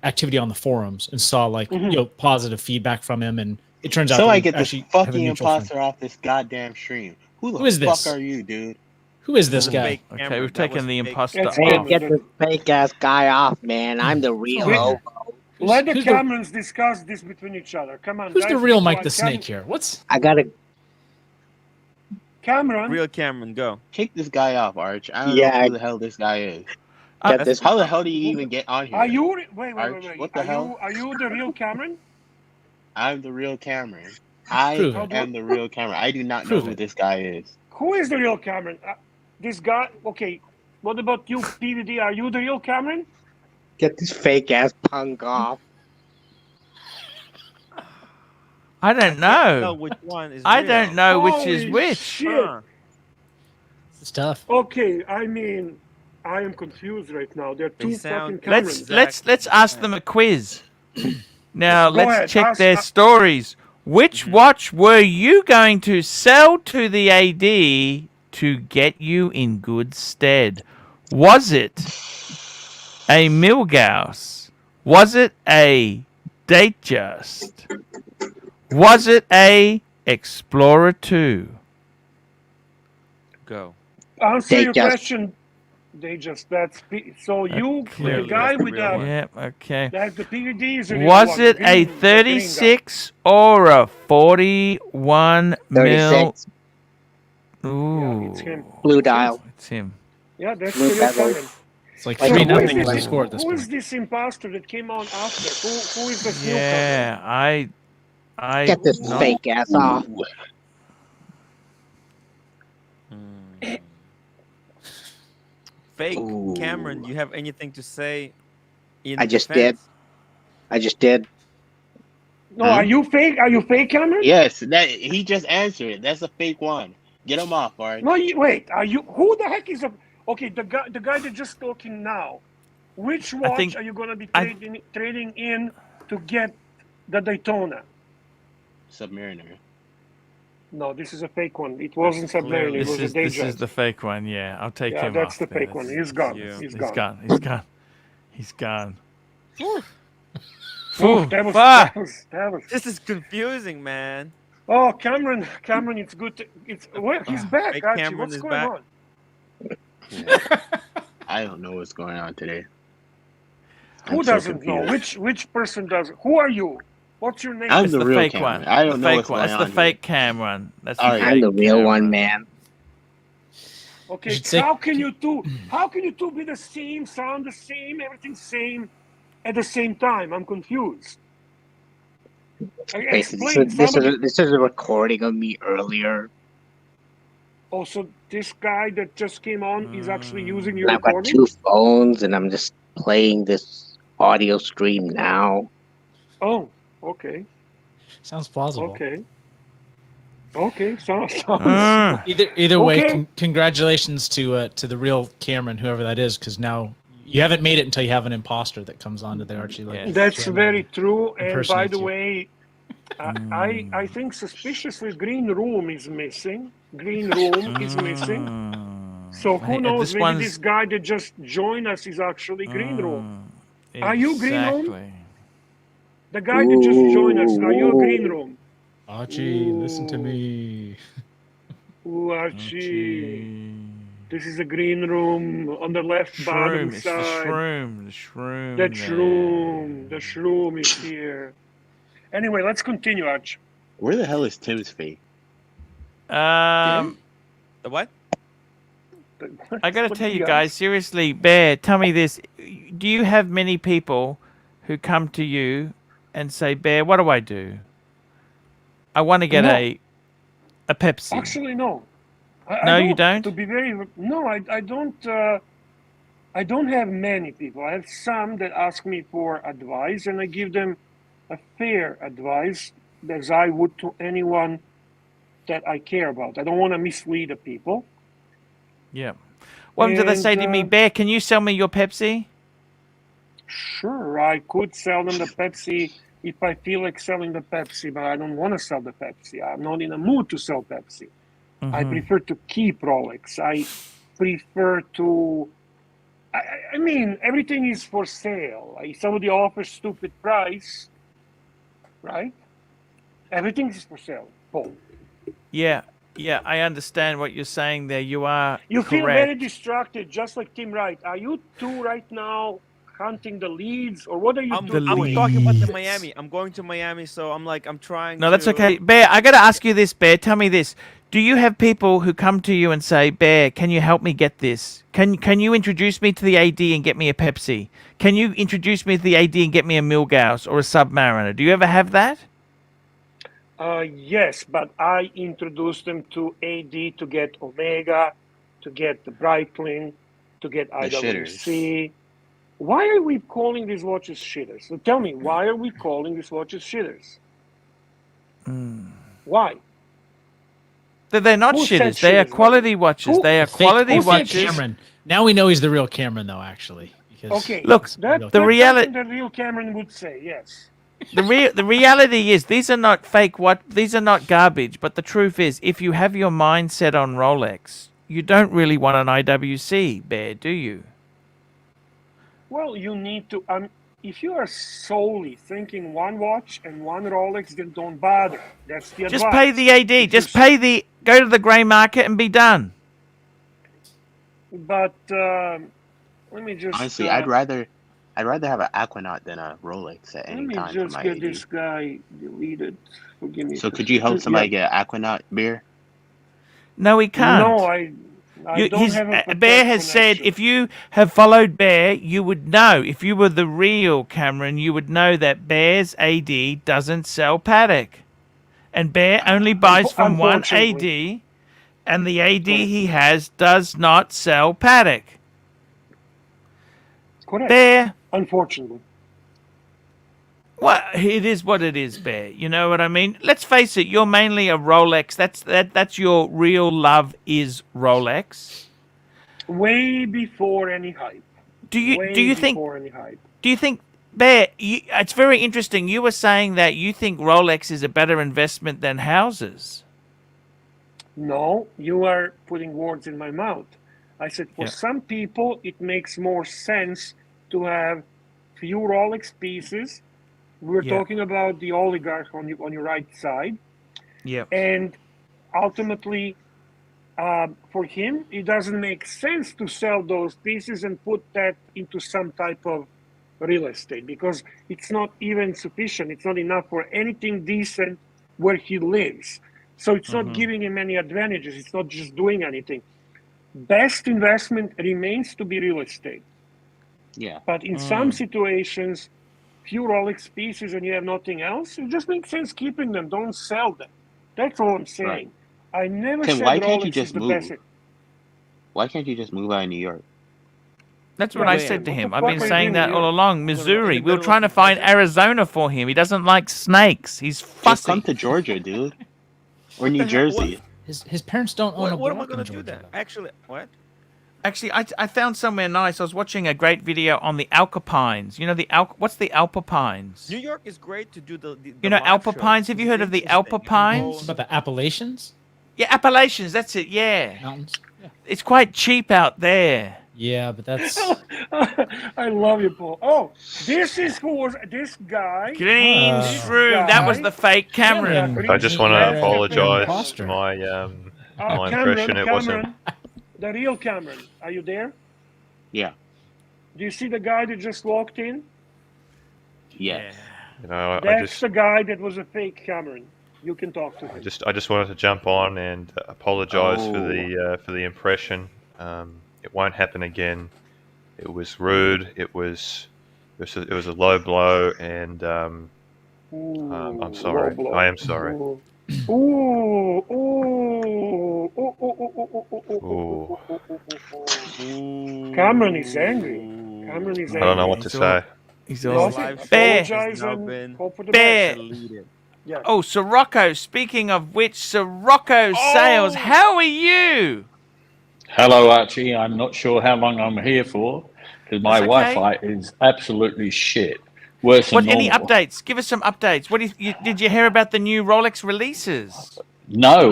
activity on the forums and saw like positive feedback from him, and it turns out So that I we get this actually have a fucking mutual friend. imposter off this goddamn stream. Who the Who is fuck this? are you, dude? Who is this guy? Fake Okay, Cameron. we've That taken was the fake. imposter That's Hey, off. get this fake ass guy off, man. I'm the real Wait. hobo. Let the who's the- Camerons discuss this between each other. Come on, Who's guys. the real be Mike quiet. the Snake here? What's I gotta. Cameron, Real Cameron, go. Kick this guy off, Arch. I don't Yeah, know who the hell this guy is. Get this. How the hell do you even get on here? are you? Wait. Arch, what the hell? Are you the real Cameron? I'm the real Cameron. I Prove it. am the real Cameron. I do not know Prove who it. this guy is. Who is the real Cameron? This guy. Okay. What about you, PVD? Are you the real Cameron? Get this fake ass punk off. I don't Know know. which one is I real. don't know which is Holy which. shit. Huh. it's tough? Okay. I mean, I am confused right now. There are They two sound- fucking Let's Camerons. let's ask them a quiz. Now Go let's ahead, check ask- their stories. Which watch were you going to sell to the AD to get you in good stead? Was it a Milgauss? Was it a Datejust? Was it a Explorer 2? Go. Answer They your just- question. So you, the Clearly guy that's the with real one. Yep, okay. that the PVD is. The real Was one, it the a green- the green guy. 36 or a 41 mil? 36. Ooh. Yeah, it's him. Blue dial. It's him. Yeah, that's the Blue real dial. Cameron. It's like Like, three who nothing is is the this- score at this Who is point. this imposter that came on after? Who is this newcomer? Yeah, I Get this not- fake ass off. Fake Ooh. Cameron, do you have anything to say? In I just defense? I just did. No, are you fake? Are you fake, Cameron? Yes, that he just answered. That's a fake one. Get him off, Arch. No, wait. Are you? Who the heck is a? Okay, the guy that just talking now. Which watch think- are you gonna be I- trading in to get the Daytona? Submariner. No, this is a fake one. It wasn't Submariner. It This was is a this is Datejust. the fake one. Yeah, I'll take Yeah, him that's off the there. fake one. That's- He's gone. you. He's He's gone. gone. He's gone. He's gone. Ooh, Phew, that was, fuck. that was. This is confusing, man. Oh, Cameron, it's good. He's back. Fake Archie, Cameron what's is going back. on? I don't know what's going on today. Who I'm so doesn't know? confused. Which person does? Who are you? What's your name? I'm It's the the real fake Cameron. one. I don't the know fake what's one. going That's the on fake Cameron. That's the All right. I'm fake the real one, Cameron. man. Okay, You should say- how can you two be the same, sound the same, everything same at the same time? I'm confused. Explain. This is a recording of me earlier. Oh, so this guy that just came on is actually using your And I've got recording? two phones, and I'm just playing this audio stream now. Oh, okay, Sounds plausible. okay. Okay, sounds Mm. Either way, Okay. congratulations to the real Cameron, whoever that is, because now you haven't made it until you have an imposter that comes onto the Archie. Yes. That's channel very true. And by impersonates the you. way, I think suspiciously Green Room is missing. Green Room is missing. So who Hey, knows? this Maybe one's- this guy that just joined us is actually Green Room. Are you Green Room? Exactly. The guy that just joined us, are you a Green Room? Archie, listen to me. Ooh, Archie. This is a Green Room on the left bottom Shroom. It's the side. shroom. The shroom. The there. shroom. The shroom is here. Anyway, let's continue, Arch. Where the hell is Tim's fee? Um, The what? I gotta What tell do you got? guys, seriously, Bear, tell me this. Do you have many people who come to you and say, Bear, what do? I want to get No. a a Pepsi? Actually, no. No, you don't? To be very no, I don't. I don't have many people. I have some that ask me for advice, and I give them a fair advice as I would to anyone that I care about. I don't want to mislead the people. Yeah. What do they say to me, Bear? Can you sell me your Pepsi? Sure, I could sell them the Pepsi if I feel like selling the Pepsi, but I don't want to sell the Pepsi. I'm not in a mood to sell Pepsi. I prefer to keep Rolex. I prefer to. I mean, everything is for sale. If somebody offers stupid price, right? Everything is for sale, Paul. Yeah, yeah, I understand what you're saying there. You are You correct. feel very distracted, just like Tim Wright. Are you two right now hunting the leads, or what are you doing? I'm talking about the Miami. I'm going to Miami, so I'm trying. No, that's okay. Bear, I got to ask you this, Bear. Tell me this. Do you have people who come to you and say, Bear, can you help me get this? Can you introduce me to the AD and get me a Pepsi? Can you introduce me to the AD and get me a Milgauss or a Submariner? Do you ever have that? Yes, but I introduced them to AD to get Omega, to get the Breitling, to get IWC. Why are we calling these watches shitters? So tell me, why are we calling these watches shitters? Why? They're not Who said shitters. They are shitters, quality watches. Who- They are Fake- quality who said watches. Cameron. Now we know he's the real Cameron, though. Actually, because Okay, Look, that's the reality. something the real Cameron would say. Yes. The reality is these are not fake these are not garbage, but the truth is if you have your mind set on Rolex, you don't really want an IWC, Bear, do you? Well, you need to. If you are solely thinking one watch and one Rolex, then don't bother. That's the advice. Just pay the AD, If just you- pay the go to the grey market and be done. But let me just. Honestly, I'd rather have an Aquanaut than a Rolex at Let any me time for just my get AD. this guy deleted. Forgive me. So could you help somebody get an Aquanaut, Beer? No, he can't. No, I don't have a Bear preferred has said connection. if you have followed Bear, you would know. If you were the real Cameron, you would know that Bear's AD doesn't sell Paddock. And Bear only buys from one Unfortunately. AD, and the AD he has does not sell Paddock. Correct. Bear, Unfortunately. well, it is what it is, Bear. You know what I mean? Let's face it, you're mainly a Rolex. That's your real love is Rolex. Way before any hype. Do you Way think before any hype. Do you think, Bear, it's very interesting. You were saying that you think Rolex is a better investment than houses. No, you are putting words in my mouth. I said for Yeah. some people it makes more sense to have few Rolex pieces. We're Yeah. talking about the oligarch on your right side, Yeah. and ultimately, for him, it doesn't make sense to sell those pieces and put that into some type of real estate because it's not even sufficient. It's not enough for anything decent where he lives. So it's not giving him any advantages. It's not just doing anything. Best investment remains to be real estate. Yeah. But in some situations, few Rolex pieces and you have nothing else, it just makes sense keeping them. Don't sell them. That's all I'm saying. I never Tim, said why can't Rolex you is just the move? best. Why can't you just move out of New York? That's what Yeah, I man, said to what him. the I've fuck been are you saying doing that here? all along. in Missouri. the We were middle trying to of the find desert. Arizona for him. He doesn't like snakes. He's Just come fussy. to Georgia, dude, or the New hell? Jersey. his parents don't own a What am I block gonna in do Georgia, then? though. Actually, what? Actually, I found somewhere nice. I was watching a great video on the Alpines. You know what's the Alpines? New York is great to do the You know live shows, Alpines? Have you because heard it's of the interesting. You can Alpines? It's about the Appalachians Yeah, Appalachians. That's it. Yeah, mountains. Yeah. it's quite cheap out there. Yeah, but that's I love you, Paul. Oh, this is who was this guy. Green Oh. shroom. That was Guy. the fake Cameron. Cameron. I just want You're to an apologize imposter. for my my Cameron, impression. It wasn't. Cameron, the real Cameron. Are you there? Yeah. Do you see the guy that just walked in? Yes. You know, I That's just the guy that was a fake Cameron. You can talk to him. I just wanted to jump on and apologize Oh. for the impression. It won't happen again. It was rude. It was a low blow, and I'm Ooh, sorry. low blow. I am sorry. Ooh, ooh, ooh. Ooh. Cameron is angry. Cameron is I don't know angry. what to He's say. He's This all Nothing. live stream Bear. has Apologize now and been hope for the Bear. best. deleted. Yeah. Oh, Sirocco. Speaking of which, Sirocco Sales, how are you? Hello, Archie. I'm not sure how long I'm here for because my That's okay. Wi-Fi is absolutely shit. Worse than What? Any normal. updates? Give us some updates. What did you hear about the new Rolex releases? No,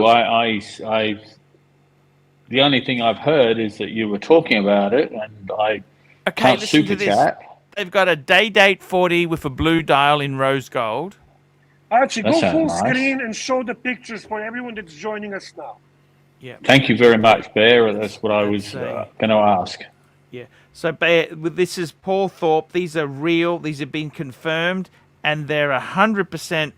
the only thing I've heard is that you were talking about it, and I Okay, can't listen super to this. chat. They've got a day date 40 with a blue dial in rose gold. Archie, That go sounds full nice. screen and show the pictures for everyone that's joining us now. Yeah. Thank you very much, Bear. That's what I was That's going to ask. Yeah. So this is Paul Thorpe. These are real. These have been confirmed, and they're 100%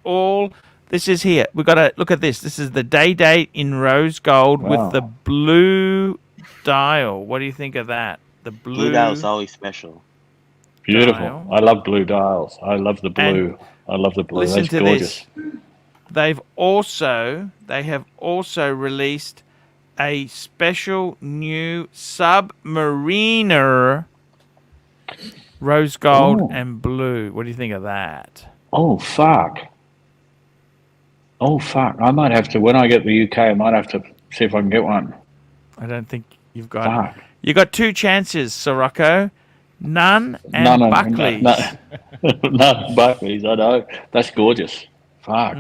all. This is here. We've got to look at this. This is the day date in rose gold with the Wow. blue dial. What do you think of that? The Blue dial is blue always special. Beautiful. dial. I love blue dials. I love the And blue. I love the blue. listen That's to gorgeous. this. They have also released a special new Submariner rose gold Oh. and blue. What do you think of that? Oh, fuck. Oh, fuck. I might have to, when I get to the UK, I might have to see if I can get one. I don't think you've got. Fuck. You got two chances, Sirocco. None and None of Buckley's. none Buckley's. I know. That's gorgeous. Fuck.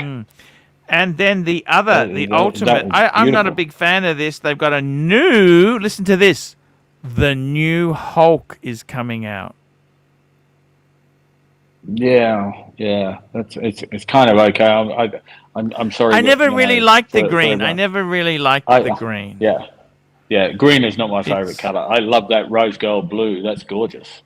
And then the other, the That ultimate. is I'm not a beautiful. big fan of this. They've got a new. Listen to this. The new Hulk is coming out. Yeah, yeah. It's kind of okay. I'm sorry. I that, never you really know, liked the for green. I everyone. never really liked I- the green. Yeah, yeah. Green is not my favorite It's- color. I love that rose gold blue. That's gorgeous.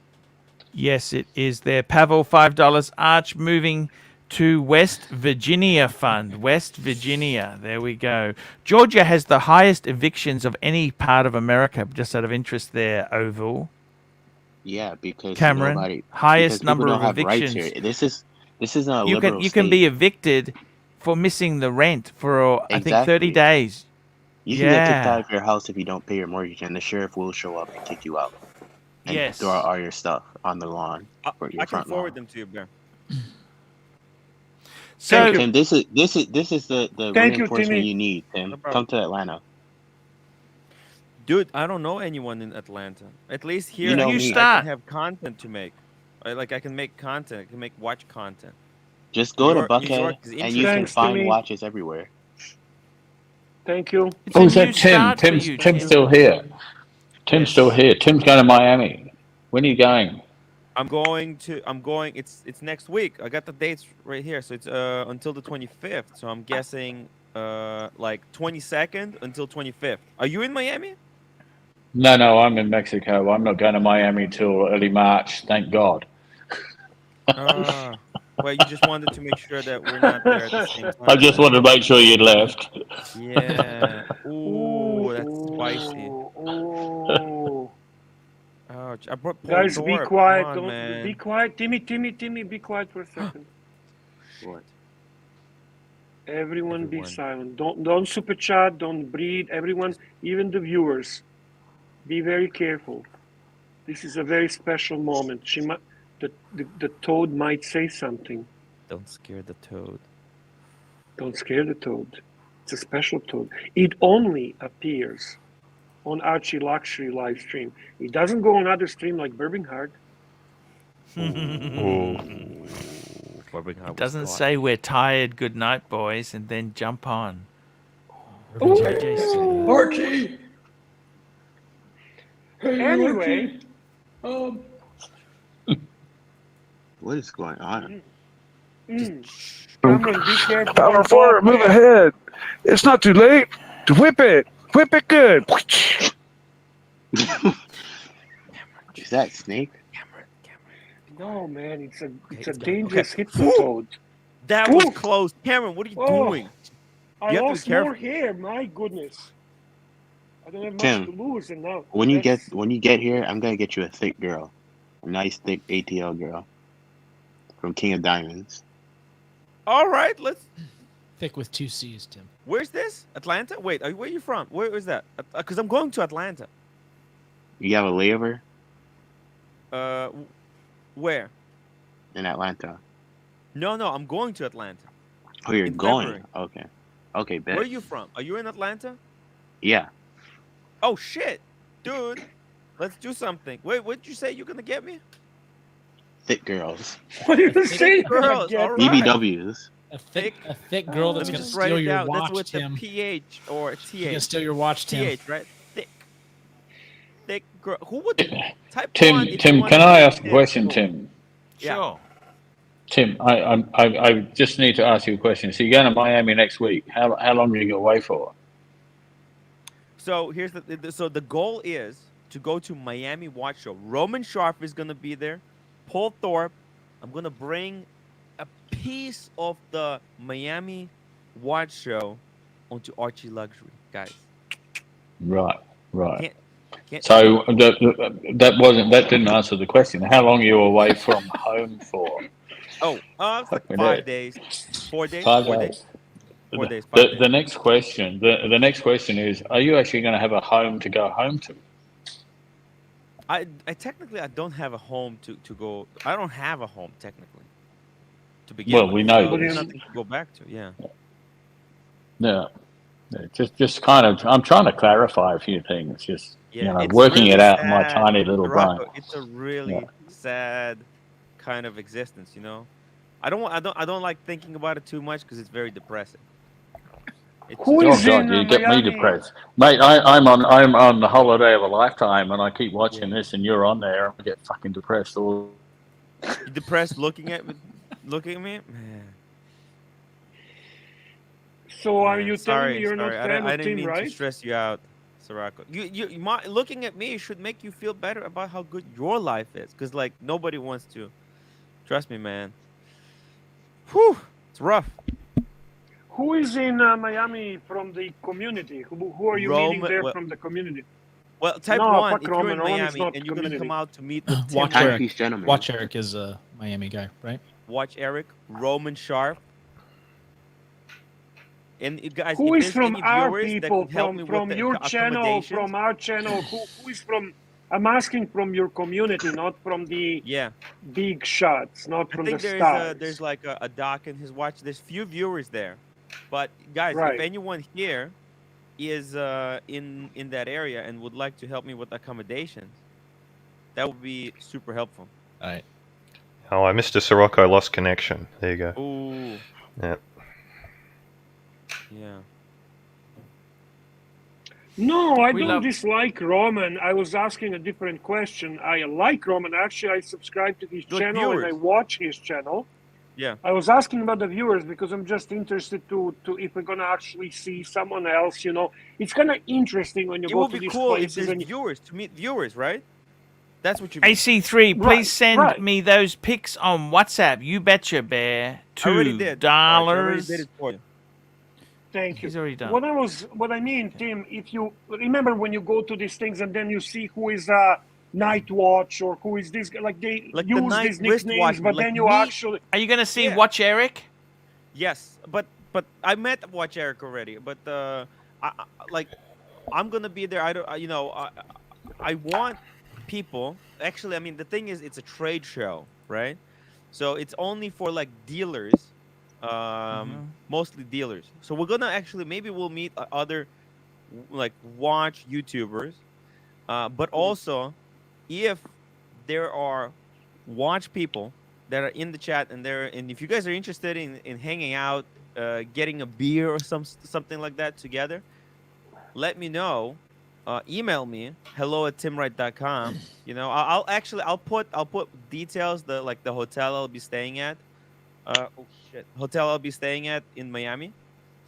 Yes, it is there. Pavel, $5. Arch moving to West Virginia Fund. West Virginia. There we go. Georgia has the highest evictions of any part of America, just out of interest there, Oval. Yeah, because Cameron, nobody highest because people number don't of have rights evictions. here. This is not a You liberal can state. be evicted for missing the rent for I think 30 Exactly. days. You can get kicked Yeah. out of your house if you don't pay your mortgage, and the sheriff will show up and kick you out and Yes. throw out all your stuff on the lawn or your I can front forward lawn. them to you, Bear. So Tim, this is the Thank you, reinforcement Timmy. you need, Tim. No problem. Come to Atlanta. Dude, I don't know anyone in Atlanta. At least here, You know you me. I start. can have content to make. I can make content. I can make watch content. Just go New to York Buckhead is and you can interesting. Thanks, find Timmy. watches everywhere. Thank you. It's Oh, a is that new Tim? start for you, Tim's Tim. still here. Tim's Yes. still here. Tim's going to Miami. When are you going? I'm going. It's next week. I got the dates right here. So it's until the 25th. So I'm guessing like 22nd until 25th. Are you in Miami? No, I'm in Mexico. I'm not going to Miami till early March. Thank God. Well, you just wanted to make sure that we're not there at the same time. I just wanted to make sure you'd left. Yeah. Ooh, that's spicy. Ooh. Ouch. I brought Paul Guys, be Thorpe. quiet. Come on, Don't man. be quiet. Timmy, be quiet for a second. What? Everyone be Everyone. silent. Don't super chat. Don't breathe. Everyone, even the viewers, be very careful. This is a very special moment. The toad might say something. Don't scare the toad. Don't scare the toad. It's a special toad. It only appears on ArchieLuxury live stream. It doesn't go on other stream like Bourbon Heart. It doesn't say we're tired, good night, boys, and then jump on. Ooh. JJ. Archie! Hey, Anyway. Archie. What is going on? Cameron, be careful. Power Don't forward, talk, move man. ahead. It's not too late to whip it. Whip it good. Is that Snake? No, man, it's a it's gone. dangerous Okay. hypnotoad. That was Ooh. close. Cameron, what are you Oh. doing? I You have to be lost careful. more hair. My goodness. I don't have much Tim, to lose, and now When you that's- get here, I'm gonna get you a thick girl, a nice thick ATL girl from King of Diamonds. All right, let's. Thick with 2 C's, Tim. Where's this? Atlanta? Wait, where are you from? Where is that? Because I'm going to Atlanta. You have a layover Where? in Atlanta. No, I'm going to Atlanta. Oh, you're In going. February. Okay. Okay, bet. Where are you from? Are you in Atlanta? Yeah. Oh shit, dude. Let's do something. Wait, what did you say you're gonna get me? Thick girls. What did you say? Girls, all right. BBWs. A thick girl Let that's me gonna just write steal it your down. That's watch, with Tim. the PH or She's gonna TH. steal your watch, Tim. TH, right? Thick. Thick girl. Who would type Tim, one if you Tim, want can to I be ask a thick? question, Cool. Tim? Yeah. Sure. Tim, I just need to ask you a question. So you're going to Miami next week. How long are you going away for? So here's the goal is to go to Miami Watch Show. Roman Sharp is gonna be there. Paul Thorpe. I'm gonna bring a piece of the Miami Watch Show onto ArchieLuxury, guys. Right. Can't So that didn't answer the question. How long are you away from home for? Oh, it's like Fucking 5 it. days. 4 days. 5 4 days. days. 4 days. 5 days. The next question. The next question is: are you actually going to have a home to go home to? I technically I don't have a home to go. I don't have a home technically. To begin Well, with. we know So this. there's nothing to go back to. Yeah. Yeah. Just kind of. I'm trying to clarify a few things. Just Yeah, it's working really it out in my sad, tiny little brain. Rocco, it's a really sad kind of existence, you know. I don't like thinking about it too much because it's very depressing. Who Oh is God, in you get me Miami? depressed, mate. I'm on the holiday of a lifetime, and I keep watching this, and you're on there. I get fucking depressed all. You depressed looking at me, man. So are Man, you telling me you're sorry. not fan I of didn't Tim, mean to right? stress you out, Sirocco. Looking at me should make you feel better about how good your life is, because like nobody wants to. Trust me, man. Whew, it's rough. Who is in Miami from the community? Who are you meeting there from the community? Well, type No, one fuck if you're in Roman. Roman's Miami not and you're gonna community. come out to meet with Tim. Watch Eric. gentleman. Watch Eric is a Miami guy, right? Watch Eric, Roman Sharp. And guys, Who if is there's from any our viewers that people, can help me from with the your channel, accommodations, from our channel? Who is from? I'm asking from your community, not from the yeah, big shots, not I from the think stars. there's like a doc in his watch. There's few viewers there, but guys, Right. if anyone here is in that area and would like to help me with accommodations, that would be super helpful. All right. Oh, Mr. Sirocco lost connection. There you go. Ooh, Yeah. yeah. No, I We don't love- dislike Roman. I was asking a different question. I like Roman. Actually, I subscribe to his Like channel and I viewers. watch his channel. Yeah. I was asking about the viewers because I'm just interested to if we're gonna actually see someone else. You know, it's kind of interesting when you It go would to be these cool if places there's and viewers to meet viewers, right? That's what you mean. AC3, please Right, send right. me those pics on WhatsApp. You betcha, Bear. I already did. Arch, I already did it for you. Thank you. He's already done. What I mean, Tim, if you remember when you go to these things and then you see who is Night Watch or who is this guy, like they Like the use night these nicknames, wristwatch, but like then you me- actually Are you gonna see Yeah. Watch Eric? Yes, but I met Watch Eric already. But I'm gonna be there. I don't. I want people. Actually, I mean, the thing is, it's a trade show, right? So it's only for like dealers, mostly dealers. So we're gonna actually maybe we'll meet other like watch YouTubers, but also if there are watch people that are in the chat and if you guys are interested in hanging out, getting a beer or something like that together, let me know. Email me hello@timwright.com. You know, I'll put details, the hotel I'll be staying at. Hotel I'll be staying at in Miami.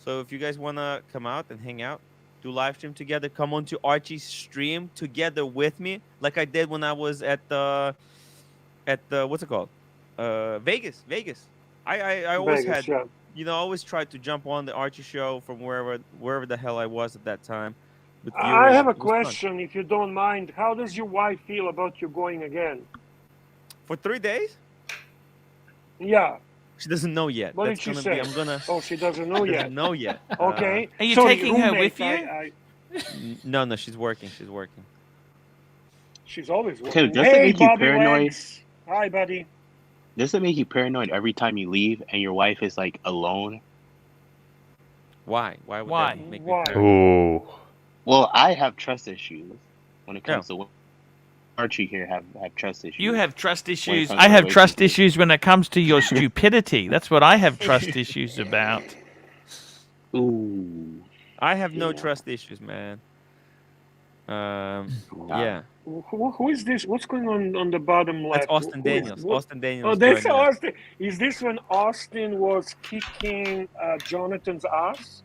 So if you guys wanna come out and hang out, do live stream together, come on to Archie's stream together with me, like I did when I was at the what's it called? Vegas. I always Vegas, had, yeah. I always tried to jump on the Archie show from wherever the hell I was at that time. With I viewers. have a It was fun. question, if you don't mind. How does your wife feel about you going again? For 3 days? Yeah. She doesn't know yet. What That's did she gonna say? be. I'm gonna. Oh, she doesn't know She yet. doesn't know yet. Okay. Are you Sorry, taking her roommate, with you? No, she's working. She's working. She's always Tim, working. does it Hey, make you Bobby paranoid? Legs. Hi, buddy. Does it make you paranoid every time you leave and your wife is like alone? Why? Why would Why? that make me Why? paranoid? Oh, Well, I have trust issues when it Yeah. comes to Archie here have trust issues. You have trust when it issues. comes I to have trust relationships. issues when it comes to your stupidity. That's what I have trust issues about. Ooh. I have no Yeah. trust issues, man. Yeah. Who is this? What's going on the bottom That's left? Austin Who is- Daniels. what- Austin Daniels. Oh, that's joining us. Austin. Is this when Austin was kicking Jonathan's ass?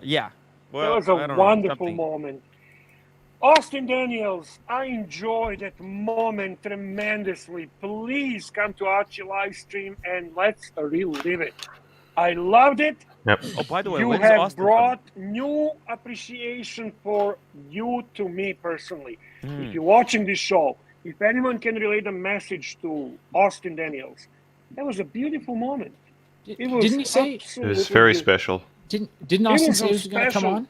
Yeah. Well, That was I a don't know, wonderful something. moment. Austin Daniels, I enjoyed that moment tremendously. Please come to Archie live stream and let's relive it. I loved it. yep. Oh, by the way, You when's have Austin brought new appreciation for you to me personally. coming? If you're watching this show, if anyone can relate a message to Austin Daniels, that was a beautiful moment. It was Didn't he say- It was absolutely very beautiful. special. Didn't Austin was say he was going to come special. on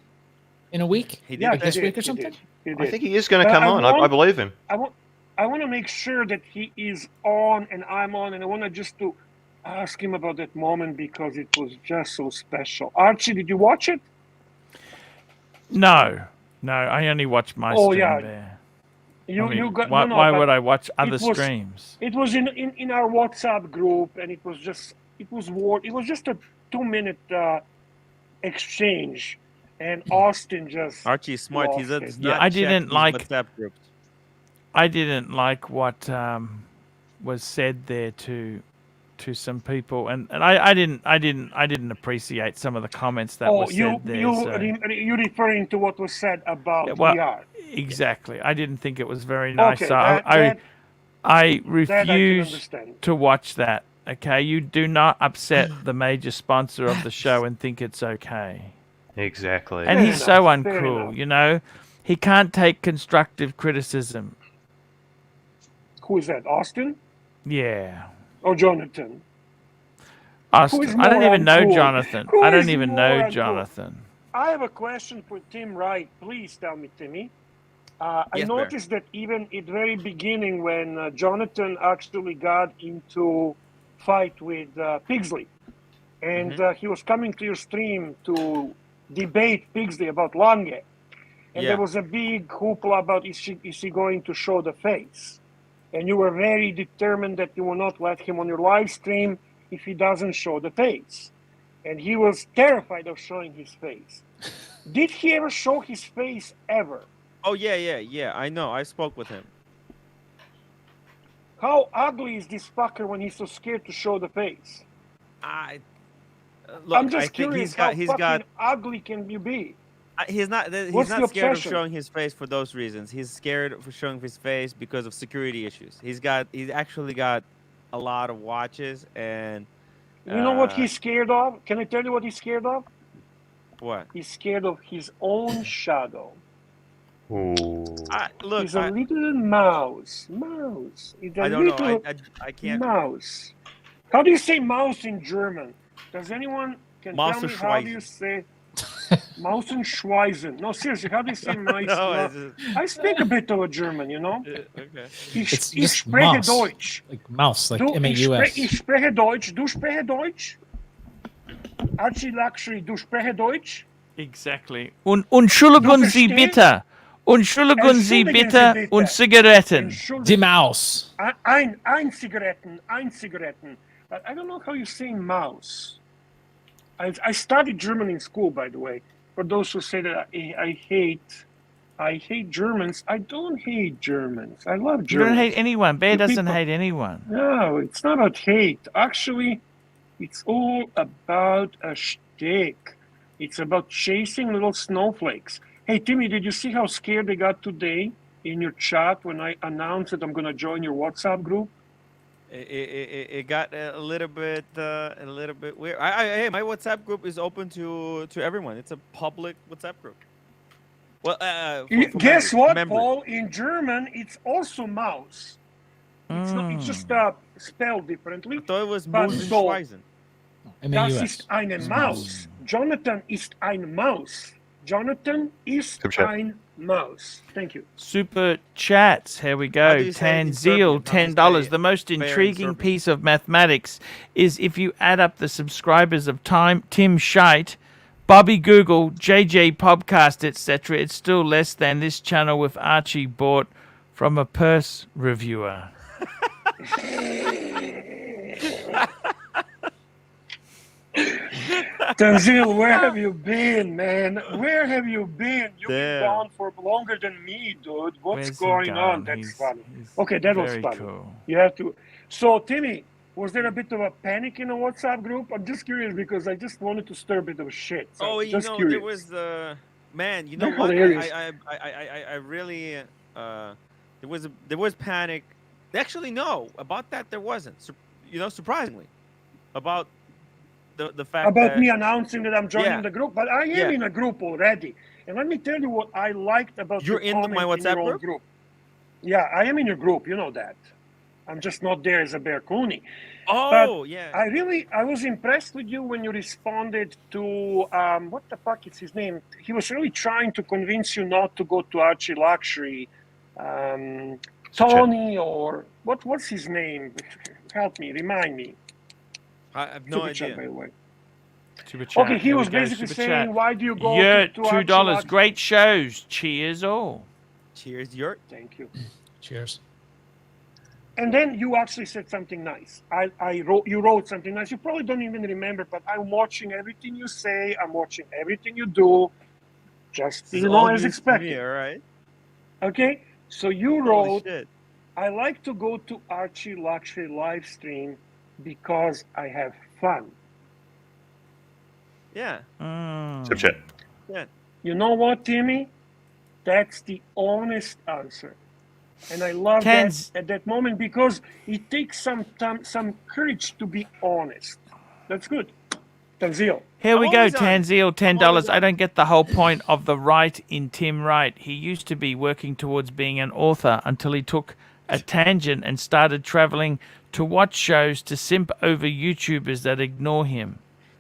in a week? He did. Yeah, Like this he week did, or something? He I did. think he is going to come I on. I want- believe him. I want to make sure that he is on and I'm on, and I want to just to ask him about that moment because it was just so special. Archie, did you watch it? No, I only watch my Oh, stream yeah. there. You I mean, you got why, no, no, why but would I watch other it was- streams? It was in our WhatsApp group, and it was just a 2-minute exchange, and Austin just Archie is smart. He lost does it. not Yeah, I check didn't his like- WhatsApp groups. I didn't like what was said there to some people, and I didn't appreciate some of the comments that Oh, were said there. so- you're referring to what was said about Yeah, well, VR. Exactly. I didn't think it was very nice. Okay, so that I that I can refuse understand. to watch that. Okay, you do not upset the major sponsor of the show and think it's okay. Exactly. And Fair he's so enough, fair uncool, enough. you know. He can't take constructive criticism. Who is that? Austin Yeah. or Jonathan? Austin. is I don't more even know uncool? Jonathan. Who I don't is even more know uncool? Jonathan. I have a question for Tim Wright. Please tell me, Timmy. I Yes, Bear. noticed that even at the very beginning, when Jonathan actually got into fight with Pigsley, and he was coming to your stream to debate Pigsley about Lange, and Yeah. there was a big hoopla about is he going to show the face, and you were very determined that you will not let him on your live stream if he doesn't show the face, and he was terrified of showing his face. Did he ever show his face ever? Oh yeah. I know. I spoke with him. How ugly is this fucker when he's so scared to show the face? Look, I'm just I think curious he's how got. ugly can you be? He's not What's the scared of obsession? showing his face for those reasons. He's scared for showing his face because of security issues. He's actually got a lot of watches and. You know what he's scared of? Can I tell you what he's scared of? What? He's scared of his own shadow. Ooh. Look, He's a little mouse. Mouse. He's a I don't know. little I can't. mouse. How do you say mouse in German? Does anyone can tell me how do you Mausenschweisen. say Mausenschweisen? No, seriously, how do you say mice? No, No, it's just- I speak a bit of a German, you know. Okay. Ich It's just spreche mouse. Deutsch. Like mouse, like Du, M-A-U-S. ich spreche Deutsch. Du spreche Deutsch? ArchieLuxury, du spreche Deutsch? Exactly. Entschuldigen Du Sie verstehst? bitte. Entschuldigen Sie Entschuldigen bitte Sie bitte. und Zigaretten. Entschuldigung. Die Maus. Ein Zigaretten. But I don't know how you say mouse. I studied German in school, by the way. For those who say that I hate Germans, I don't hate Germans. I love You Germans. don't hate anyone. Bear You doesn't people- hate anyone. No, it's not about hate. Actually, it's all about a shtick. It's about chasing little snowflakes. Hey, Timmy, did you see how scared they got today in your chat when I announced that I'm going to join your WhatsApp group? It got a little bit weird. Hey, my WhatsApp group is open to everyone. It's a public WhatsApp group. Well, for Guess members, what, members. Paul? In German, it's also mouse. It's not. It's just spelled differently. I thought it was But so, Musenschweisen. das MAUS. ist eine Maus. Jonathan ist ein Maus. Jonathan ist Super chat. ein Maus. Thank you. Super chats. Here we How go. do you say it in Tanzil, Serbian? How do you $10. say The most bear in intriguing Serbian? piece of mathematics is if you add up the subscribers of Tim Scheidt, Bobby Google, JJ Podcast, etc., it's still less than this channel with Archie bought from a purse reviewer. Tanzil, where have you been, man? Where have you been? You've been Damn. gone for longer than me, dude. What's Where's he going on? gone? That's He's- funny. he's Okay, that was very funny. cool. You have to. So, Timmy, was there a bit of a panic in the WhatsApp group? I'm just curious because I just wanted to stir a bit of shit. So Oh, you just know, curious. there was the man. You know They're what? hilarious. I really there was panic. Actually, no, about that there wasn't. You know, surprisingly, about the fact About that me announcing that I'm joining Yeah. the group, but I am Yeah. in a group already. And let me tell you what I liked about You're your in my comment WhatsApp your own group? Yeah, I am in your group. You know that. I'm just not there as a Bear Cooney. oh yeah, I was impressed with you when you responded to what the fuck is his name? He was really trying to convince you not to go to ArchieLuxury. Tony or what's his name? Help me, remind me. I have no Super chat, by idea. the way. Super chat. Okay, he Here we was go, basically super saying, chat. why do you go Yeah, to $2. ArchieLuxury? Great shows. Cheers all. Cheers, Yurt. Thank you. Cheers. And then you actually said something nice. You wrote something nice. You probably don't even remember, but I'm watching everything you say. I'm watching everything you do. Just This is you know, all as news to me, expected. all right. Okay, so you Holy wrote, shit. I like to go to ArchieLuxury live stream because I have fun. Yeah. Mm. Super chat. Yeah. You know what, Timmy? That's the honest answer. And I love Tens- that at that moment because it takes some time, some courage to be honest. That's good. Tanzil. Here we I'm go, always honest. Tanzil, always $10. I honest. don't get the whole point of the right in Tim Wright. He used to be working towards being an author until he took a tangent and started traveling to watch shows to simp over YouTubers that ignore him.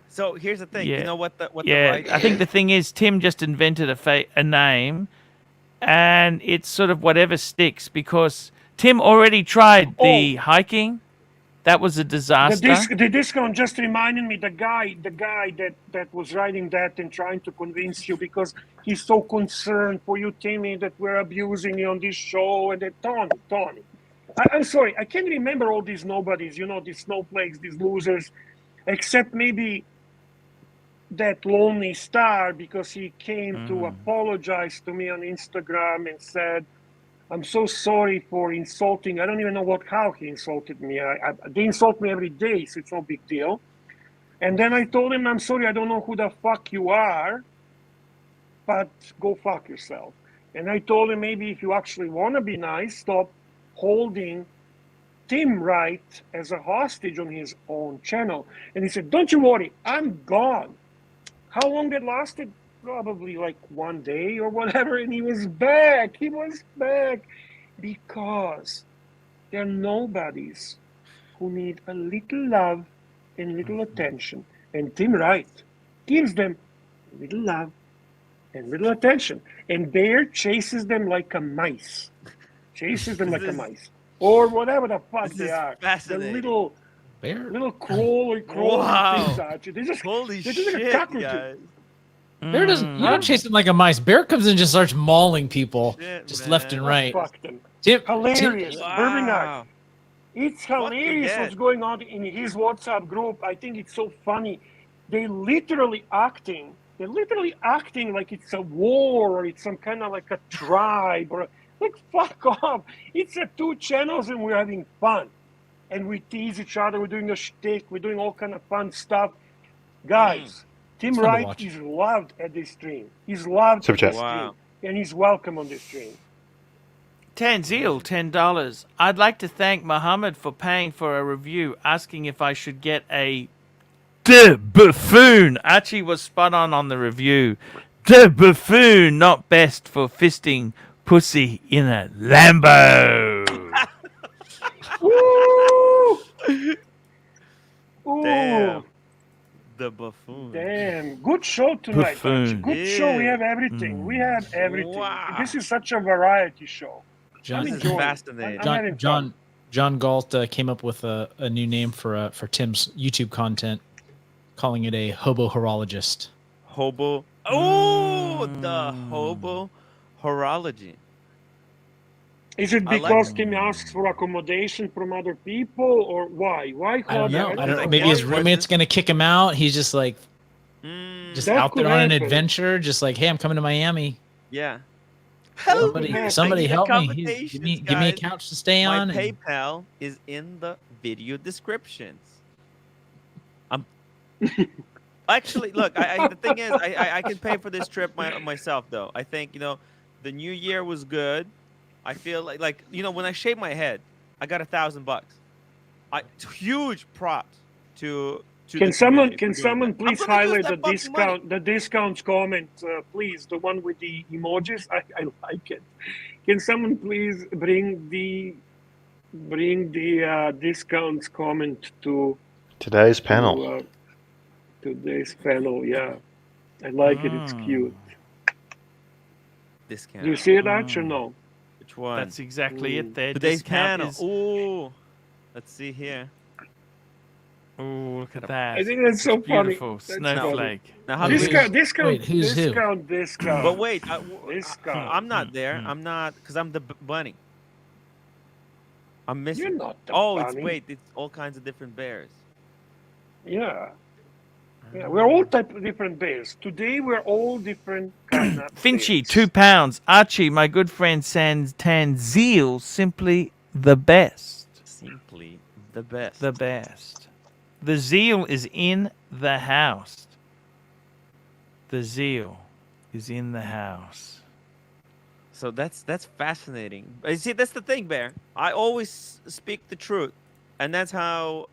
So here's the thing. Yeah. You know what the Yeah, right I think the thing is Tim just invented a name, and it's sort of whatever sticks because Tim already tried the hiking. That was a disaster. The discount just reminded me the guy that was writing that and trying to convince you because he's so concerned for you, Timmy, that we're abusing you on this show and that Tony. I'm sorry, I can't remember all these nobodies, you know, these snowflakes, these losers, except maybe that lonely star because he came to apologize to me on Instagram and said, I'm so sorry for insulting. I don't even know how he insulted me. They insult me every day, so it's no big deal. And then I told him, I'm sorry, I don't know who the fuck you are, but go fuck yourself. And I told him, maybe if you actually want to be nice, stop holding Tim Wright as a hostage on his own channel. And he said, don't you worry, I'm gone. How long that lasted? Probably like one day or whatever, and he was back. He was back because there are nobodies who need a little love and little attention. And Tim Wright gives them little love and little attention. And Bear chases them like a mice. Chases them like a mice. Or whatever the fuck This they is are. The fascinating. little Bear? crawling Wow. things at you. They're just Holy they're just like a shit, cockroach. guys. Bear doesn't. You don't chase him like a mice. Bear comes in and just starts mauling people, Shit, just man. left and right. Fuck them. Tim, Hilarious. Tim, Bourbonard. It's hilarious dead. what's going on in his WhatsApp group. I think it's so funny. They're literally acting like it's a war or it's some kind of like a tribe or like fuck off. It's a 2 channels and we're having fun. And we tease each other, we're doing a shtick, we're doing all kind of fun stuff. Guys, Tim It's fun to Wright watch. is loved at this stream. He's loved Super at chat. this Wow. stream. And he's welcome on this stream. Tanzil, $10. I'd like to thank Mohammed for paying for a review, asking if I should get a De Buffoon. Archie was spot on the review. De Buffoon, not best for fisting pussy in a Lambo. Woo! Ooh, Damn. The buffoon. damn. Good show tonight, Archie. Buffoon. Good show. We have everything. We have everything. Wow. This is such a variety show. John, I'm This is enjoying it. fascinating. I'm having fun. John Galt came up with a new name for Tim's YouTube content, calling it a hobo horologist. Hobo. Oh, the hobo horology. Is it I like because it. Tim asks for accommodation from other people, or why? Why? I don't know. Claudia? I don't know. like Maybe his why- roommate's gonna kick him out. He's just like just That out there could on an happen. adventure, just like, hey, I'm coming to Miami. Yeah. Somebody help me. Accommodations, Give me a guys. couch to stay My on. and- PayPal is in the video descriptions. I'm actually look. The thing is, I can pay for this trip myself though. I think the new year was good. I feel like when I shave my head, I got $1,000. Huge props to. Can the someone community for doing someone that. I'm please gonna use highlight that the fucking money. discounts comment, please, the one with the emojis? I like it. Can someone please bring the discounts comment to Today's panel. today's panel? Yeah, I like it. It's cute. Discount. Do you see it, Arch, or no? Which one? That's exactly it there. Today's Discount panel. is- Ooh. Let's see here. Ooh, look at that. I think that's so funny. Beautiful That's snowflake. Now, how do we? Discount. Wait, who's who? Discount. But wait, Discount. I'm not there. I'm not because I'm the bunny. I'm missing. You're not the bunny. It's all kinds of different bears. Yeah. Yeah, we're all different bears. Today we're all different kind of Finchy, bears. £2. Archie, my good friend Santan Zeal, simply the best. Simply the best. The best. The zeal is in the house. The zeal is in the house. So that's fascinating. You see, that's the thing, Bear. I always speak the truth, and that's how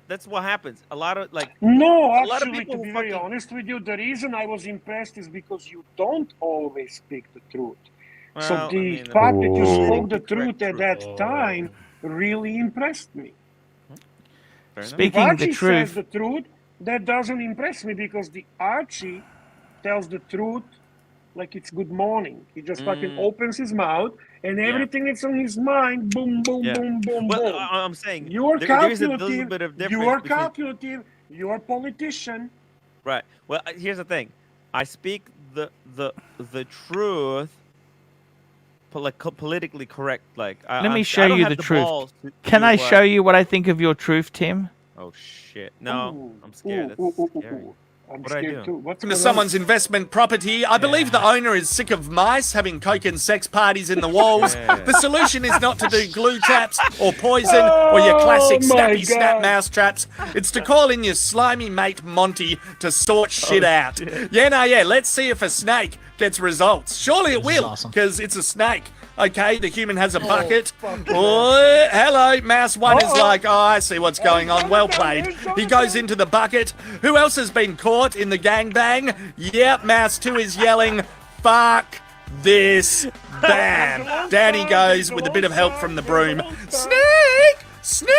that's what happens. A lot of No, a lot of actually, people to be who very fucking- honest with you, the reason I was impressed is because you don't always speak the truth. So Well, I the mean, fact that you Ooh. spoke the Correct truth at truth. that time really impressed me. Fair enough. If Speaking Archie the truth, says the truth, that doesn't impress me because the Archie tells the truth like it's good morning. He just fucking opens his mouth and everything that's on his mind, boom, boom, Yeah. boom, boom, Well, boom. I'm saying You're there's a little calculative. bit of difference You're between- calculative. You're a politician. Right. Well, here's the thing. I speak the truth, politically correct. Like, let me I show don't you have the truth. balls Can I to, show you what I think of your truth, Tim? Oh shit! No, Ooh, I'm scared. ooh, That's ooh, ooh, scary. ooh. I'm What'd I scared do? too. What's Into going on? someone's investment property. I believe the owner is sick of mice having coke and sex parties in the walls. Yeah. The solution is not to do glue traps or poison or your classic Oh my snappy snap God. mouse traps. It's to call in your slimy mate Monty to sort shit out. Yeah, let's see if a snake gets results. Surely it This is will, awesome. because it's a snake. Okay, the human has a bucket. fuck. Oh, hello, mouse one is Uh-oh. like, oh, I see what's going on. Well played. He goes into the bucket. Who else has been caught in the gangbang? Yep, mouse two is yelling, fuck this. Bam. Down he goes with a bit of help from the broom. Snake! Snake!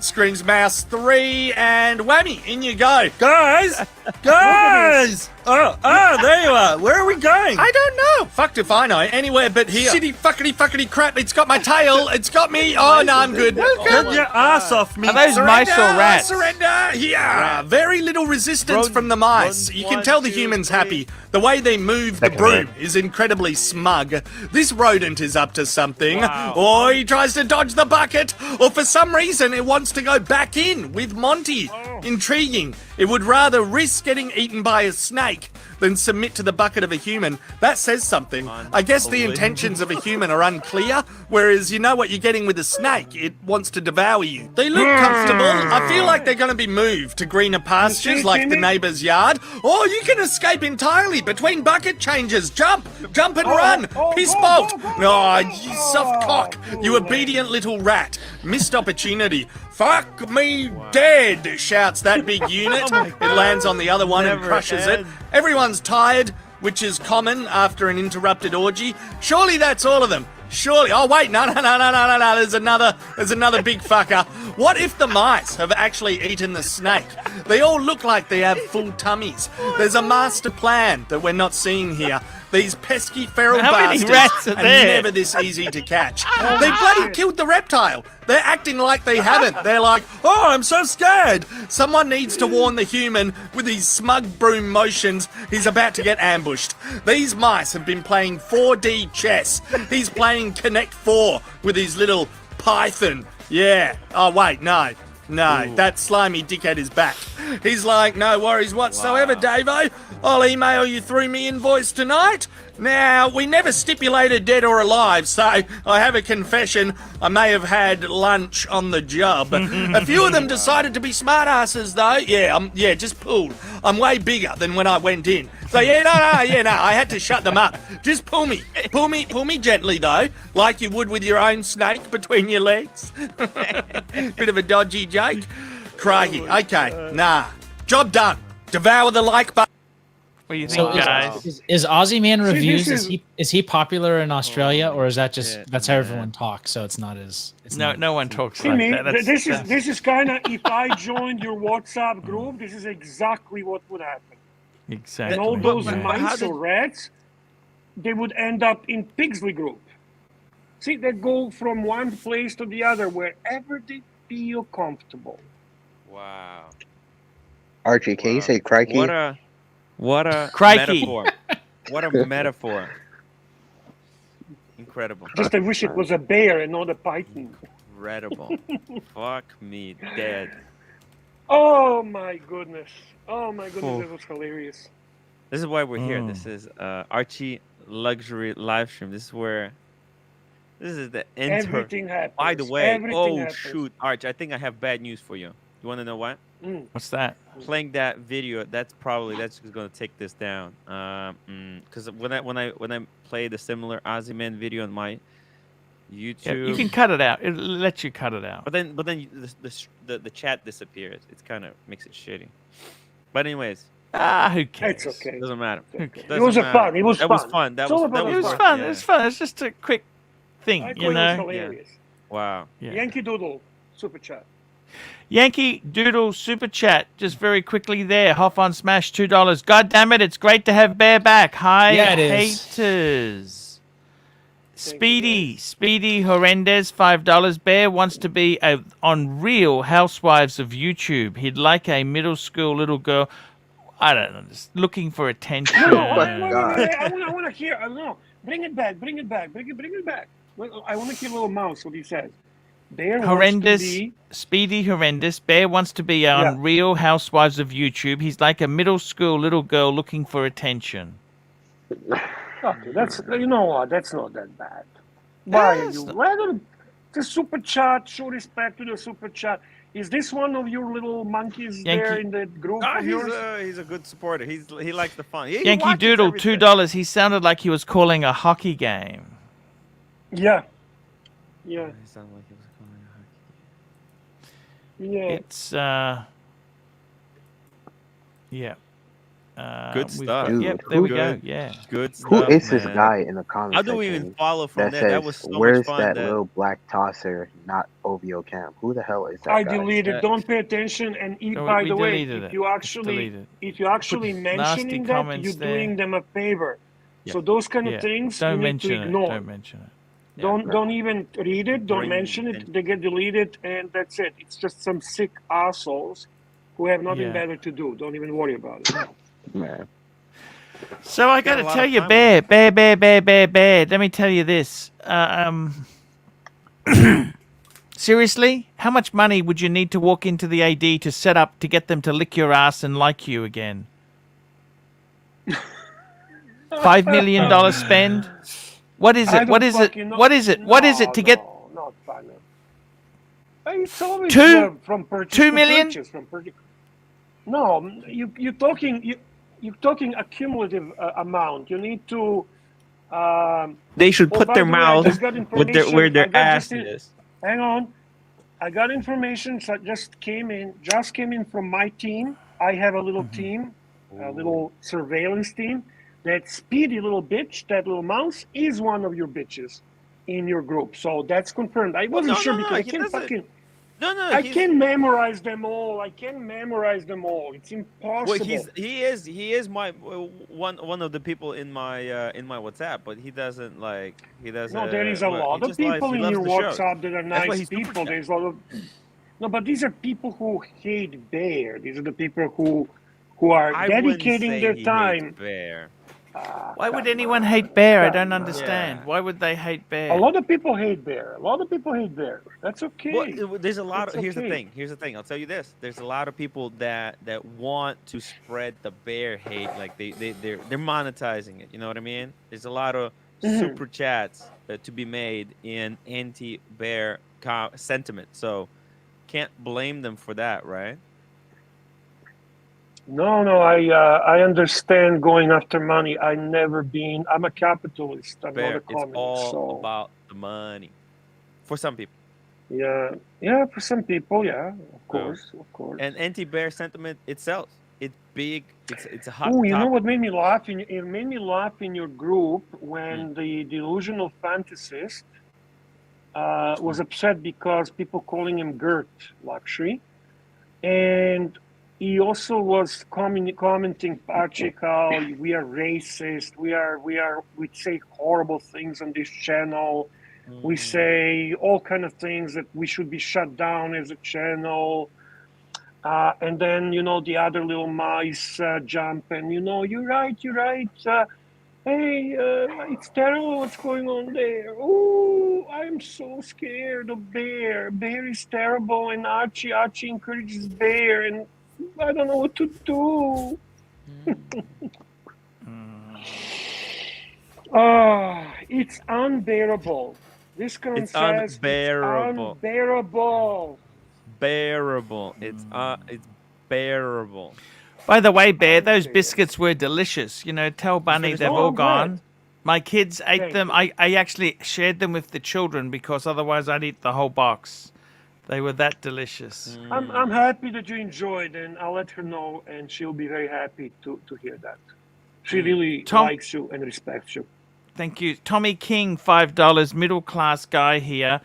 Screams mouse three, and whammy, in you go. Guys! Guys! Oh, there you are. Where are we going? I don't know. Fucked if I know. Anywhere but here. Shitty fuckity crap. It's got my tail. It's got me. Oh, no, I'm good. Get your ass off me. Are those mice or Surrender, rats? Surrender! Yeah, very little resistance from the mice. You can tell the human's happy. The way they move the broom is incredibly smug. This rodent is up to something. Or he tries to dodge the bucket, or for some reason it wants to go back in with Monty. Intriguing. It would rather risk getting eaten by a snake than submit to the bucket of a human. That says something. I guess the intentions of a human are unclear, whereas you know what you're getting with a snake. It wants to devour you. They look comfortable. I feel like they're going to be moved to greener pastures like the neighbour's yard. Or you can escape entirely between bucket changes. Jump and run. Piss bolt. Oh, you soft cock. You obedient little rat. Missed opportunity. Fuck me dead, shouts that big unit. It lands on the other one and Never crushes it. ends. Everyone's tired, which is common after an interrupted orgy. Surely that's all of them. Surely. Oh wait, no. There's another big fucker. What if the mice have actually eaten the snake? They all look like they have full tummies. There's a master plan that we're not seeing here. These pesky feral How many bastards rats are are there? never this easy to catch. They bloody killed the reptile. They're acting like they haven't. They're like, oh, I'm so scared. Someone needs to warn the human with his smug broom motions. He's about to get ambushed. These mice have been playing 4D chess. He's playing Connect 4 with his little python. Yeah. Oh, wait, no. That slimy dickhead is back. He's like, no worries whatsoever, Davo. I'll email you through me invoice tonight. Now, we never stipulated dead or alive, so I have a confession. I may have had lunch on the job. A few of them decided to be smartasses, though. Yeah, just pulled. I'm way bigger than when I went in. So no, I had to shut them up. Just pull me gently, though, like you would with your own snake between your legs. Bit of a dodgy joke. Crikey. Okay, job done. Devour the like button. What do you think, guys? Is Aussie Man Reviews, this is he popular in Australia, or is that just that's how everyone talks, so it's not as No one talks See like me, that. this is kind of, if I joined your WhatsApp group, this is exactly what would happen. Exactly. And all those yeah. mice or rats, they would end up in Pigsley group. See, they go from one place to the other wherever they feel comfortable. Wow. Archie, can you say crikey? What a Crikey. metaphor. What a metaphor. Incredible. Just I wish it was a bear and not a python. Incredible. Fuck me dead. Oh my goodness. That was hilarious. This is why we're here. This is Archie Luxury live stream. This is the enter. Everything happens. By the way, Everything happens. shoot, Arch, I think I have bad news for you. You want to know what? What's that? Playing that video, that's just gonna take this down. Because when I played a similar Aussie Man video on my YouTube, Yeah, you can cut it out. It lets you cut it out. But then the chat disappears. It kind of makes it shitty. But anyways, who cares? It's okay. Doesn't matter. It was fun. It was That fun. was fun. That It's all was about It was fun. fun. Yeah. It was fun. It's just a quick thing, I thought you it was know. hilarious. Wow. Yeah. Yankee Doodle, super chat. Yankee Doodle super chat, just very quickly there. Hoff on Smash, $2. God damn it, it's great to have Bear back. Hi, Yeah, it is. haters. Speedy Horrendez, $5. Bear wants to be on Real Housewives of YouTube. He'd like a middle school little girl. I don't know, just looking for attention. No, I want to hear. I don't know. Bring it back. Bring it back. Well, I want to hear little mouse. What he says. Bear Horrendous, wants to be... Speedy Horrendous. Bear wants to be on Real Housewives of YouTube. He's like a middle school little girl looking for attention. Okay, that's, you know what? That's not that bad. Why are you? Rather the super chat. Show respect to the super chat. Is this one of your little monkeys there in the group of yours? He's a good supporter. He likes the fun. Yankee Doodle, $2. He sounded like he was calling a hockey game. Yeah. He sounded like he was calling a hockey. Yeah. It's Good stuff. Dude, Yep, there we go. Yeah. Good stuff. Who is this man. guy in the comments? How do we even follow from that there? says, That was so "Where's much fun. that little black tosser? Not OVO Cam. Who the hell is that I guy?" deleted. Don't pay attention. And No, by we the way, deleted if it. you It's actually deleted. mentioning nasty that, comments you're there. doing them a favor. Yeah. So those kind of things Don't you need mention to ignore. Don't mention it. Don't even read it. Don't mention it. They get deleted, and that's it. It's just some sick assholes who have nothing Yeah. better to do. Don't even worry about it. Man. So I got to a lot tell of you, time Bear. Let me tell you this. Seriously, how much money would you need to walk into the AD to set up to get them to lick your ass and like you again? $5 million spend? What is it? What is it? What is it? What is it to get? Not funny. It's always Two- from purchase 2 to million? purchase, from purchase. No, you're talking accumulative amount. You need to. They should Oh, put by their the way, I mouth just got where information. their I got ass just is. Hang on. I got information that just came in from my team. I have a little team, a little surveillance team. That speedy little bitch, that little mouse, is one of your bitches. in your group. So that's confirmed. I wasn't sure because I can't fucking. I can't memorize them all. It's impossible. Well, he is my one of the people in my WhatsApp, but he doesn't like No, there is a lot of people in your WhatsApp that are nice people. There's a lot of no, but these are people who hate Bear. These are the people who are dedicating their time. Bear. Why would anyone hate Bear? I don't understand. Yeah. Why would they hate Bear? A lot of people hate Bear. That's okay. Well, there's a lot of here's the thing. I'll tell you this. There's a lot of people that want to spread the Bear hate. Like they're monetizing it. You know what I mean? There's a lot of super chats to be made in anti-Bear sentiment. So can't blame them for that, right? No, I understand going after money. I'm a capitalist. I'm not a communist. It's all about the money. For some people. Yeah, for some people, yeah, of course. And anti-Bear sentiment itself, it's big. It's a hot Oh, you know topic. what made me laugh? It made me laugh in your group when the delusional fantasist was upset because people calling him Gert Luxury, and he also was commenting, Archie, how we are racist. We say horrible things on this channel. We say all kind of things that we should be shut down as a channel. And then, the other little mice jump and, you're right. Hey, it's terrible what's going on there. Oh, I'm so scared of Bear. Bear is terrible, and Archie encourages Bear, and I don't know what to do. It's unbearable. This It's says unbearable. It's unbearable. Bearable. It's bearable. By the way, Bear, those biscuits were delicious. Tell Bunny they've all gone. My kids ate them. I actually shared them with the children because otherwise I'd eat the whole box. They were that delicious. I'm happy that you enjoyed, and I'll let her know, and she'll be very happy to hear that. She really likes you and respects you. Thank you. Tommy King, $5, middle class guy here.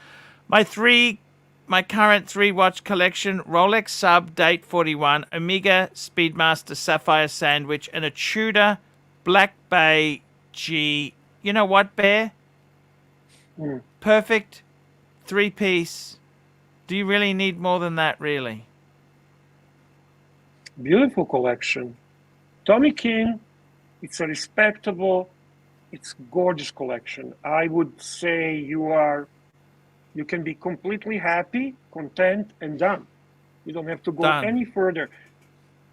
My current 3-watch collection: Rolex Sub Date 41, Omega Speedmaster Sapphire Sandwich, and a Tudor Black Bay G. You know what, Bear? Perfect 3-piece. Do you really need more than that, really? Beautiful collection. Tommy King, it's a respectable, it's gorgeous collection. I would say you can be completely happy, content, and done. You don't have to go any further.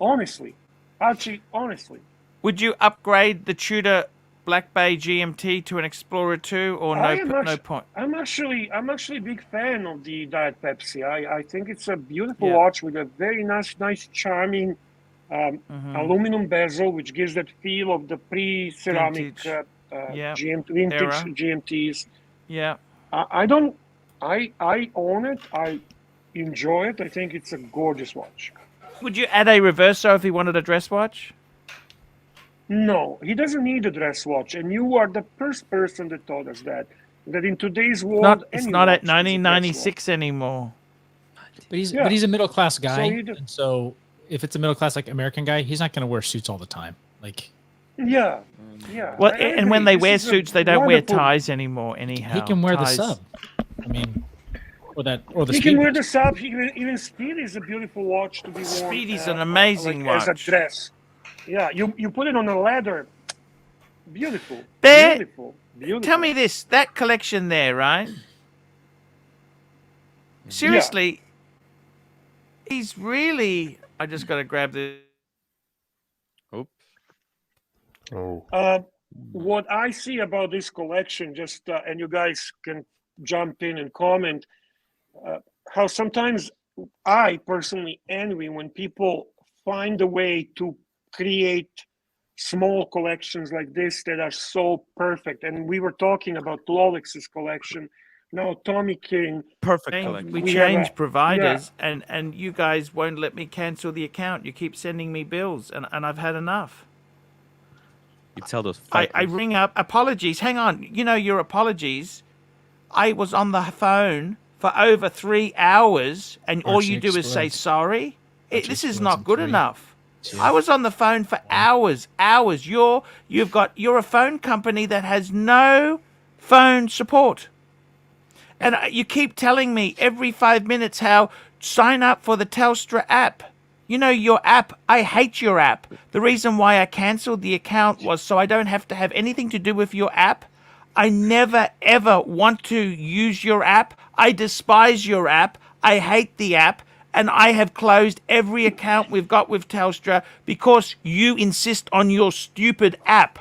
Honestly, Archie, honestly. Would you upgrade the Tudor Black Bay GMT to an Explorer 2 or no point? I'm actually a big fan of the Diet Pepsi. I think it's a beautiful watch with a very nice charming aluminum bezel, which gives that feel of the pre-ceramic vintage GMTs. Yeah. I own it. I enjoy it. I think it's a gorgeous watch. Would you add a reverso if he wanted a dress watch? No, he doesn't need a dress watch, and you are the first person that told us that in today's world, it's not at 1996 anymore. But he's a middle class guy, so if it's a middle class American guy, he's not going to wear suits all the time. Yeah. Well, and when they wear suits, they don't wear ties anymore. Anyhow, he can wear the sub. I mean, or the. He can wear the sub. Even Speed is a beautiful watch to be worn. Speed is an amazing watch. As a dress. Yeah, you put it on a leather. Beautiful. Beautiful. Tell me this: that collection there, right? Seriously, he's really. I just got to grab the. What I see about this collection, and you guys can jump in and comment, how sometimes I personally envy when people find a way to create small collections like this that are so perfect. And we were talking about Rolex's collection. Now Tommy King. Perfect collection. We changed providers, and you guys won't let me cancel the account. You keep sending me bills, and I've had enough. You tell those. I ring up apologies. Hang on. Your apologies I was on the phone for over 3 hours, and all Archie you do is say explodes. sorry. Archie This is explodes not in good 3, enough. 2. I was on the phone for hours. You're a phone company that has no phone support. And you keep telling me every 5 minutes how sign up for the Telstra app. You know, your app, I hate your app. The reason why I canceled the account was so I don't have to have anything to do with your app. I never, ever want to use your app. I despise your app. I hate the app. And I have closed every account we've got with Telstra because you insist on your stupid app.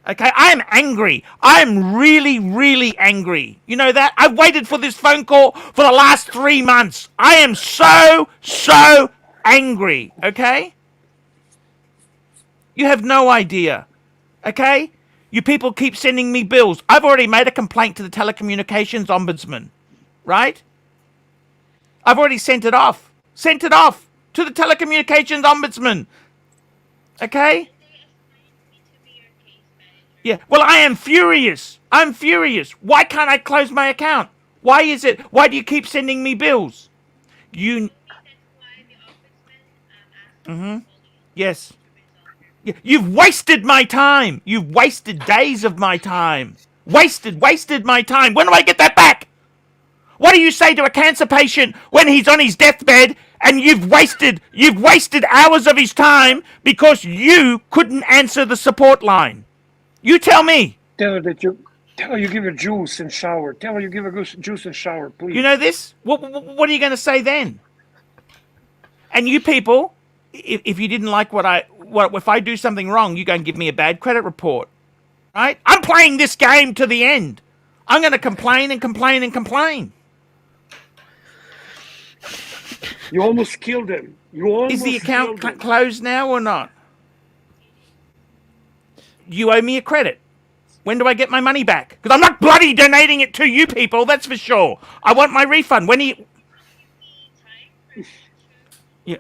Okay, I'm angry. I'm really, really angry. You know that? I've waited for this phone call for the last 3 months. I am so angry, okay? You have no idea, okay? You people keep sending me bills. I've already made a complaint to the telecommunications ombudsman, right? I've already sent it off to the telecommunications ombudsman, okay? Yeah, well, I am furious. I'm furious. Why can't I close my account? Why do you keep sending me bills? Yes. You've wasted my time. You've wasted days of my time. Wasted my time. When do I get that back? What do you say to a cancer patient when he's on his deathbed and you've wasted hours of his time because you couldn't answer the support line? You tell me. Tell her you give her juice and shower. Tell her you give her juice and shower, please. You know this? What are you going to say then? And you people, if you didn't like if I do something wrong, you go and give me a bad credit report, right? I'm playing this game to the end. I'm going to complain and complain and complain. You almost killed him. Is the account closed now or not? You owe me a credit. When do I get my money back? Because I'm not bloody donating it to you people, that's for sure. I want my refund. When do you... Yeah.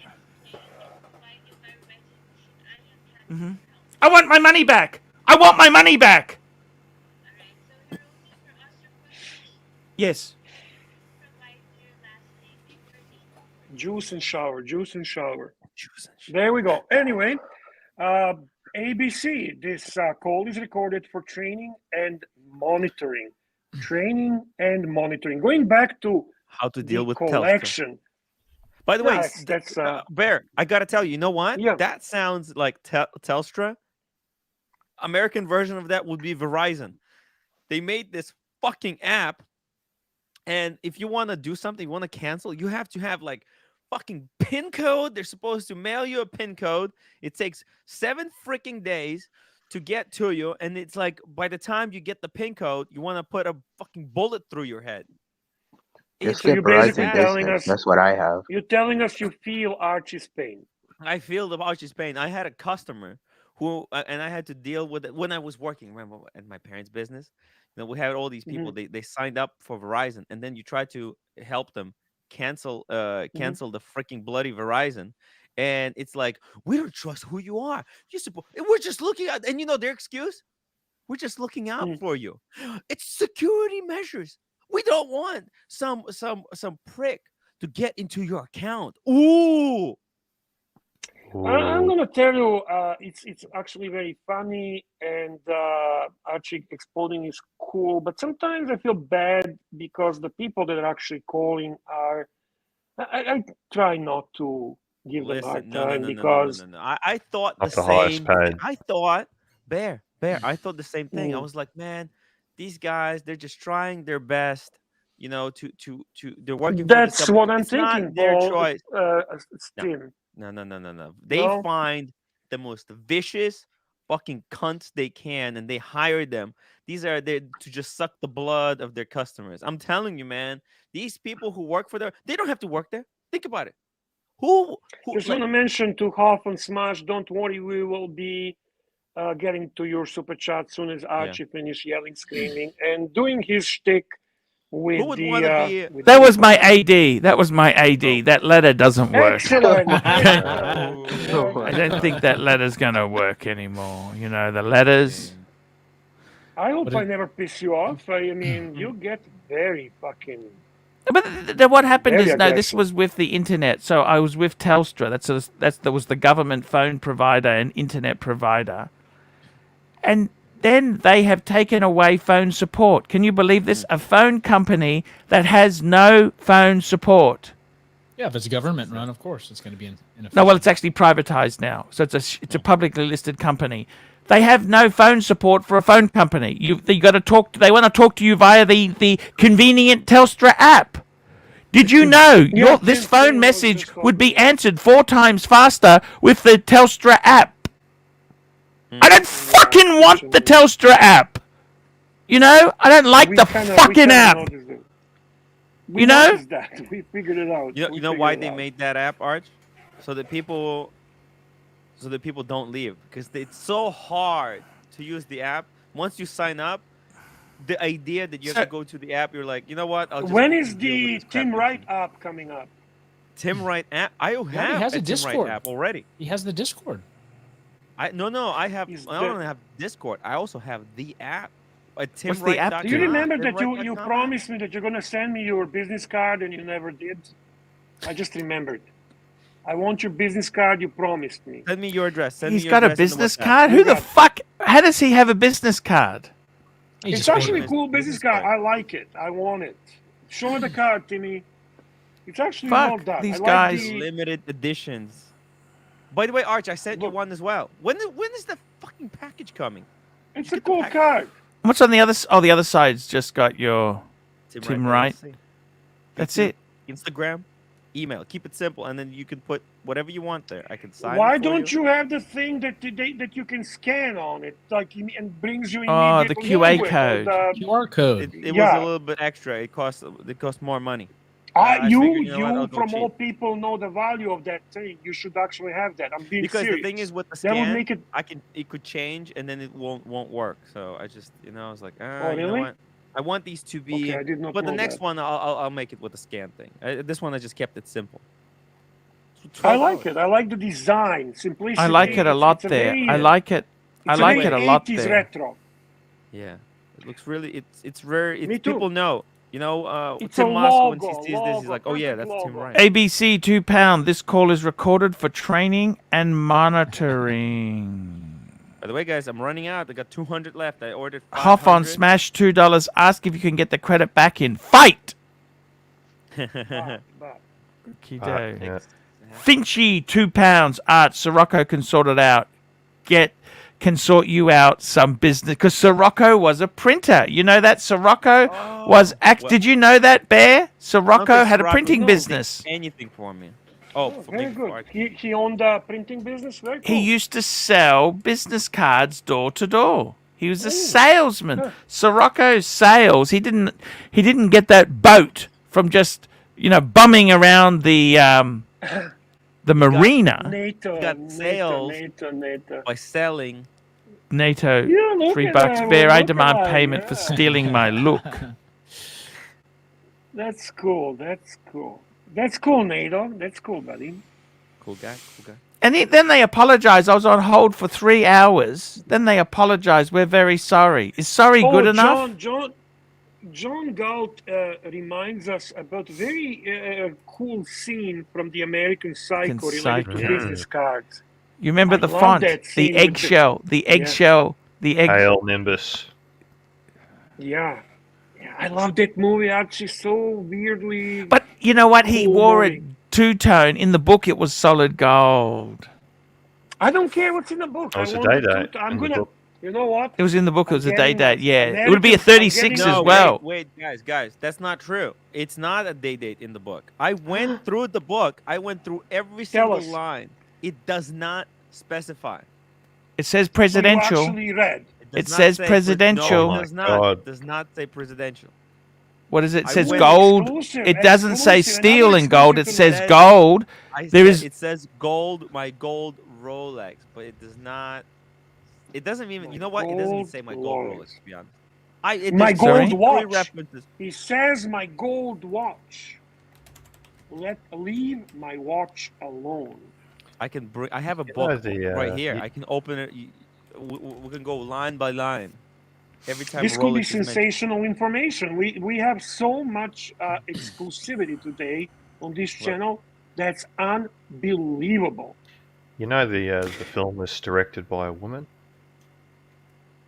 Mm-hmm. I want my money back. I want my money back. Yes. Juice and shower. There we go. Anyway, ABC, this call is recorded for training and monitoring. Going back to how to deal with collection. Telstra. By the way, that's Bear, I gotta tell you, you know what? Yeah. That sounds like Telstra. American version of that would be Verizon. They made this fucking app, and if you want to do something, you want to cancel, you have to have like fucking PIN code. They're supposed to mail you a PIN code. It takes 7 freaking days to get to you, and it's like by the time you get the PIN code, you want to put a fucking bullet through your head. Just So get you're basically Verizon telling Business. us That's what I have. You're telling us you feel Archie's pain. I feel the Archie's pain. I had a customer who, and I had to deal with it when I was working. Remember, at my parents' business, we had all these people. They signed up for Verizon, and then you try to help them cancel the freaking bloody Verizon, and it's like, we don't trust who you are. We're just looking at, and their excuse, we're just looking out for you. It's security measures. We don't want some prick to get into your account. Ooh. I'm gonna tell you, it's actually very funny, and Archie exploding is cool. But sometimes I feel bad because the people that are actually calling are. I try not to give them a hard time because I thought the Not the highest same. paid. I thought Bear. I thought the same thing. I was like, man, these guys, they're just trying their best. To they're working. That's for what I'm it's thinking. Not their Paul, choice. Tim. No. They find the most vicious fucking cunts they can, and they hire them. These are there to just suck the blood of their customers. I'm telling you, man. These people who work for they don't have to work there. Think about it. Who Just want to mention to Half and Smash, don't worry, we will be getting to your super chat soon as Archie finish yelling, screaming, and doing his shtick with who would want to be? That was my AD. That letter doesn't work. Excellent. I don't think that letter's going to work anymore. The letters. I hope What I is- never piss you off. I mean, you get very fucking. But what happened Very is no. This aggressive. was with the internet. So I was with Telstra. That was the government phone provider and internet provider, and then they have taken away phone support. Can you believe this? A phone company that has no phone support. Yeah, if it's government run, of course it's going to be inefficient. No, well, it's actually privatized now. So it's a publicly listed company. They have no phone support for a phone company. They got to talk. They want to talk to you via the convenient Telstra app. Did you know this phone message would be answered 4 times faster with the Telstra app? I don't fucking want the Telstra app. You know, I don't like the fucking app. We noticed that. We figured it out. You know why they made that app, Arch? So that people don't leave, because it's so hard to use the app. Once you sign up, the idea that you have to go to the app, you're like, you know what? I'll just When is deal with the this crap Tim routine. Wright app coming up? Tim Wright app? I have he has a a Tim Discord. Wright app already. He has the Discord. I don't have Discord. I also have the app. What's the app Do you remember that you promised me that you're going to send me your business card and you never did? I just remembered. I want your business card. You promised me. Send me your address. He's got a business card? Who the fuck? How does he have a business card? It's actually a cool business card. I like it. I want it. Show me the card, Timmy. It's actually well done. these I like guys. the- Limited editions. By the way, Arch, I sent you one as well. When is the fucking package coming? It's a cool card. What's on the other? Oh, the other side's just got your Tim Wright. LLC. That's it. Instagram, email. Keep it simple, and then you can put whatever you want there. I can sign. Why it for don't you have the thing that you can scan on it, like and brings you Oh, the immediately QA to it, code. QR code. It was Yeah. a little bit extra. It cost more money. You figured, you know what, I'll go from all cheap. people know the value of that thing. You should actually have that. I'm being Because serious. the thing is with the that would scan, make it. it could change and then it won't work. So I just I was like, Oh, you know really? what? I want these to be. Okay, I did not but the know next that. one, I'll make it with the scan thing. This one I just kept it simple. I like it. I like the design, simplicity. I like it a lot It's a there. very, I like it. I it's like very it a lot 80s there. retro. Yeah, it looks really. It's very. Me too. People know. You know, It's Tim a Moss when he logo, sees this, he's like, "Oh yeah, that's perfect Tim logo. Wright." ABC £2. This call is recorded for training and monitoring. By the way, guys, I'm running out. I got 200 left. I ordered 500. Hoff on Smash $2. Ask if you can get the credit back in. Fight. Kido. Yeah. Finchy £2. Art Sirocco can sort it out. Can sort you out some business because Sirocco was a printer. You know that Sirocco was Did you know that, Bear? Sirocco had a printing business. Anything for me. Oh, for Very maybe good. for Archie. He owned a printing business. Very cool. He used to sell business cards door to door. He was a salesman. Sirocco's sales. He didn't get that boat from just bumming around the marina. NATO, got sales NATO. by selling. NATO, Yeah, look $3. at that, Bear, I look demand at that, payment for yeah. stealing my look. That's cool. That's cool. That's cool, NATO. That's cool, buddy. Cool guy. And then they apologized. I was on hold for 3 hours. Then they apologized. We're very sorry. Is sorry good enough? John Galt reminds us about a very cool scene from the American Psycho related to Psycho. business cards. You remember I the love font, that scene the with eggshell, the eggshell, the egg. Hail Nimbus. Yeah. I love that movie. Actually, so weirdly. But you know what? He cool wore movie. it two-tone. In the book, it was solid gold. I don't care what's in the book. Oh, it's I a want day it date to- I'm in the gonna. book. You know what? It was in the book. It was a day getting date. Yeah, it would be a Americans- I'm 36 getting- as well. Wait, guys, that's not true. It's not a day date in the book. I went through the book. I went through every Tell single us. line. It does not specify. It says So you presidential. actually read. It It does not says say presidential. No, Oh it does my not. God. It does not say presidential. What is it? It I says went gold. exclusive, It doesn't say exclusive, steel another and gold. It exclusive to says the- gold. There is. It says gold, my gold Rolex, but it does not. It doesn't even. You know what? It doesn't even gold say my gold Rolex. Rolex. To be honest, it My just gold three watch. references. He says my gold watch. Leave my watch alone. I can bring. I have a know book the, right here. you- I can open it. We can go line by line. Every time This could be Rolex is mentioned. sensational information. We have so much exclusivity today on this channel that's unbelievable. You know the film was directed by a woman.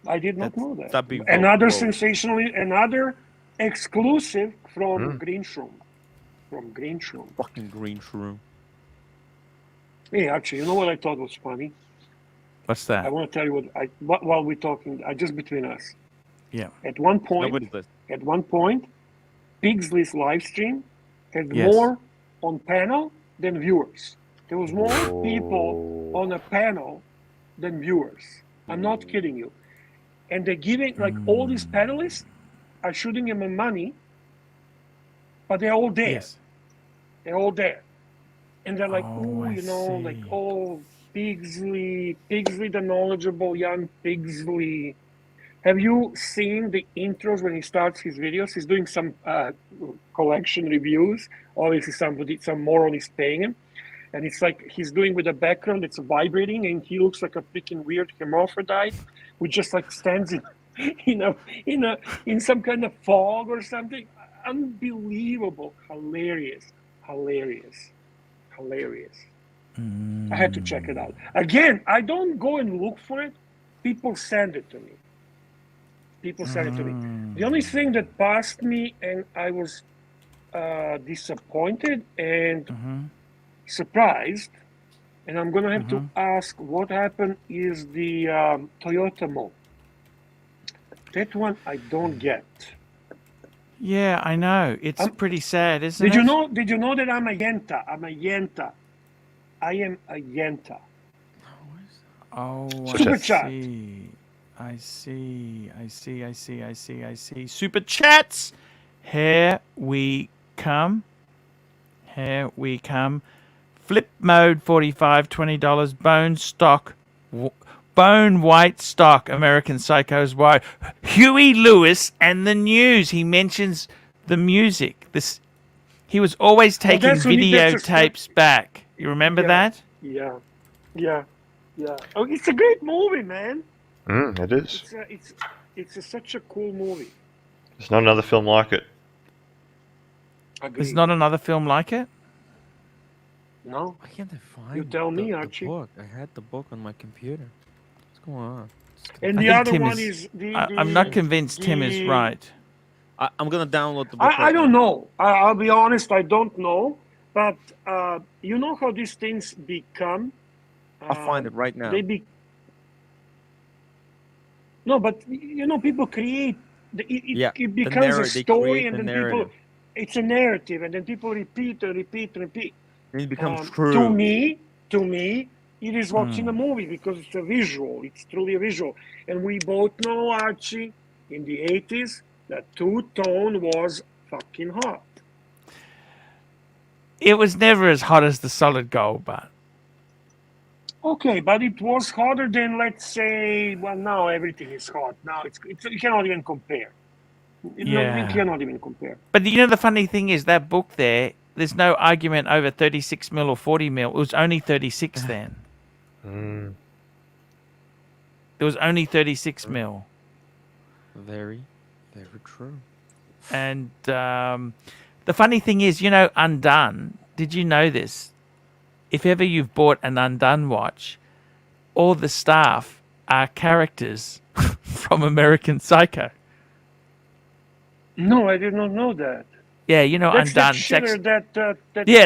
I did not know that. Stop being Another vogue. another exclusive from Green Shroom. From Green Shroom. Fucking Green Shroom. Hey, Archie, you know what I thought was funny? What's that? I want to tell you while we're talking, just between us. Yeah. At one point, Pigsley's live stream had more on panel than viewers. There was more people on a panel than viewers. I'm not kidding you. And they're giving, like, all these panelists are shooting him money, but they're all there. Yes. They're all there. And they're like, Pigsley, the knowledgeable young Pigsley. Have you seen the intros when he starts his videos? He's doing some collection reviews. Obviously, some moron is paying him. And it's like he's doing with a background that's vibrating, and he looks like a freaking weird hermaphrodite who just like stands in some kind of fog or something. Unbelievable, hilarious. I had to check it out. Again, I don't go and look for it. People send it to me. The only thing that passed me, and I was disappointed and surprised, and I'm gonna have to ask what happened, is the Toyota Mall. That one I don't get. Yeah, I know. It's pretty sad, isn't it? Did you know that I'm a Yenta? I am a Yenta. Oh, Super chat. I see. Super chats. Here we come. Flip mode 45, $20. Bone white stock. American Psycho's why. Huey Lewis and the news. He mentions the music. He was always taking videotapes back. You remember that? Yeah. Oh, it's a great movie, man. It is. It's such a cool movie. There's not another film like it. There's not another film like it? No. Why can't I find You tell me, the Archie. book? I had the book on my computer. What's going on? And I the think other Tim one is- is I'm not convinced Tim is right. I'm gonna download the book. I don't know. I'll be honest, I don't know. But you know how these things become? I'll find it right now. No, but people create. It becomes a they story, create and the then narrative. it's a narrative, and then people repeat and repeat. And it becomes true. To me, it is watching a movie because it's a visual. It's truly a visual. And we both know, Archie, in the 80s, that two-tone was fucking hot. It was never as hot as the solid gold, but Okay, but it was hotter than, let's say, well, now everything is hot. Now it's you cannot even compare. You cannot even compare. But the funny thing is that book there's no argument over 36 mil or 40 mil. It was only 36 then. There was only 36 mil. Very, very true. And the funny thing is, Undone, did you know this? If ever you've bought an Undone watch, all the staff are characters from American Psycho. No, I did not know that. Yeah, That's Undone. that shitter that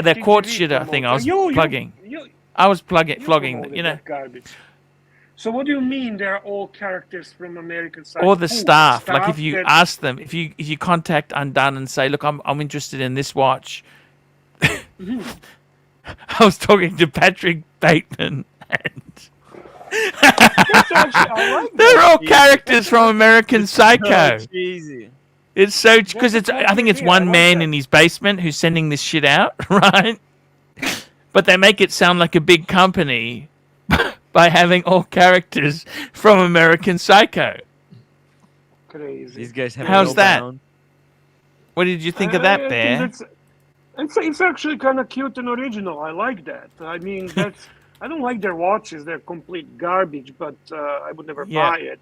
that quartz TGV shitter thing I was promotes. plugging. You I was flogging, promoted that garbage. So what do you mean they're all characters from American Psycho? or the Who? staff. Like if you that- ask them, if you contact Undone and say, look, I'm interested in this watch. I was talking to Patrick Bateman, and they're all characters from American Psycho. So cheesy. It's so because I think it's one man in his basement who's sending this shit out, right? But they make it sound like a big company by having all characters from American Psycho. Crazy. These guys have How's no that? bound. What did you think of that, Bear? It's actually kind of cute and original. I like that. I mean, I don't like their watches. They're complete garbage, but I would never Yeah. buy it.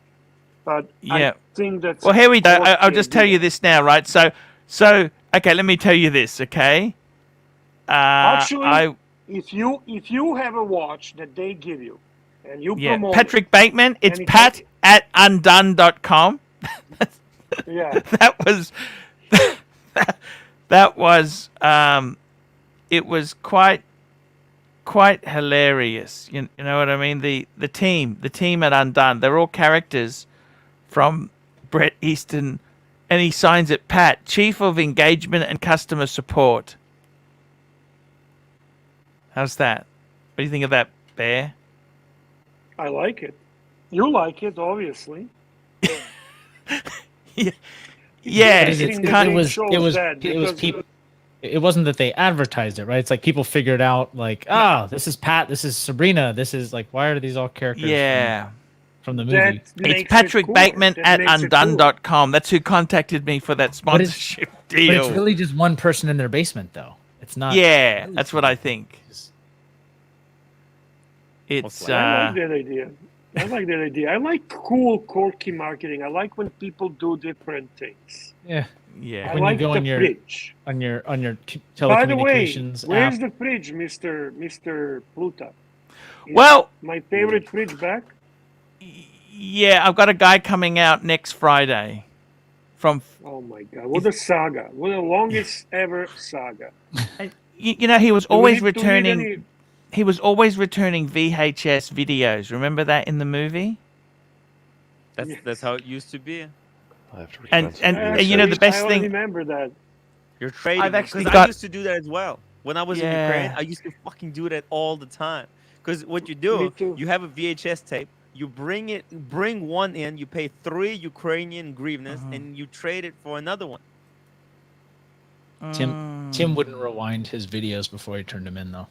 But Yeah. I think that's Well, here we go. I'll quirky just tell you idea. this now, right? So okay, let me tell you this, okay? Actually, if you have a watch that they give you and you Yeah, promote Patrick Bateman. It's and pat at undone.com. yeah, that was it was quite hilarious. You know what I mean? The team at Undone, they're all characters from Bret Easton, and he signs it Pat, Chief of Engagement and Customer Support. How's that? What do you think of that, Bear? I like it. You like it, obviously. Yeah, But it wasn't that they advertised it, right? It's like people figured out, like, this is Pat, this is Sabrina, this is like, why are these all characters? Yeah. From the movie. It's Patrick Bateman at undone.com. That's who contacted me for that sponsorship deal. But it's really just one person in their basement, though. It's not. Yeah, that's what I think. It's. I like that idea. I like that idea. I like cool, quirky marketing. I like when people do different things. Yeah. Yeah. I When like you go the on your fridge. telecommunications By the way, where's app. the fridge, Mr. Pluta? Is Well, my favorite fridge back. Yeah, I've got a guy coming out next Friday. From. Oh my God! What a saga! What the longest ever saga. You know, he was Do we always need- do we need returning. any- He was always returning VHS videos. Remember that in the movie? That's how it used to be. I have to And you know the best I thing. remember that. You're trading. I've actually Because got- I used to do that as well. When I was in Ukraine, I used to fucking do that all the time. Because what you Me do, too. you have a VHS tape, you bring one in, you pay 3 Ukrainian hryvnias, and you trade it for another one. Tim wouldn't rewind his videos before he turned them in, though.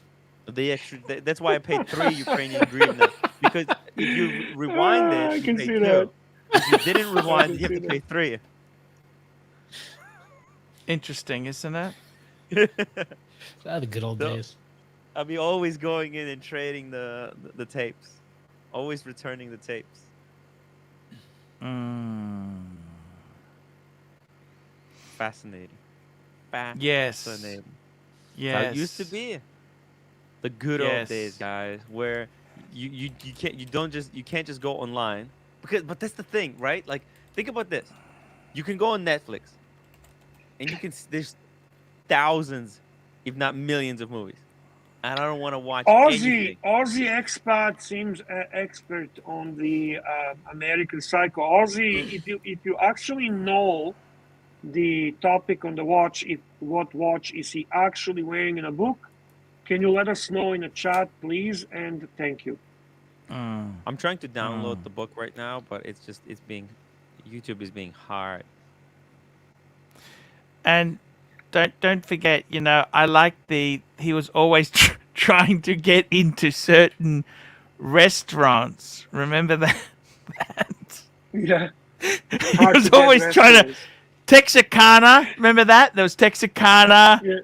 That's why I paid 3 Ukrainian hryvnias. Because if you rewind it, I you can pay see 2. that. If you didn't rewind, can you have see to pay 3. Interesting, isn't it? The good old days. I'll be always going in and trading the tapes. Always returning the tapes. Fascinating. Yes. Fascinating. Yes. How it used to be. The good old Yes. days, guys, where you can't just go online. But that's the thing, right? Like, think about this. You can go on Netflix and there's thousands, if not millions of movies. And I don't want to watch anything. Aussie expat seems expert on the American Psycho. Aussie, if you actually know the topic on the watch, what watch is he actually wearing in a book, can you let us know in the chat, please? And thank you. I'm trying to download the book right now, but YouTube is being hard. And don't forget, you know, I like he was always trying to get into certain restaurants. Remember that? Yeah. He was always trying to Texarkana. Remember that? There was Texarkana. Yeah.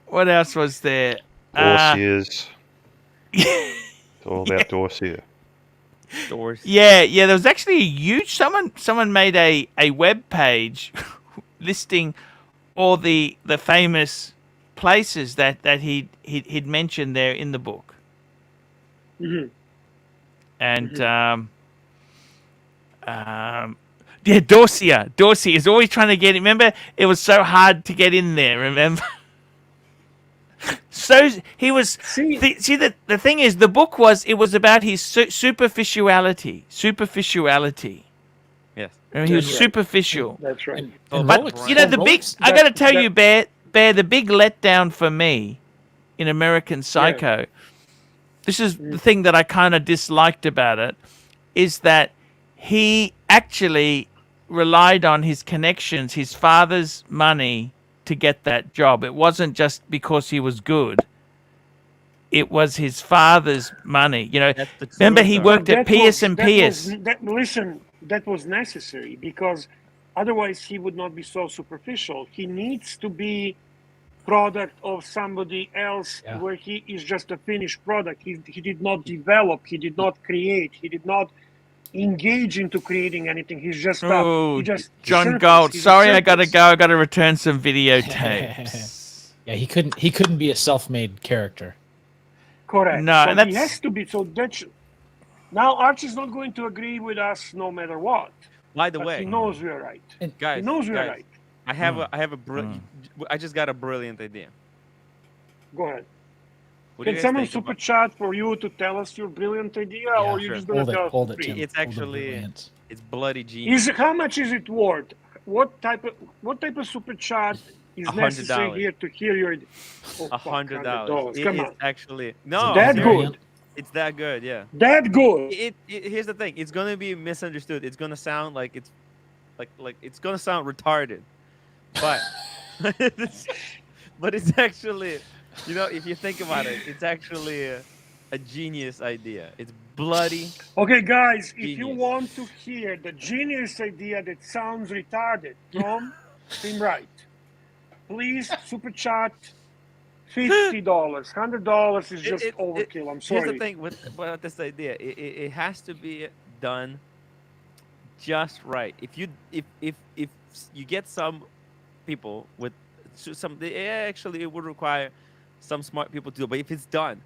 What else was there? Dorsey's. It's all about Dorsey. Yeah. There was actually a huge. Someone made a web page listing all the famous places that he'd mentioned there in the book. Mm-hmm. And yeah, Dorsey is always trying to get. Remember, it was so hard to get in there. Remember. So he was. See, the thing is, the book was about his superficiality. Yes. He was superficial. That's right. But you know, the big. I got to tell you, Bear, the big letdown for me in American Psycho. This is the thing that I kind of disliked about it, is that he actually relied on his connections, his father's money, to get that job. It wasn't just because he was good. It was his father's money. You know, remember he worked at Pierce and Pierce. Listen, that was necessary because otherwise he would not be so superficial. He needs to be product of somebody else where he is just a finished product. He did not develop, he did not create, he did not engage into creating anything. He's just Oh, he just John surface. Gold. He's a Sorry, I gotta surface. go. I gotta return some videotapes. Yeah, he couldn't be a self-made character. Correct. No, so and he has to be. So that's now Archie's not going to agree with us no matter what. By the But way, he knows we're right. guys, he knows we're guys, right. I have a brilliant. I just got a brilliant idea. Go ahead. What do Can you guys someone think super about- chat for you to tell us your brilliant idea, or you Sure. just gonna tell us for free? Tim. It's Hold it, actually brilliant. it's bloody genius. How much is it worth? What type of super chat is necessary $100. here to hear your idea? Oh, fuck, $100. Come It on. is actually no. that seriously. good? It's that good, yeah. That good? Here's the thing. It's gonna be misunderstood. It's gonna sound like it's like it's gonna sound retarded, but but it's actually, you know, if you think about it, it's actually a genius idea. It's bloody. Okay, guys, if you Genius. want to hear the genius idea that sounds retarded from Team Right, please super chat $50. $100 is just overkill. I'm sorry. Here's the thing with this idea. It has to be done just right. If you get some people with some, actually it would require some smart people to do. But if it's done,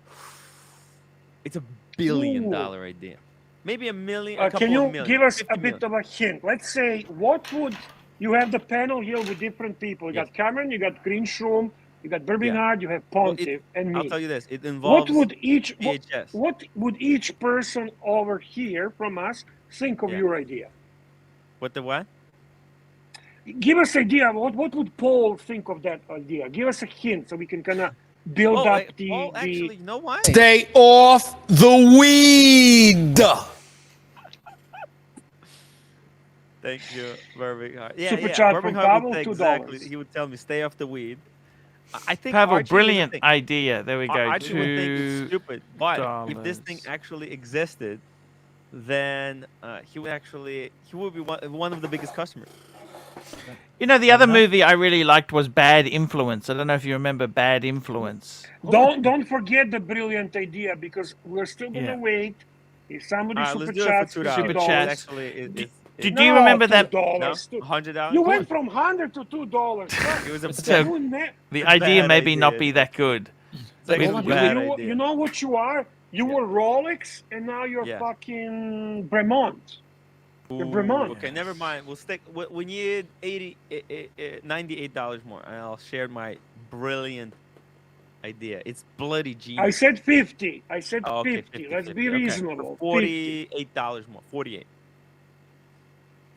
it's $1 billion idea. Maybe a million. A couple Can you of million, give us 50 a bit million. of a hint? Let's say, what would you have the panel here with different people? You got Cameron, you got Green Shroom, you got Birbinard, you have Pontiff, and me. I'll tell you this: it involves What would each VHS. what would each person over here from us think of your idea? What the what? Give us idea. What would Paul think of that idea? Give us a hint so we can kind of build up the. Actually, you know what? Stay off the weed. Thank you, Birmingham. Yeah, Super yeah. chat from Birmingham Pavel, would say $2. exactly. He would tell me, "Stay off the weed." I think Pavel, Archie brilliant would think, idea. There we go. Archie would think it's stupid, but if this $2. thing actually existed, then he would be one of the biggest customers. You know, the other movie I really liked was Bad Influence. I don't know if you remember Bad Influence. Don't forget the brilliant idea, because we're still gonna Yeah. wait. If somebody Alright, super let's do it chats for $50, $2. Super chats. Actually, Did you remember that? $2. No? $100. You went from $100 to $2. It was a So, the idea maybe not be that good. You know what you are? You were Rolex, and now you're Yeah. fucking Bremont. You're Bremont. Okay, never mind. We'll stick. We need $98 more, and I'll share my brilliant idea. It's bloody genius. I said 50. I said Oh, okay, 50. 50, Let's 50. be Okay, reasonable. for 50. $48 more. 48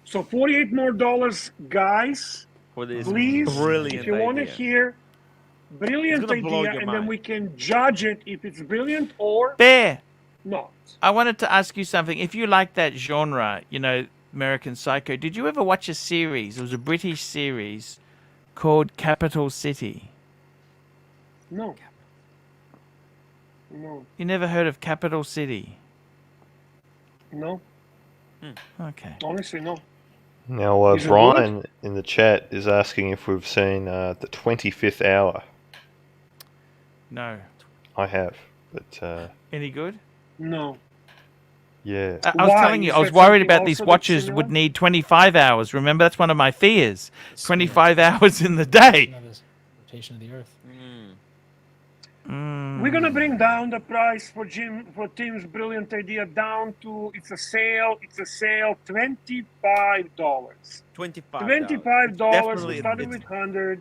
So 48 more dollars, guys. for this Please, brilliant if you want to idea. hear brilliant It's gonna blow idea, your and then mind. we can judge it if it's brilliant or Bear, not. I wanted to ask you something. If you like that genre, you know, American Psycho, did you ever watch a series? It was a British series called Capital City. No. No. You never heard of Capital City? No. Okay. Honestly, no. Now, Is it Brian in the chat is asking if we've seen the 25th Hour. No. I have, but Any good? No. yeah. I was Why? telling you, You I was said worried something about these also that's watches similar? would need 25 hours. Remember, that's one of my fears. 25 hours in the day. Rotation of the Earth. We're gonna bring down the price for Tim's brilliant idea down to it's a sale. $25. $25. Definitely Started with 100.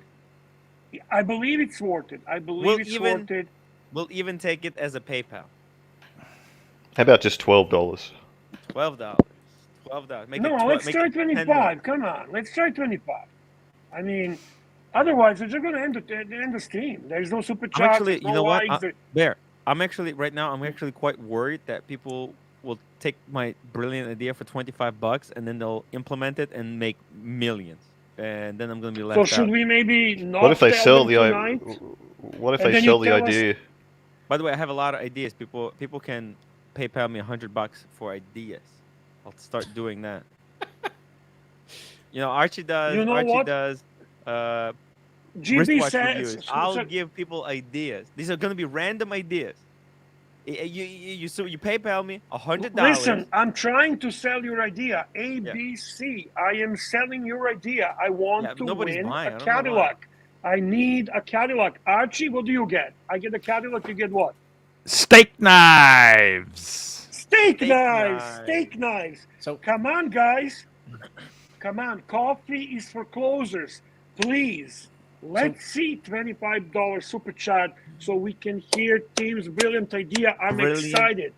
I believe it's worth it. I believe it's worth it. We'll even take it as a PayPal. How about just $12? $12. $12. Make No, it let's make try it 10 more. 25. Come on, let's try 25. I mean, otherwise we're just gonna end the stream. There's no super I'm chat. actually, no you know what? likes, there- Bear, I'm actually right now. I'm actually quite worried that people will take my brilliant idea for $25 and then they'll implement it and make millions, and then I'm gonna be left So out. should we maybe not? What if they tell sell them the tonight? What if And they then you sell the tell us- idea? By the way, I have a lot of ideas. People can PayPal me $100 for ideas. I'll start doing that. You know, Archie does. You know Archie what? does. GB Wristwatch says. reviews. I'll give people ideas. These are going to be random ideas. You PayPal me $100. Listen, I'm trying to sell your idea. ABC. I am selling your idea. I want to nobody's win buying. a I don't know why. Cadillac. I need a Cadillac. Archie, what do you get? I get a Cadillac. You get what? Steak knives. Steak knives. Steak knives. So come on, guys. Come on. Coffee is for closers. Please. Let's see $25 super chat so we can hear Tim's brilliant idea. I'm excited.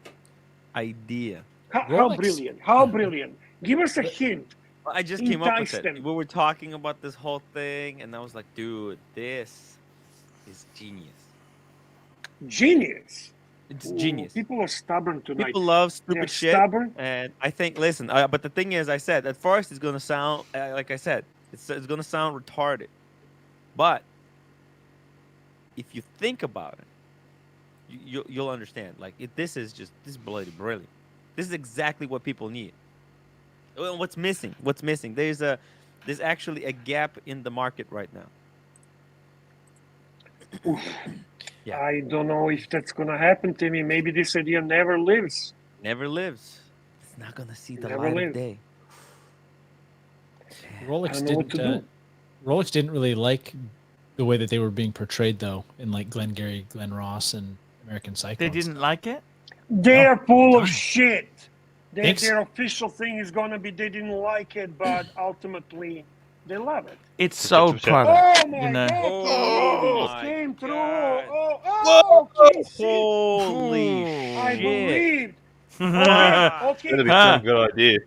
Idea. How brilliant? How brilliant? Give us a hint. I just came up with Entice them. it. We were talking about this whole thing, and I was like, dude, this is genius. Genius. It's genius. People are stubborn tonight. People love stupid They're shit. Stubborn. And I think, listen, but the thing is, I said, at first it's going to sound, like I said, it's going to sound retarded. But if you think about it, you'll understand. Like, this is bloody brilliant. This is exactly what people need. What's missing? What's missing? There's actually a gap in the market right now. Yeah. I don't know if that's gonna happen, Timmy. Maybe this idea never lives. Never lives. It's not gonna see the Never light live. of day. Rolex didn't really like the way that they were being portrayed, though, in like Glengarry, Glen Ross, and American Cyclones. They didn't like it? They're full of shit. Thanks. Their official thing is gonna be they didn't like it, but ultimately they love it. It's sold product. Oh my you know? God! It came through. Oh, Casey. Holy I shit. believed. Okay, That'd be some good idea.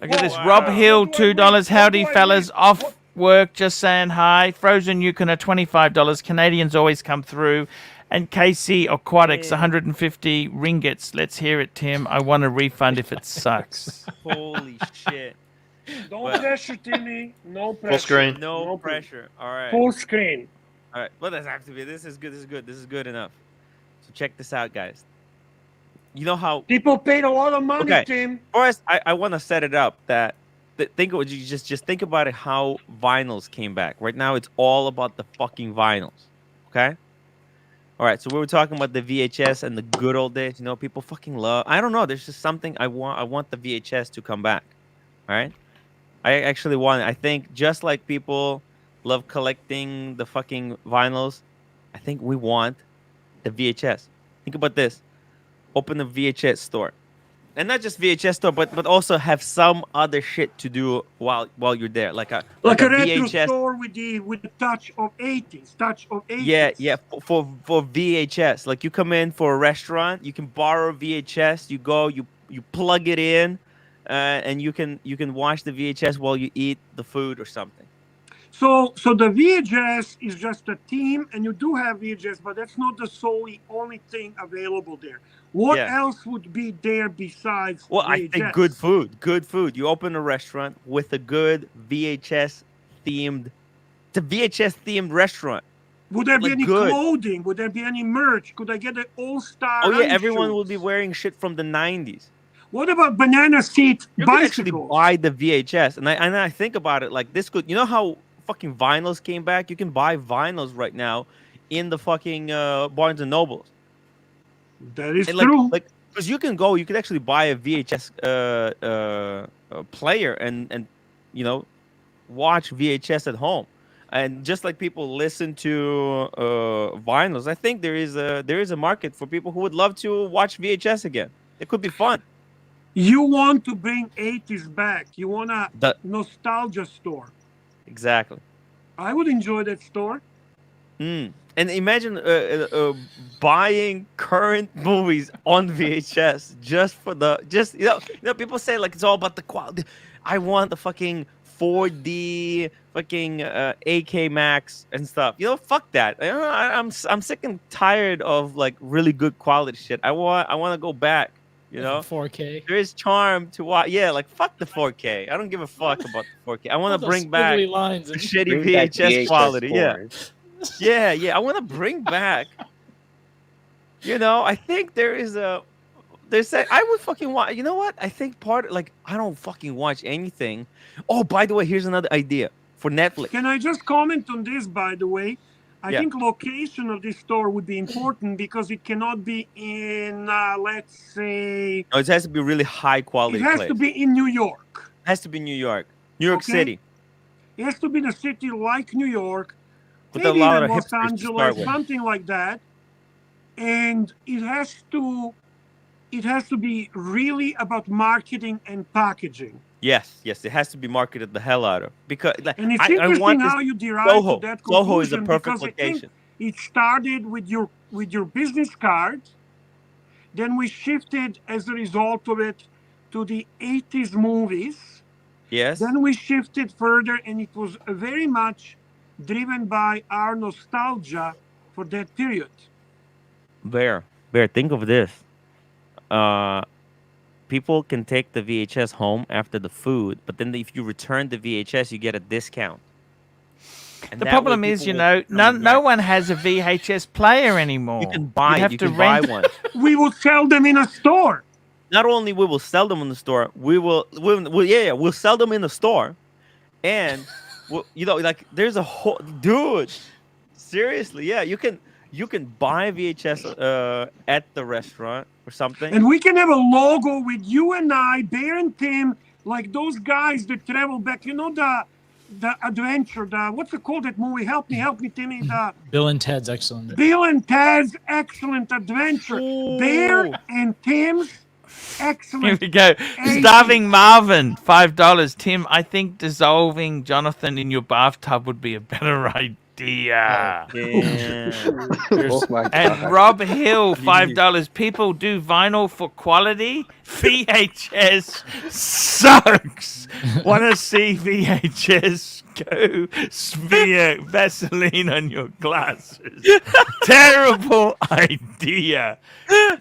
Look at this. Rob Hill, $2. Howdy, fellas. Off work, just saying hi. Frozen Yukon are $25. Canadians always come through. And KC Aquatics, 150 ringgits. Let's hear it, Tim. I want a refund if it sucks. Holy shit. Don't pressure, Timmy. No pressure. Full screen. No pressure. All right. Full screen. All right. Well, that's have to be. This is good. This is good. This is good enough. So check this out, guys. You know how people paid a lot of money, okay. Tim. First, I want to set it up that think of you just think about it how vinyls came back. Right now, it's all about the fucking vinyls. Okay. All right. So we were talking about the VHS and the good old days. You know, people fucking love. I don't know. There's just something I want. I want the VHS to come back. All right. I actually want. I think just like people love collecting the fucking vinyls, I think we want the VHS. Think about this. Open a VHS store. And not just VHS store, but also have some other shit to do while you're there. Like a retro VHS store with the touch of 80s. Yeah. For VHS. Like you come in for a restaurant, you can borrow VHS, you go, you plug it in, and you can watch the VHS while you eat the food or something. So the VHS is just a theme, and you do have VHS, but that's not the only thing available there. What else would be there besides Well, VHS? I think good food. Good food. You open a restaurant with a good VHS themed. It's a VHS themed restaurant. Would there be any clothing? Would there be any merch? Could I get an all-star? Oh yeah, everyone will be wearing shit from the 90s. What about banana seat you bicycles? You can actually buy the VHS, and I think about it like this could. You know how fucking vinyls came back? You can buy vinyls right now in the fucking Barnes and Nobles. That is true. Like, because you can actually buy a VHS player and you know watch VHS at home, and just like people listen to vinyls, I think there is a market for people who would love to watch VHS again. It could be fun. You want to bring 80s back. You want a nostalgia store. Exactly. I would enjoy that store. And imagine buying current movies on VHS just you know people say like it's all about the quality. I want the fucking 4D fucking AK Max and stuff. You know, fuck that. I'm sick and tired of like really good quality shit. I want to go back. You know, 4K. There is charm to watch. Yeah, like fuck the 4K. I don't give a fuck about the 4K. I want to bring back the shitty VHS quality. Yeah. I want to bring back. You know, I think there's I would fucking watch. You know what? I think I don't fucking watch anything. Oh, by the way, here's another idea for Netflix. Can I just comment on this? By the way, I think location of this store would be important because it cannot be in, let's say... No, it has to be really high quality It has place. to be in New York. It has to be New York. New York City. It has to be in a city like New York, With a maybe lot even of Los hipsters to start Angeles, with. something like that. And it has to be really about marketing and packaging. Yes, it has to be marketed the hell out of because like, And it's I interesting want how this you derive Soho. to that Soho is a conclusion perfect because location. I think it started with your business card. Then we shifted as a result of it to the 80s movies. Yes. Then we shifted further, and it was very much driven by our nostalgia for that period. Bear, think of this. People can take the VHS home after the food, but then if you return the VHS, you get a discount. And The that problem way is, people you will know, come no back. one has a VHS player anymore. You can buy. You'd have You to can buy rent one. We will sell them in a store. Not only we will sell them in the store, we'll sell them in the store, and you know, like there's a whole dude. Seriously, yeah, you can buy VHS at the restaurant or something. And we can have a logo with you and I, Bear and Tim, like those guys that travel back. You know the adventure, what's it called, that movie? Help me, Timmy. The Bill and Ted's Excellent. Bill and Ted's Excellent Adventure. Bear and Tim's Excellent. Here we go. Starving Marvin, $5. Tim, I think dissolving Jonathan in your bathtub would be a better idea. Oh my God. And Rob Hill, $5. People do vinyl for quality. VHS sucks. Want to see VHS? Go smear Vaseline on your glasses. Terrible idea.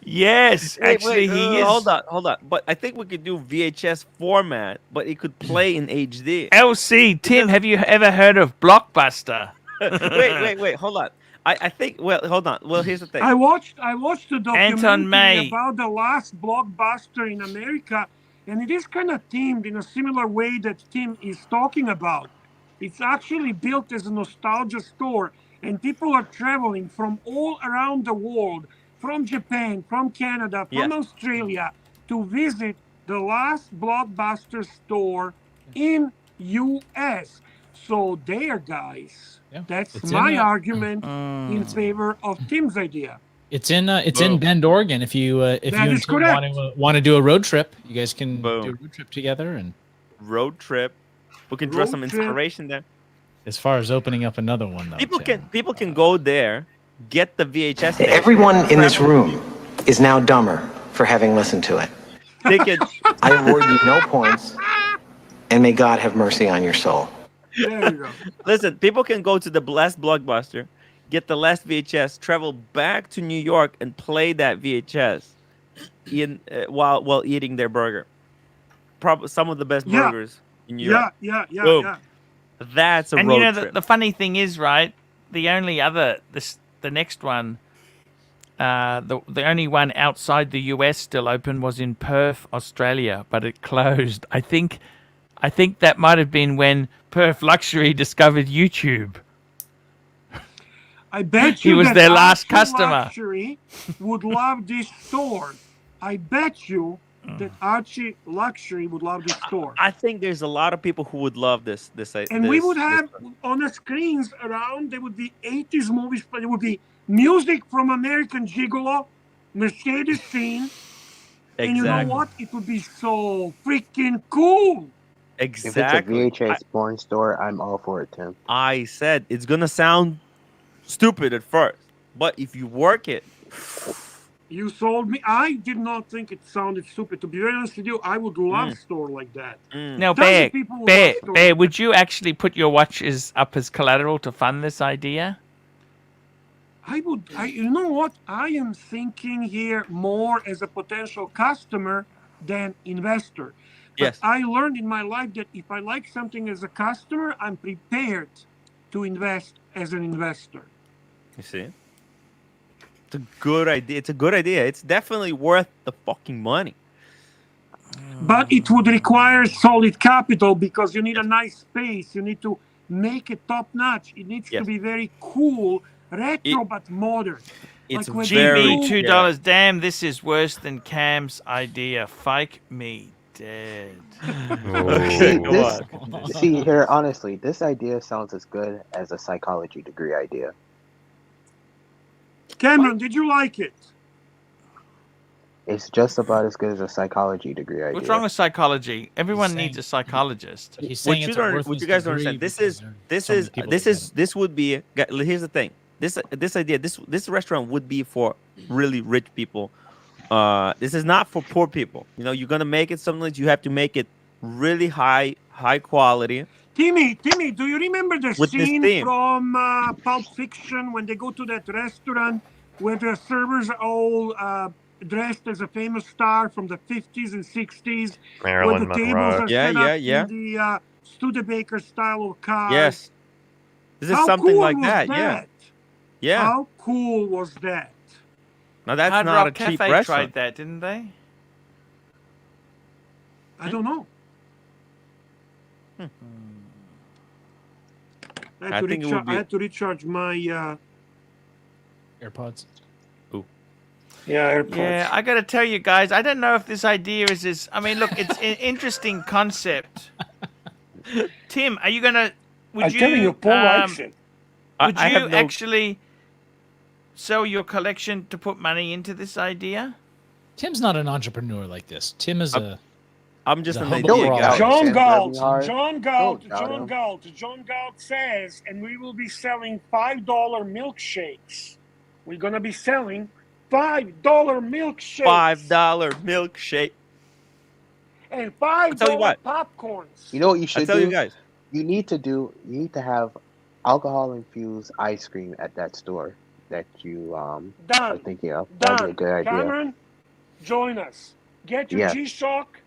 Yes, actually, he is. Hold on. But I think we could do VHS format, but it could play in HD. LC, Tim, have you ever heard of Blockbuster? wait, hold on. I think, well, hold on. Well, here's the thing. I watched the documentary Anton May. about the last blockbuster in America, and it is kind of themed in a similar way that Tim is talking about. It's actually built as a nostalgia store, and people are traveling from all around the world, from Japan, from Canada, from Australia, to visit the last blockbuster store in US. So there, guys, that's my argument in favor of Tim's idea. It's in Bend, Oregon. If you and Tim want to do a road trip, you guys can do a road trip together and road trip. We can draw some inspiration there. As far as opening up another one, though, people can go there, get the VHS tape. Everyone in this room is now dumber for having listened to it. They can. I award you no points, and may God have mercy on your soul. There you go. Listen, people can go to the last blockbuster, get the last VHS, travel back to New York, and play that VHS while eating their burger. Probably some of the best burgers in New York. Yeah. That's a road and you know trip. the funny thing is, right? The only other the next one, the only one outside the US still open was in Perth, Australia, but it closed. I think that might have been when Perth Luxury discovered YouTube. I bet you he was that their last Archie customer. Luxury would love this store. I bet you that Archie Luxury would love this store. I think there's a lot of people who would love this. And we would have on the screens around, there would be 80s movies, but it would be music from American Gigolo, Mercedes Scene. And you know what? It would be so freaking cool. Exactly. If it's a VHS porn store, I'm all for it, Tim. I said it's gonna sound stupid at first, but if you work it. You sold me. I did not think it sounded stupid. To be very honest with you, I would love a store like that. Now, Bear, would you actually put your watches up as collateral to fund this idea? I would. You know what? I am thinking here more as a potential customer than investor. But I learned in my life that if I like something as a customer, I'm prepared to invest as an investor. You see? It's a good idea. It's definitely worth the fucking money. But it would require solid capital because you need a nice space. You need to make it top notch. It needs Yes. to be very cool, retro but modern. It's Like when very they GB do- $2. Damn, this is worse than Cam's idea. Fake me dead. See, go this, on. see here, honestly, this idea sounds as good as a psychology degree idea. Cameron, did you like it? It's just about as good as a psychology degree idea. What's wrong with psychology? Everyone needs a psychologist. He's What saying you it's a don't, worthless what you guys don't degree understand. This because is there are this so many is people this that is this would be. Here's the thing. This idea. This restaurant would be for really rich people. This is not for poor people. You know, you're gonna make it something that you have to make it really high quality. Timmy, do you remember the With this scene theme. from Pulp Fiction when they go to that restaurant where the servers are all dressed as a famous star from the 50s and 60s? Marilyn where the tables Monroe. are Yeah, set yeah, up yeah. in the Studebaker style of cars. Yes. This is How something cool like was that. Yeah. Yeah. How cool was that? Now that's Hard not Rock a cheap Cafe restaurant. tried that, didn't they? I don't know. Hmm. I had to recharge my AirPods. AirPods. Yeah, I got to tell you guys, I don't know if this idea is as. I mean, look, it's an interesting concept. Tim, are you gonna? Would I'm telling you, Paul likes it. Would I you have no- actually sell your collection to put money into this idea? Tim's not an entrepreneur like this. Tim is I'm just The an humble idea brag. guy. John Sam's Galt, driving hard. John Galt, Don't doubt John him. Galt, John Galt says, and we will be selling $5 milkshakes. We're gonna be selling $5 milkshakes. $5 milkshake. And tell you $5 what. popcorns. You know what you I should tell do? you guys. You need to have alcohol infused ice cream at that store that you are Done. thinking of. That'd be a good idea. Cameron, join us. Get your Yeah. G-Shock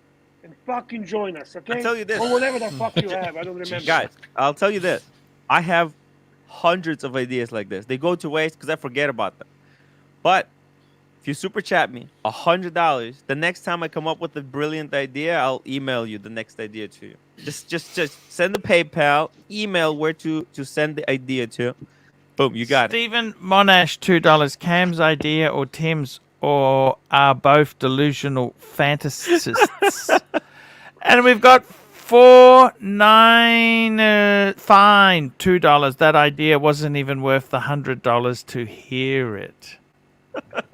and fucking join us, okay? I'll tell you this. Or whatever the fuck you have. I don't remember. Guys, I'll tell you this. I have hundreds of ideas like this. They go to waste because I forget about them. But if you super chat me $100, the next time I come up with a brilliant idea, I'll email you the next idea to you. Just send the PayPal, email where to send the idea to. Boom, you got it. Stephen Monash, $2. Cam's idea or Tim's, or are both delusional fantasists. And we've got 4-9 fine, $2. That idea wasn't even worth the $100 to hear it.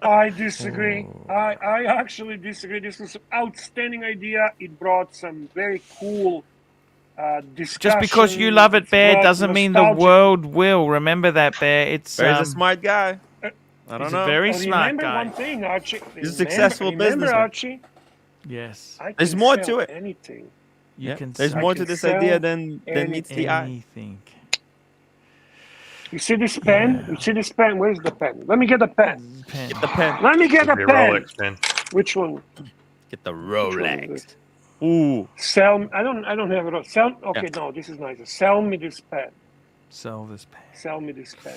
I disagree. I actually disagree. This was an outstanding idea. It brought some very cool discussion. Just because you love it, Bear, brought doesn't mean the nostalgia. world will. Remember that, Bear. It's Bear's a smart guy. I don't he's know. a very smart Remember guy. one thing, Archie. He's a successful remember, businessman. Archie. Yes. I There's can more sell to it. Anything. You can There's sell more to this idea than meets the eye. anything. You see this pen? You see this pen? Where's the pen? Let me get a pen. Get the pen. Let me get a Your pen. Rolex pen. Which one? Get the Which one is Rolex. it? Ooh. Sell. I don't have it. Sell. Okay, Yeah. no, this is nicer. Sell me this pen. Sell this pen. Sell me this pen.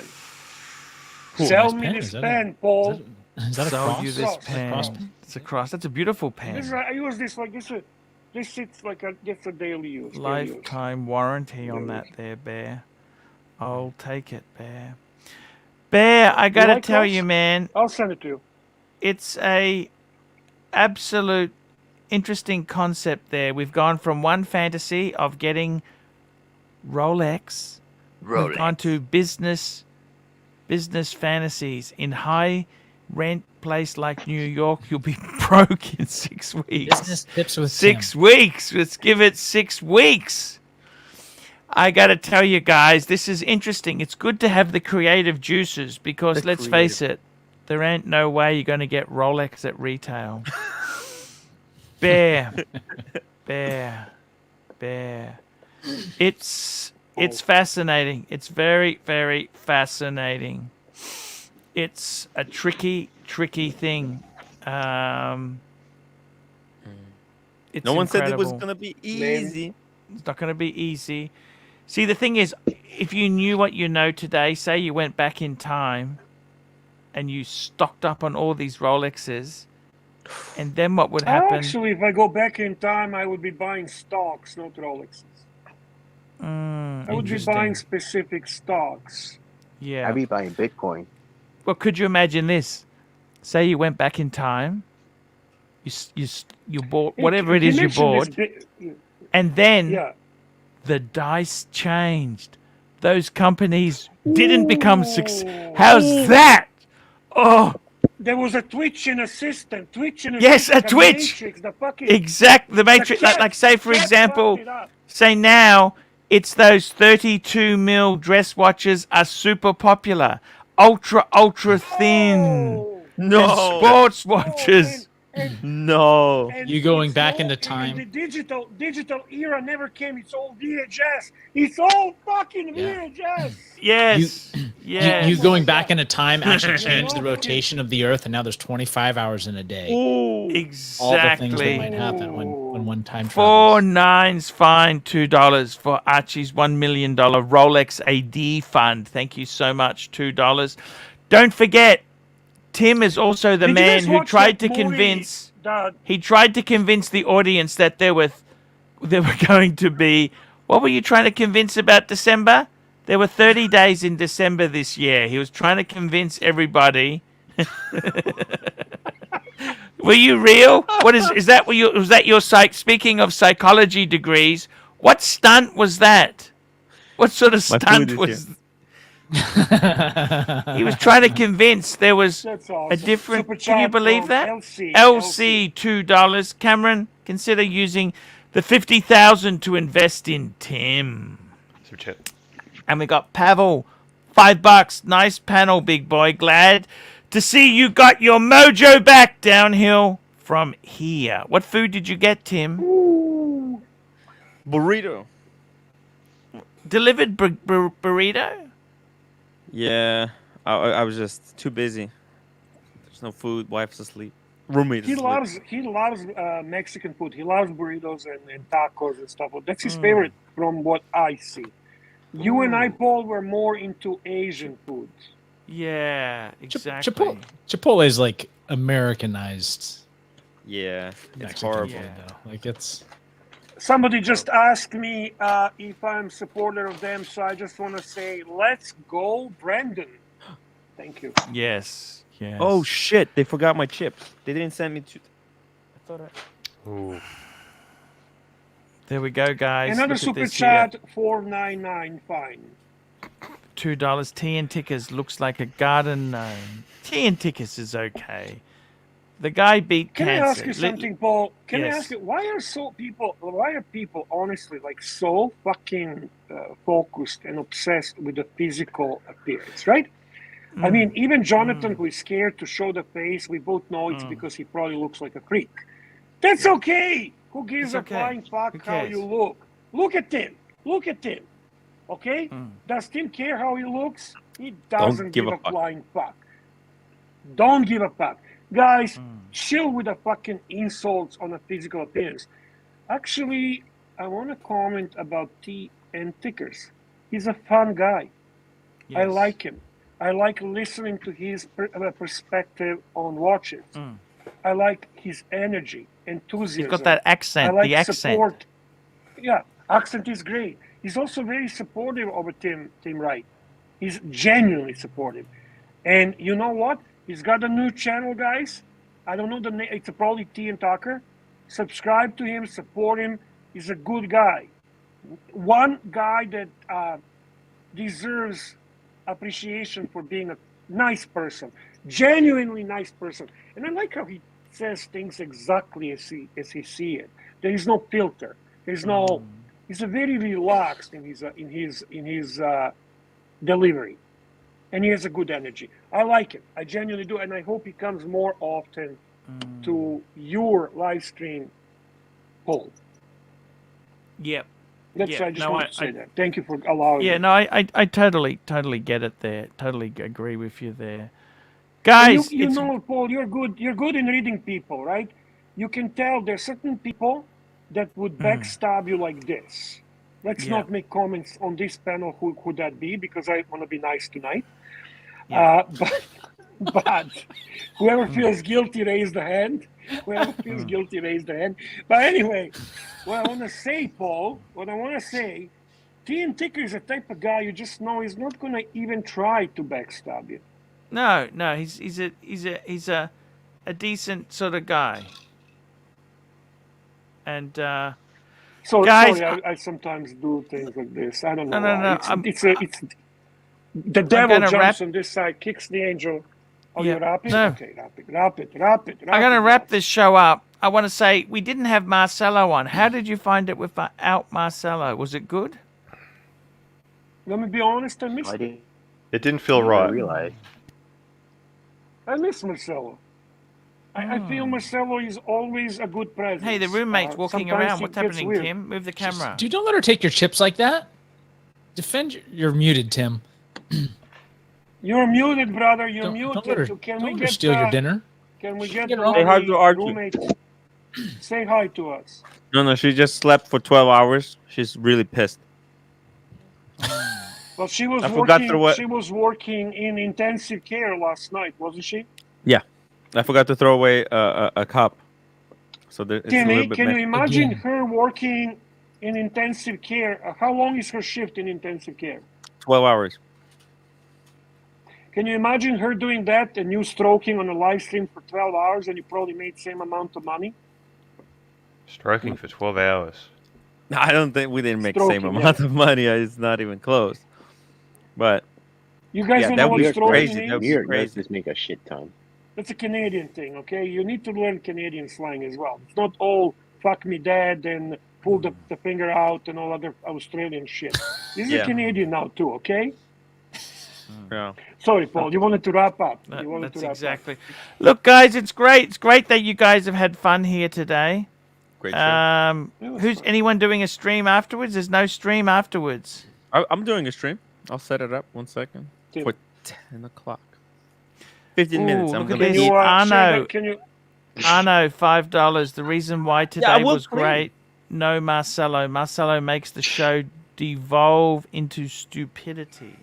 Cool, Sell nice me pen. this Is that pen, Paul. Is that a Sell cross? you this Cross. Cross pen. pen? It's a cross. That's a beautiful pen. This is, I use this like this. This sits like a just a daily use. daily use. Lifetime warranty on that there, Bear. I'll take it, Bear. Bear, I gotta like tell those? you, man, I'll send it to you. it's a absolute interesting concept there. We've gone from one fantasy of getting Rolex. We've gone to business fantasies. In high rent place like New York, you'll be broke in 6 weeks. Business tips with 6 Tim. weeks. Let's give it 6 weeks. I got to tell you guys, this is interesting. It's good to have the creative juices because let's face it, there ain't no way you're going to get Rolex at retail. Bear. It's fascinating. It's very, very fascinating. It's a tricky thing. It's No one said it was incredible. gonna be easy. It's not going to be easy. See, the thing is, if you knew what you know today, say you went back in time and you stocked up on all these Rolexes, and then what would happen? Actually, if I go back in time, I would be buying stocks, not Rolexes. I would be Interesting. buying specific stocks. Yeah. I'd be buying Bitcoin. Well, could you imagine this? Say you went back in time, you bought whatever it is you bought, and then the dice changed. Those companies didn't become success. How's that? Oh, there was a Twitch-in assistant. Yes, a Twitch. Matrix, the fucking, exact. The Matrix. cat- Like say for cat example, fucked it up. say now it's those 32 mil dress watches are super popular, ultra thin. No. And sports watches. No. You going back into time? The digital era never came. It's all VHS. It's all fucking VHS. Yes. Yes. You going back into time actually changed the rotation of the Earth, and now there's 25 hours in a day. Ooh, exactly. All the things that might happen when one time travels. 4 9's fine, $2 for Archie's $1 million Rolex AD fund. Thank you so much, $2. Don't forget, Tim is also the Did you man guys who watch tried that to movie, convince. Dad? He tried to convince the audience that there were going to be. What were you trying to convince about December? There were 30 days in December this year. He was trying to convince everybody. Were you real? What is that? Was that your psych? Speaking of psychology degrees, what stunt was that? What sort of stunt was? He was trying to convince there was a different. Super Can you chat believe from that? LC. LC $2. Cameron, consider using the 50,000 to invest in Tim. Super chat. And we got Pavel, $5. Nice panel, big boy. Glad to see you got your mojo back downhill from here. What food did you get, Tim? Burrito. Delivered burrito? Yeah, I was just too busy. There's no food. Wife's asleep. Roommate He is loves Mexican food. He loves burritos and tacos and stuff. That's his favorite from what I see. You and I, Paul, were more into Asian food. Yeah, exactly. Chipotle is like Americanized. Yeah, it's Mexican horrible. food, though. Like it's. Somebody just asked me if I'm supporter of them, so I just want to say, let's go, Brandon. Thank you. Yes. Yes. Oh shit! They forgot my chips. They didn't send me to. I thought Ooh. There we go, guys. Another Look at super this chat, here. 499, fine. $2. Tea and Tickers looks like a garden gnome. Tea and Tickers is okay. The guy beat Can cancer. I ask you something, Paul? Can I Yes. ask you, why are people honestly like so fucking focused and obsessed with the physical appearance, right? I mean, even Jonathan, who is scared to show the face, we both know it's because he probably looks like a freak. That's okay. Who gives It's a okay. flying fuck Who how cares? you look? Look at Tim. Look at Tim. Okay? Does Tim care how he looks? He doesn't give give a a fuck. flying fuck. Don't give a fuck. Guys, chill with the fucking insults on a physical appearance. Actually, I want to comment about T and Tickers. He's a fun guy. I like him. I like listening to his perspective on watches. I like his energy, enthusiasm. He's got that accent, I like the accent. support. Yeah, accent is great. He's also very supportive of Tim Wright. He's genuinely supportive. And you know what? He's got a new channel, guys. I don't know the name. It's probably T and Tucker. Subscribe to him, support him. He's a good guy. One guy that deserves appreciation for being a nice person, genuinely nice person. And I like how he says things exactly as he see it. There is no filter. There's no. He's a very relaxed in his delivery, and he has a good energy. I like him. I genuinely do, and I hope he comes more often to your live stream, Paul. Yep. That's I just want to say that. Thank you for allowing me. Yeah, no, I totally get it there. Totally agree with you there. Guys, you know, Paul, you're good in reading people, right? You can tell there's certain people that would backstab you like this. Let's not make comments on this panel who could that be, because I want to be nice tonight. But whoever feels guilty, raise the hand. Whoever feels guilty, raise the hand. But anyway, what I want to say, Paul, TNT is a type of guy you just know he's not gonna even try to backstab you. No, he's a decent sort of guy. And So guys, sorry, I sometimes do things like this. I don't know No, why. no. It's the devil gonna jumps wrap- on this side, kicks the angel. Oh, Yeah. you wrap it? No. Okay, wrap it. I'm going to wrap this show up. I want to say we didn't have Marcelo on. How did you find it without Marcelo? Was it good? Let me be honest, I missed it. It didn't feel I right. realized. I miss Marcelo. I feel Marcelo is always a good presence. Hey, the roommate's walking Sometimes around. he What's gets happening, weird. Tim? Move the camera. Dude, don't let her take your chips like that. Defend. You're muted, Tim. You're muted, brother. You're Don't muted. let her, Can don't we let her get steal your dinner. Can we get Get the her off. Say hi to Archie. roommate? Say hi to us. No, she just slept for 12 hours. She's really pissed. Well, she was I forgot working. to what- She was working in intensive care last night, wasn't she? Yeah, I forgot to throw away a cup. So it's a Timmy, little bit can you messy. imagine Again. her working in intensive care? How long is her shift in intensive care? 12 hours. Can you imagine her doing that and you stroking on a live stream for 12 hours and you probably made same amount of money? Stroking for 12 hours. I don't think we didn't make the same Stroking, amount of money. It's not even close. But You guys yeah, don't that know what would be stroking crazy. means? That would be New York does crazy. just make a shit ton. That's a Canadian thing, okay? You need to learn Canadian slang as well. It's not all fuck me dad and pull the finger out and all other Australian shit. This is Yeah. Canadian now too, okay? Yeah. Sorry, Paul. You wanted to wrap up. That- You wanted that's to wrap exactly. Look, guys, it's great. It's great that you guys have had fun here today. Great show. Who's anyone doing a stream afterwards? There's no stream afterwards. I'm doing a stream. I'll set it up 1 second. Tim. For 10 o'clock. 15 Ooh, minutes. I'm look at gonna this. keep. Arno, Can you? Arno, $5. The reason why today I will was play. great. No Marcelo. Marcelo makes the show devolve into stupidity.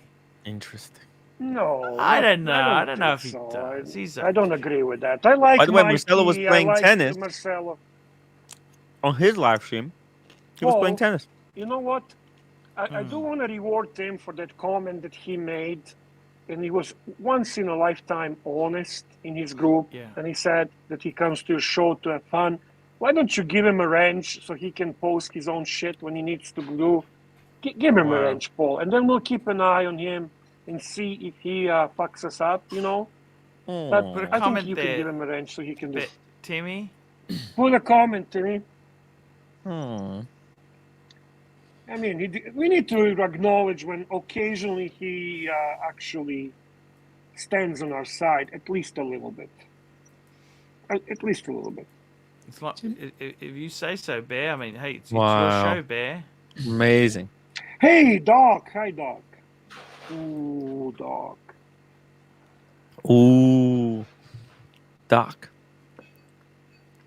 Interesting. No, I don't know. I don't think know if he so. does. He's I don't agree with that. I like. By the way, Marcelo was Mikey, I playing like tennis. Marcelo. On his live stream, he was Paul, playing tennis. You know what? I do want to reward him for that comment that he made, and he was once in a lifetime honest in his group, Yeah. and he said that he comes to your show to have fun. Why don't you give him a wrench so he can post his own shit when he needs to glue? Give him a wrench, Paul, and then we'll keep an eye on him and see if he fucks us up, you know? But I think Comment you there. can give him a wrench so he can do. But, Timmy? Put a comment, Timmy. Hmm. I mean, we need to acknowledge when occasionally he actually stands on our side, at least a little bit. At least a little bit. It's like, if you say so, Bear. I mean, hey, it's Wow. your show, Bear. Amazing. Hey, Doc. Hi, Doc. Ooh, Doc. Ooh. Doc. Did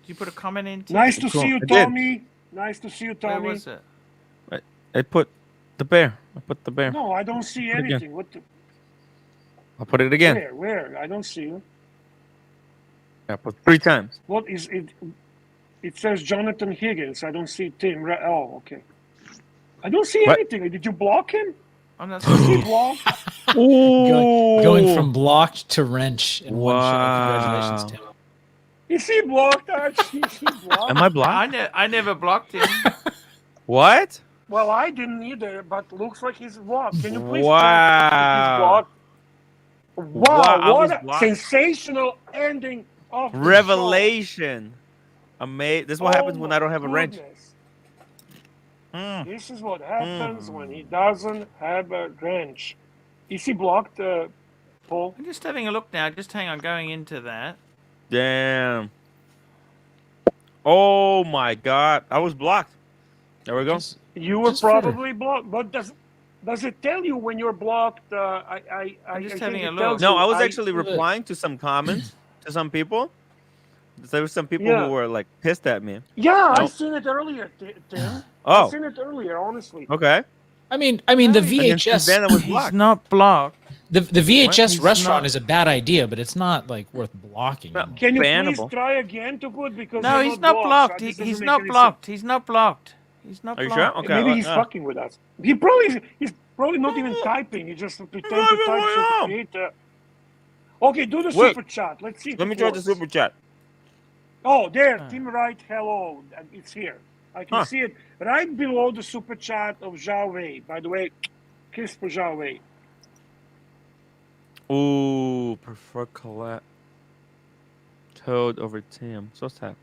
you put a comment in? Tim? Nice to see you, I did. Tommy. Nice to see you, Where Tommy. was it? I put the bear. I put the bear. No, I don't see Put it again. anything. What? I'll put it again. Where? I don't see you. I put 3 times. What is it? It says Jonathan Higgins. I don't see Tim. Oh, okay. I don't see What? anything. Did you block him? I'm not Is he blocked? Going from blocked to wrench in one show. Congratulations, Tim. Is he blocked, Archie? Is he blocked? Am I blocked? I never blocked him. What? Well, I didn't either, but looks like he's blocked. Can you please Wow. check if he's blocked? Wow, I what was a blocked. sensational ending of the Revelation. Amazing. This is what show. happens when I don't have a wrench. Goodness. Mm. This is what happens when he doesn't have a wrench. Is he blocked, Paul? I'm just having a look now. Just hang on, going into that. Damn. Oh my God. I was blocked. There we go. You were Just for- probably blocked, but does it tell you when you're blocked? I'm just I having think a it look. tells No, you. I was actually replying to some comments to some people. There were some people Yeah. who were like pissed at me. Yeah, I No. seen it earlier, Tim. Oh. I seen it earlier, honestly. Okay. I mean, the And then since VHS. then I was He's blocked. not blocked. The VHS He's restaurant not- is a bad idea, but it's not like worth blocking. No. Can you Bannable. please try again to put because No, you're he's not blocked. This doesn't He's make not any blocked. He's not blocked. He's not Are you blind. sure? Okay. Maybe he's fucking with us. He's probably not even typing. He just pretend to type so to create. Okay, do the Wait. super chat. Let's see. If Let me it try the works. super chat. Oh, there, Tim Wright, hello. It's here. I can see it right below the super chat of Zhao Wei. By the way, kiss for Zhao Wei. Ooh, prefer Colette. Toad over Tim. So sad.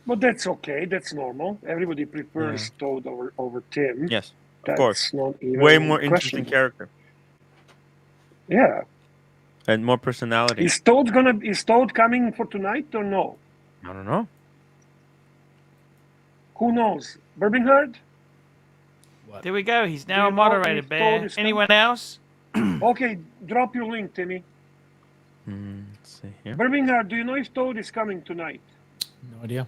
But that's okay. That's normal. Everybody prefers Toad over Tim. Yes, of That's course. not even Way more interesting questionable. character. Yeah. And more personality. Is Toad coming for tonight or no? I don't know. Who knows? Birminghard? There we go. He's now Do a you know moderator, if Bear. Toad is coming? Anyone else? Okay, drop your link, Timmy. Let's see here. Birminghard, do you know if Toad is coming tonight? No idea.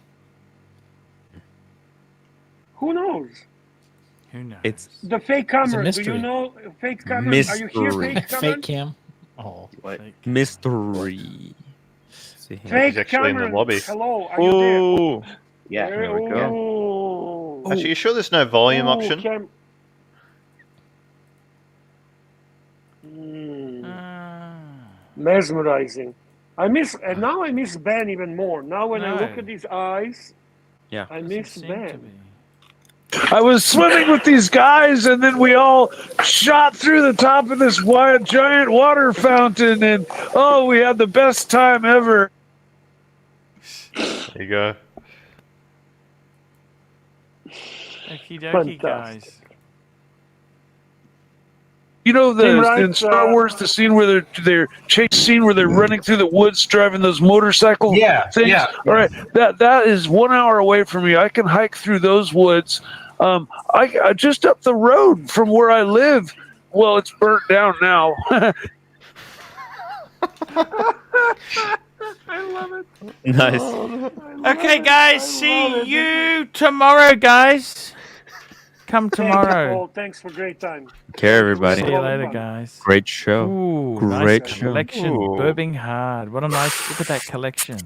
Who knows? Who knows? It's The fake camera. Do mystery. you know fake camera? Are you here, Mystery. fake camera? Fake cam. Oh, mystery. Let's see here. Fake He's actually in the camera. lobby. Hello, are you there? Ooh. Yeah, there we go. Oh. Actually, you sure there's no volume Ooh, option? Mesmerizing. Now I miss Ben even more. Now when I No. look at his eyes, Yeah. I miss Seem to Ben. be. I was swimming with these guys, and then we all shot through the top of this giant water fountain, and oh, we had the best time ever. There you go. Okie dokie, Fantastic. guys. You know Tim Wright, in Star Wars the scene where they're chase scene where they're running through the woods driving those motorcycle things. All right, that is 1 hour away from me. I can hike through those woods. I just up the road from where I live. Well, it's burnt down now. I love it. Nice. Okay, guys. See you tomorrow, guys. Come Thank you, tomorrow. Paul. Thanks for great time. Care, everybody. See you later, guys. Great show. Ooh, Great nice show. collection. Ooh. Burbing hard. What a nice look at that collection.